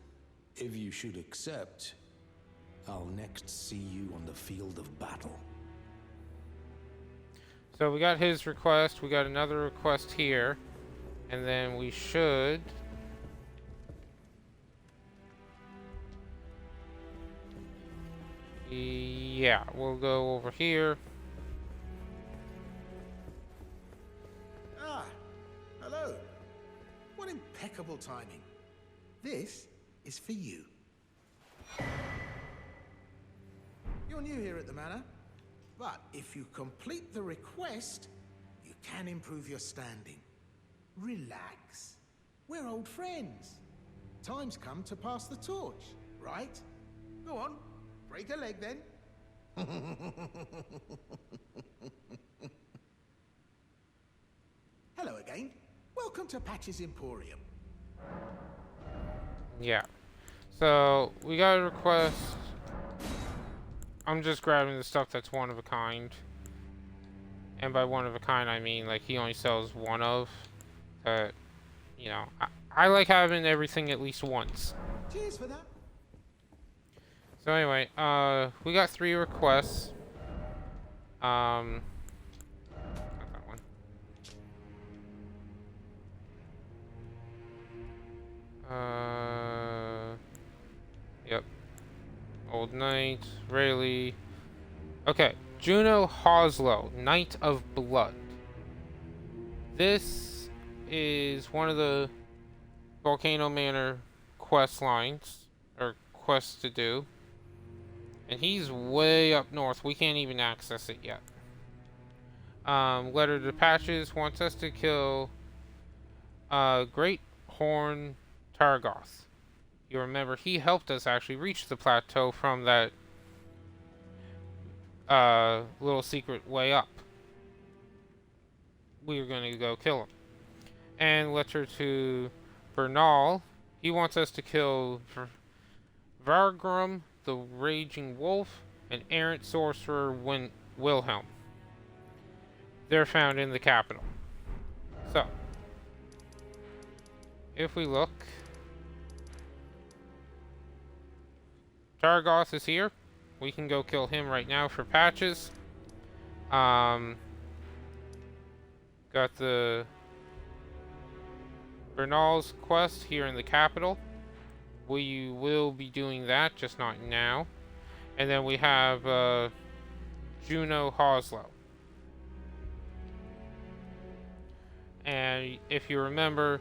If you should accept, I'll next see you on the field of battle. So we got his request, we got another request here, and then we should... Yeah, we'll go over here. Ah, hello. What impeccable timing. This is for you. You're new here at the manor, but if you complete the request, you can improve your standing. Relax. We're old friends. Time's come to pass the torch, right? Go on, break a leg then. Hello again. Welcome to Patch's Emporium. Yeah. So, we got a request. I'm just grabbing the stuff that's one of a kind. And by one of a kind, I mean, like, he only sells one of. You know, I like having everything at least once. Cheers for that. So anyway, we got 3 requests. Not that one. Yep. Old Knight, Rayleigh. Okay, Juno Hoslow, Knight of Blood. This is one of the Volcano Manor quest lines, or quests to do. And he's way up north. We can't even access it yet. Letter to Patches wants us to kill Great Horn Targoth. You remember he helped us actually reach the plateau from that little secret way up. We were going to go kill him. And letter to Bernal. He wants us to kill Vargrim, the Raging Wolf, and errant sorcerer Wilhelm. They're found in the capital. So, if we look, Targoth is here. We can go kill him right now for Patches. Got the Bernal's quest here in the capital. We will be doing that, just not now. And then we have Juno Hoslow. And if you remember,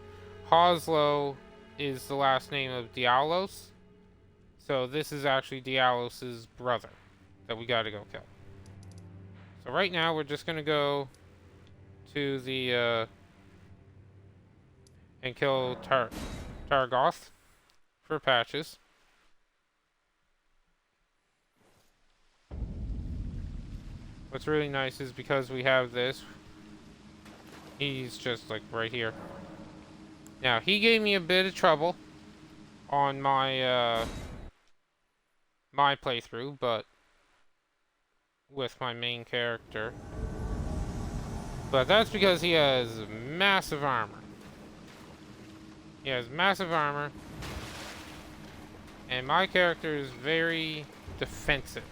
Hoslow is the last name of Dialos. So this is actually Dialos' brother that we gotta go kill. So right now we're just gonna go to the and kill Targoth for Patches. What's really nice is because we have this, he's just like right here. Now he gave me a bit of trouble on my my playthrough, but with my main character. But that's because he has massive armor. He has massive armor. And my character is very defensive.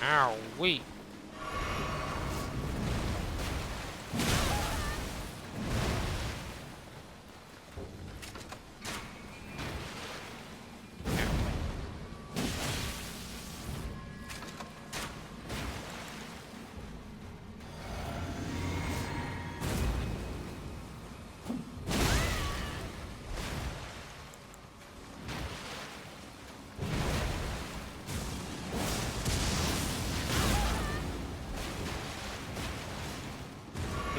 Ow-wee.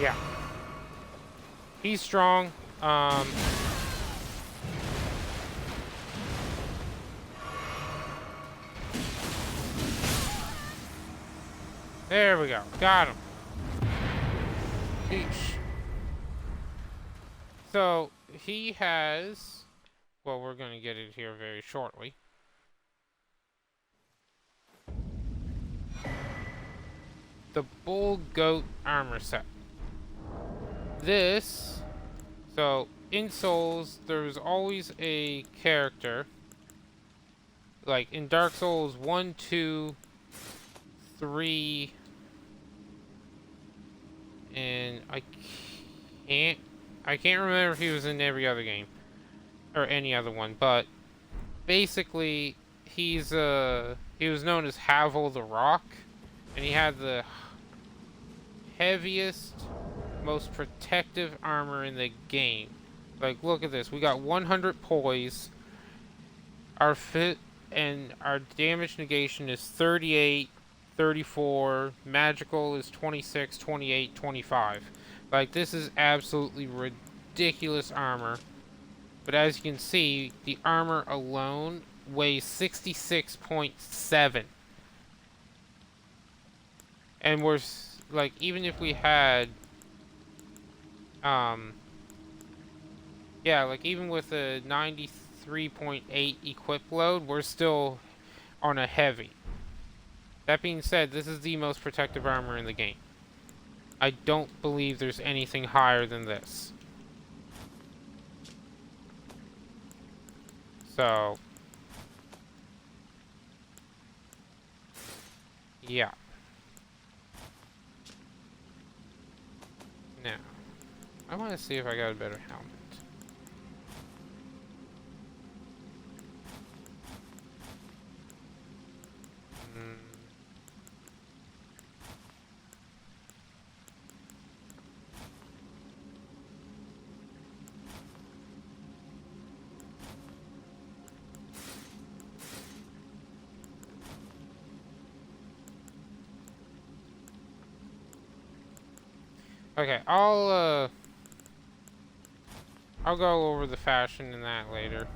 Yeah. He's strong. There we go. Got him. Eesh. So, he has... Well, we're going to get it here very shortly. The Bull Goat Armor Set. This... So, in Souls, there's always a character. Like, in Dark Souls 1, 2, 3... And I can't remember if he was in every other game. Or any other one, but... Basically, he was known as Havel the Rock. And he had the heaviest, most protective armor in the game. Like, look at this. We got 100 poise. Our fit and our damage negation is 38, 34. Magical is 26, 28, 25. Like, this is absolutely ridiculous armor. But as you can see, the armor alone weighs 66.7. And we're, like, even if we had, yeah, like, even with a 93.8 equip load, we're still on a heavy. That being said, this is the most protective armor in the game. I don't believe there's anything higher than this. So, yeah. Now, I want to see if I got a better helmet. Okay, I'll go over the fashion in that later.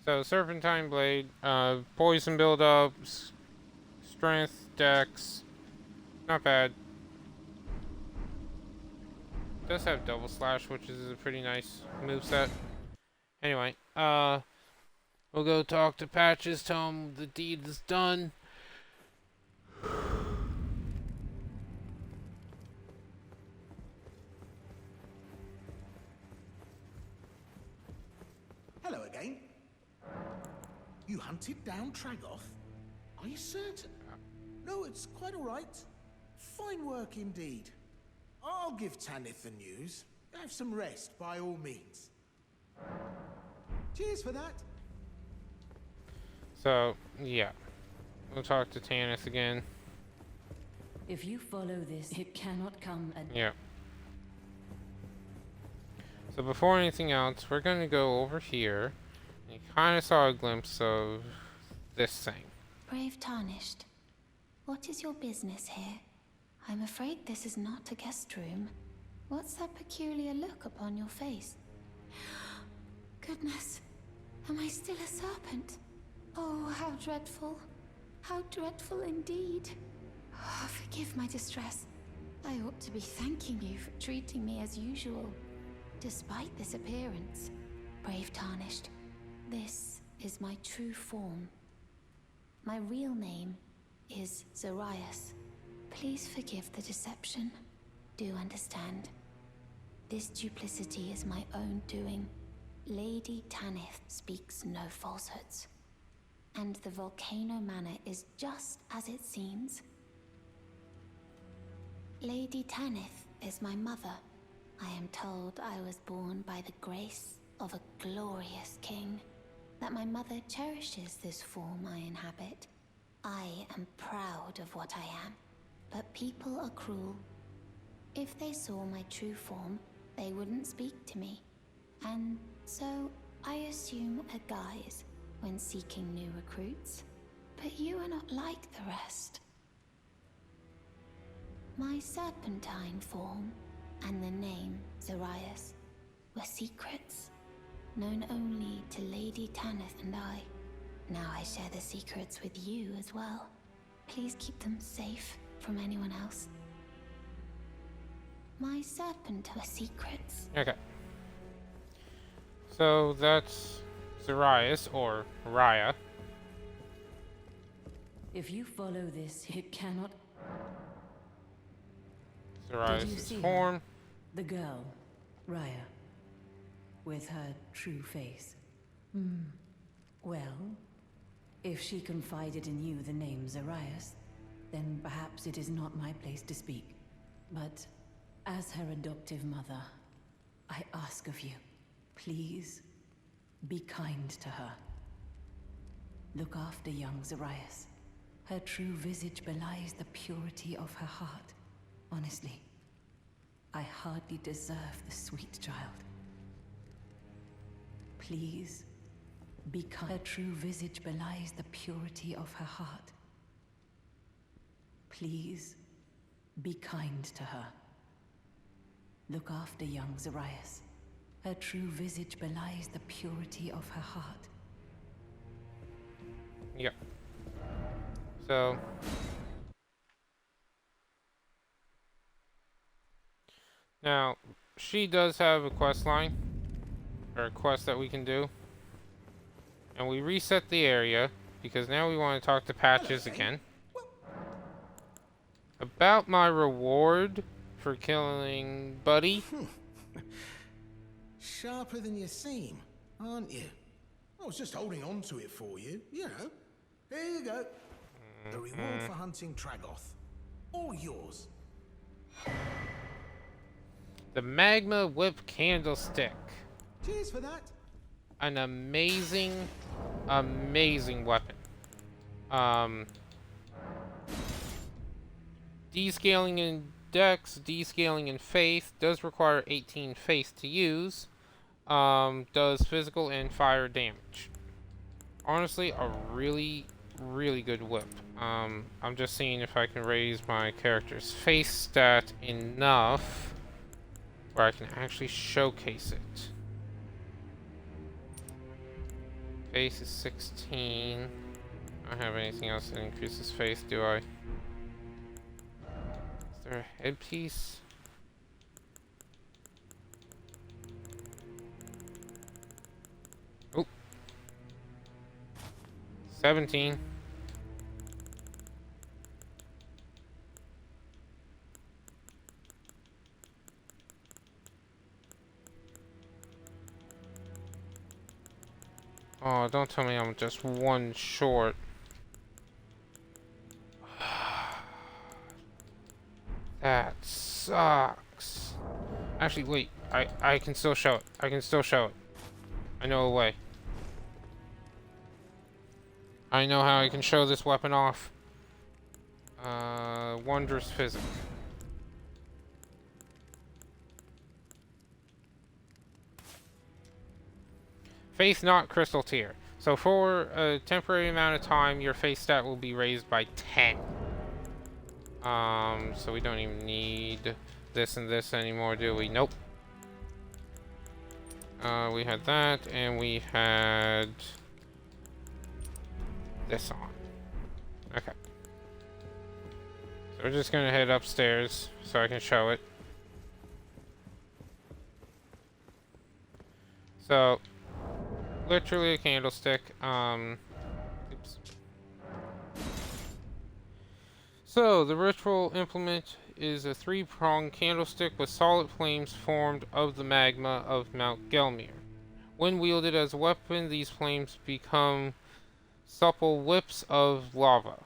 So, Serpentine Blade, poison build-up, strength, dex, not bad. Does have double slash, which is a pretty nice moveset. Anyway, we'll go talk to Patches, tell him the deed is done. Hello again. You hunted down Tragoth? Are you certain? No, it's quite all right. Fine work indeed. I'll give Tanith the news. Have some rest, by all means. Cheers for that. So, yeah. We'll talk to Tanith again. If you follow this, it cannot come at... Yeah. So before anything else, we're going to go over here. You kind of saw a glimpse of this thing. Brave Tarnished, what is your business here? I'm afraid this is not a guest room. What's that peculiar look upon your face? Goodness, am I still a serpent? Oh, how dreadful. How dreadful indeed. Oh, forgive my distress. I ought to be thanking you for treating me as usual. Despite this appearance, Brave Tarnished, this is my true form. My real name is Zarias. Please forgive the deception. Do understand. This duplicity is my own doing. Lady Tanith speaks no falsehoods. And the Volcano Manor is just as it seems. Lady Tanith is my mother. I am told I was born by the grace of a glorious king, that my mother cherishes this form I inhabit. I am proud of what I am, but people are cruel. If they saw my true form, they wouldn't speak to me. And so I assume a guise when seeking new recruits. But you are not like the rest. My serpentine form and the name Zarias were secrets, known only to Lady Tanith and I. Now I share the secrets with you as well. Please keep them safe from anyone else. My serpent were secrets. Okay. So that's Zarias, or Raya. If you follow this, it cannot... Zarias' form. The girl, Raya, with her true face. Well, if she confided in you the name Zarias, then perhaps it is not my place to speak. But as her adoptive mother, I ask of you, please be kind to her. Look after young Zarias. Her true visage belies the purity of her heart. Honestly, I hardly deserve the sweet child. Please, because her true visage belies the purity of her heart. Please, be kind to her. Look after young Zarias. Her true visage belies the purity of her heart. Yep. So... now, she does have a quest line, or a quest that we can do. And we reset the area, because now we want to talk to Patches again. About my reward for killing Buddy. Sharper than you seem, aren't you? I was just holding on to it for you, you know. Here you go. The reward for hunting Tragoth. All yours. The Magma Whip Candlestick. Cheers for that. An amazing, amazing weapon. Descaling in Dex, descaling in Faith, does require 18 Faith to use. Does physical and fire damage. Honestly, a really, really good whip. I'm just seeing if I can raise my character's Faith stat enough where I can actually showcase it. Faith is 16. I don't have anything else that increases faith, do I? Is there a headpiece? Oh. 17. Oh, don't tell me I'm just one short. That sucks. Actually, wait. I can still show it. I can still show it. I know a way. I know how I can show this weapon off. Wondrous Physic. Faith not crystal tier. So for a temporary amount of time, your faith stat will be raised by 10. So we don't even need this and this anymore, do we? Nope. We had that, and we had this on. Okay. So we're just gonna head upstairs so I can show it. So, literally a candlestick. Oops. So, the ritual implement is a 3-pronged candlestick with solid flames formed of the magma of Mount Gelmir. When wielded as a weapon, these flames become supple whips of lava.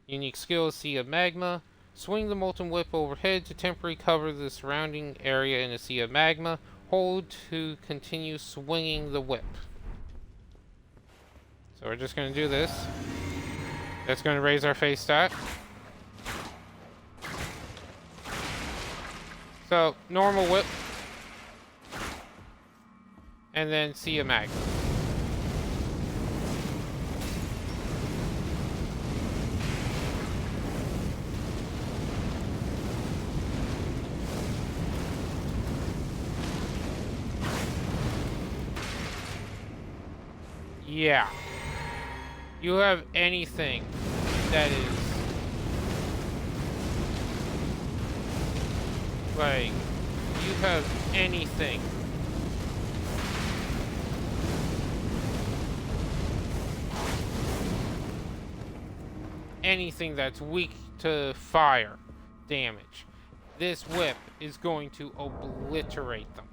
Unique skill is Sea of Magma. Swing the molten whip overhead to temporarily cover the surrounding area in a sea of magma. Hold to continue swinging the whip. So we're just going to do this. That's going to raise our face stat. So, normal whip. And then Sea of Magma. Yeah. You have anything that is like, you have anything. Anything that's weak to fire damage. This whip is going to obliterate them.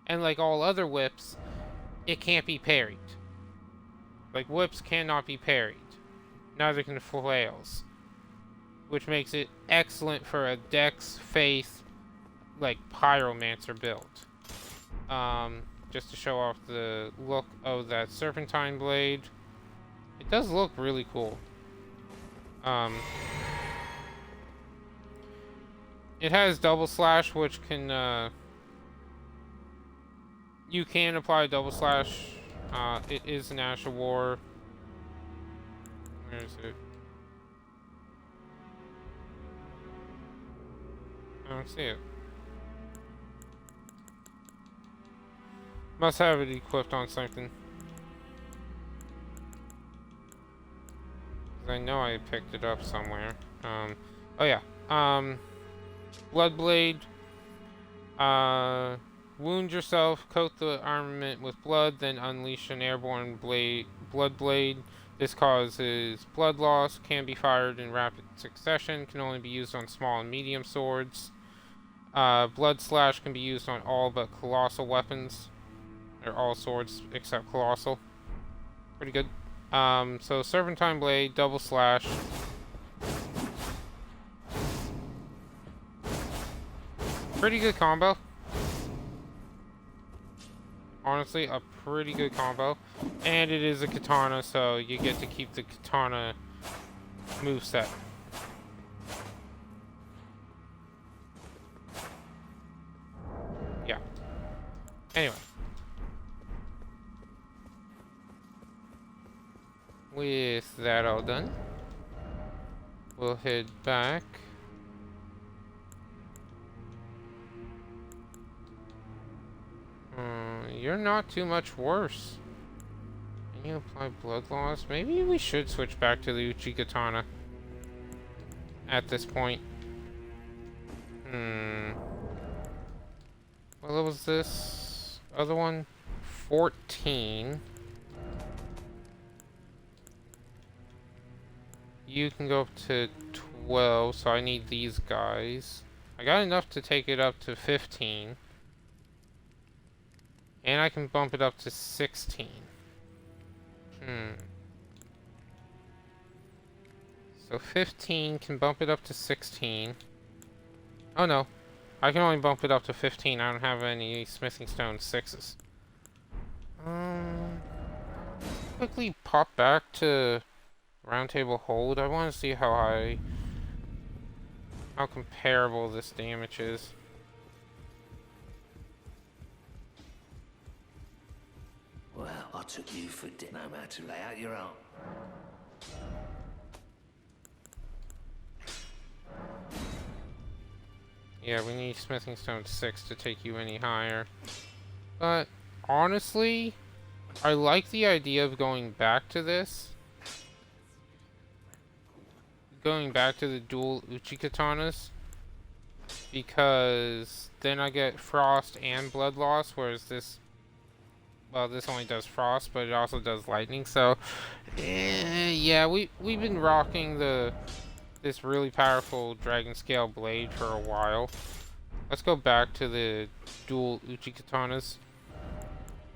And like all other whips, it can't be parried. Like, whips cannot be parried. Neither can flails. Which makes it excellent for a Dex, Faith, like, Pyromancer build. Just to show off the look of that Serpentine Blade. It does look really cool. It has double slash, which can, you can apply double slash. It is an Ash of War. Where is it? I don't see it. Must have it equipped on something. I know I picked it up somewhere. Oh yeah. Bloodblade. Wound yourself, coat the armament with blood, then unleash an airborne blood blade. This causes blood loss, can be fired in rapid succession, can only be used on small and medium swords. Blood slash can be used on all but colossal weapons. Or all swords except colossal. Pretty good. So Serpentine Blade, double slash. Pretty good combo. Honestly, a pretty good combo. And it is a katana, so you get to keep the katana moveset. Yeah. Anyway. With that all done, we'll head back. You're not too much worse. Can you apply blood loss? Maybe we should switch back to the Uchi Katana at this point. What was this other one? 14. You can go up to 12, so I need these guys. I got enough to take it up to 15. And I can bump it up to 16. So 15 can bump it up to 16. Oh no. I can only bump it up to 15. I don't have any smithing stone 6s. Quickly pop back to Round Table Hold. I want to see how comparable this damage is. Well, I took you for dinner, no matter. Lay out your own. Yeah, we need smithing stone 6 to take you any higher. But honestly, I like the idea of going back to this. Going back to the dual Uchi Katanas. Because then I get frost and blood loss, whereas this, well, this only does frost, but it also does lightning. So, yeah, we've been rocking this really powerful dragon scale blade for a while. Let's go back to the dual Uchi Katanas.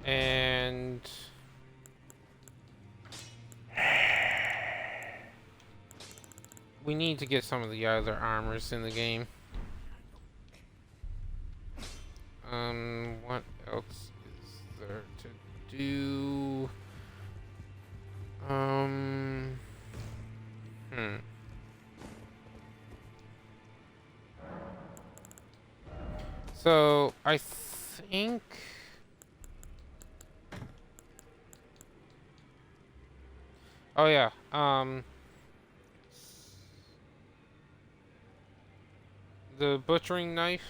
And we need to get some of the other armors in the game. What else is there to do? So, I think oh yeah, the butchering knife,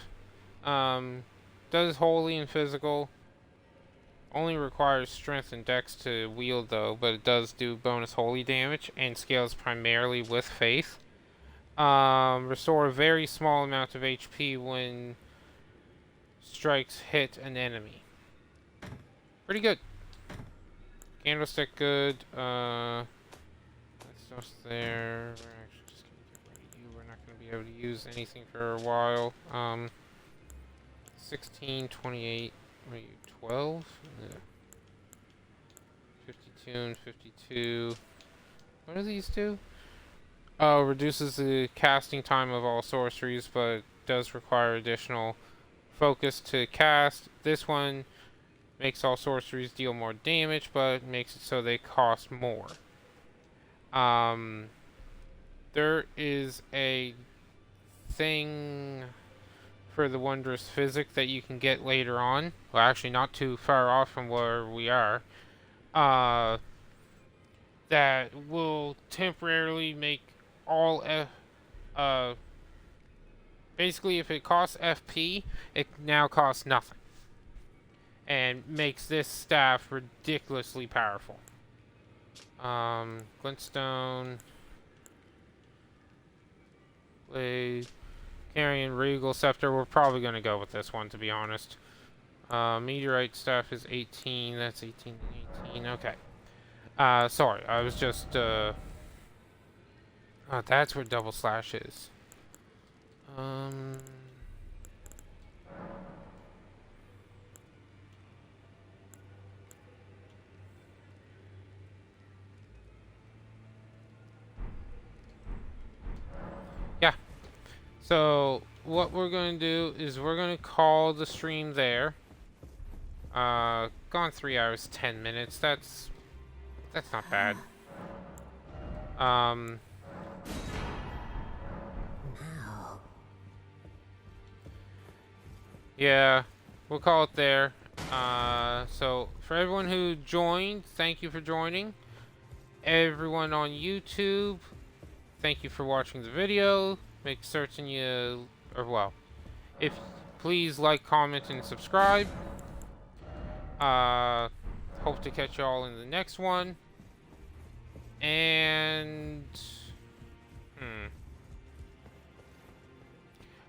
does holy and physical. Only requires strength and dex to wield though, but it does do bonus holy damage and scales primarily with faith. Restore a very small amount of HP when strikes hit an enemy. Pretty good. Candlestick good. That's just there. We're actually just gonna get rid of you. We're not gonna be able to use anything for a while. 16, 28, what are you, 12? Yeah. 52 and 52. What do these do? Oh, reduces the casting time of all sorceries, but does require additional focus to cast. This one makes all sorceries deal more damage, but makes it so they cost more. There is a thing for the Wondrous Physic that you can get later on. Well, actually not too far off from where we are. That will temporarily make all basically if it costs FP, it now costs nothing. And makes this staff ridiculously powerful. Glintstone. Carrying Regal Scepter. We're probably going to go with this one, to be honest. Meteorite staff is 18. That's 18 and 18. Okay. Sorry. I was just... oh, that's where double slash is. Yeah. So what we're going to do is we're going to call the stream there. Gone 3 hours 10 minutes. That's not bad. Yeah, we'll call it there. So for everyone who joined, thank you for joining. Everyone on YouTube, thank you for watching the video. Make certain you, or well, if please like, comment, and subscribe. Hope to catch you all in the next one. And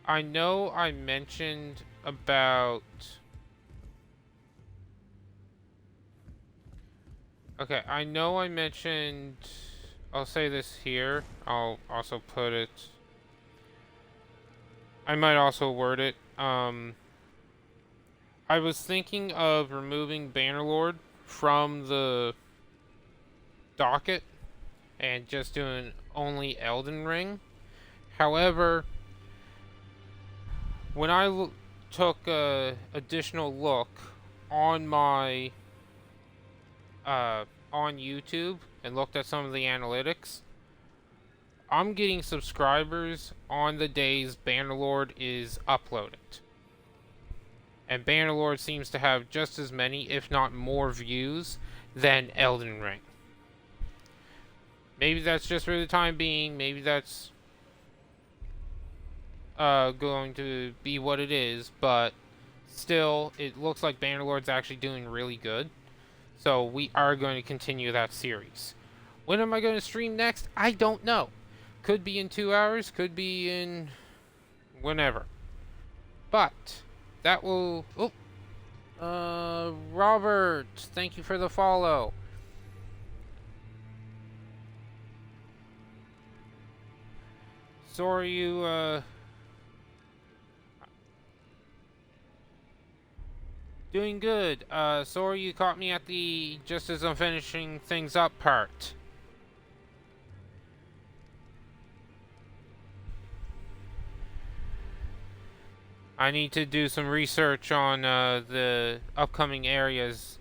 I know I mentioned about... Okay, I know I mentioned... I'll say this here. I'll also put it... I might also word it. I was thinking of removing Bannerlord from the docket and just doing only Elden Ring. However, when I took a additional look on my on YouTube and looked at some of the analytics, I'm getting subscribers on the days Bannerlord is uploaded. And Bannerlord seems to have just as many, if not more, views than Elden Ring. Maybe that's just for the time being. Maybe that's going to be what it is. But still, it looks like Bannerlord's actually doing really good. So we are going to continue that series. When am I going to stream next? I don't know. Could be in 2 hours. Could be in whenever. But that will... Oh. Robert, thank you for the follow. Sorry you, doing good. Sorry you caught me at the just as I'm finishing things up part. I need to do some research on the upcoming areas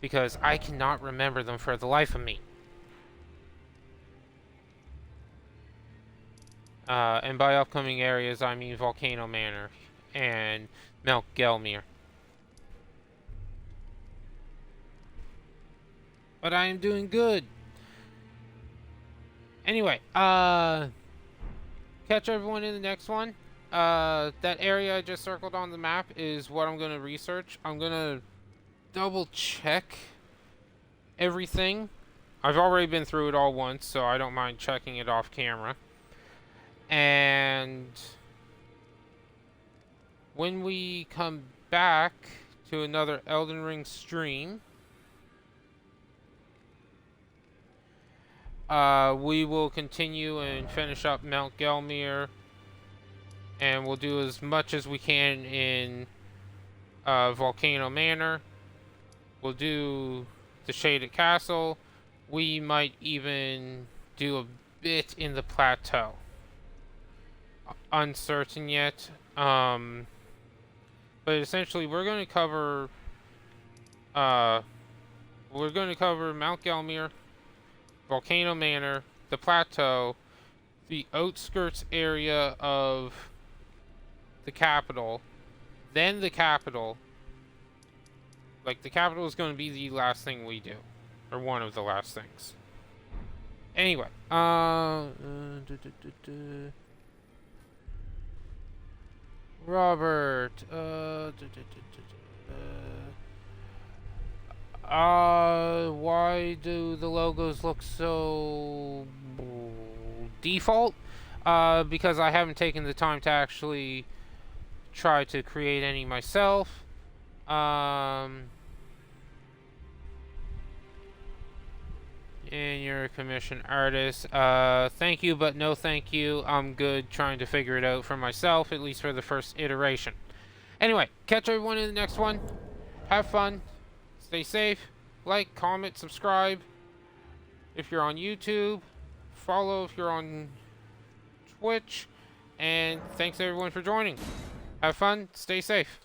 because I cannot remember them for the life of me. And by upcoming areas, I mean Volcano Manor and Mount Gelmir. But I am doing good. Anyway, catch everyone in the next one. That area I just circled on the map is what I'm going to research. I'm going to double check everything. I've already been through it all once, so I don't mind checking it off camera. And when we come back to another Elden Ring stream, we will continue and finish up Mount Gelmir, and we'll do as much as we can in Volcano Manor. We'll do the Shaded Castle. We might even do a bit in the Plateau. Uncertain yet. But essentially we're going to cover Mount Gelmir, Volcano Manor, the Plateau, the outskirts area of the capital, then the capital. Like, the capital is going to be the last thing we do. Or one of the last things. Anyway. Robert. Why do the logos look so default? Because I haven't taken the time to actually try to create any myself. And you're a commissioned artist. Thank you, but no thank you. I'm good trying to figure it out for myself, at least for the first iteration. Anyway, catch everyone in the next one. Have fun. Stay safe. Like, comment, subscribe. If you're on YouTube, follow if you're on Twitch. And thanks everyone for joining. Have fun. Stay safe.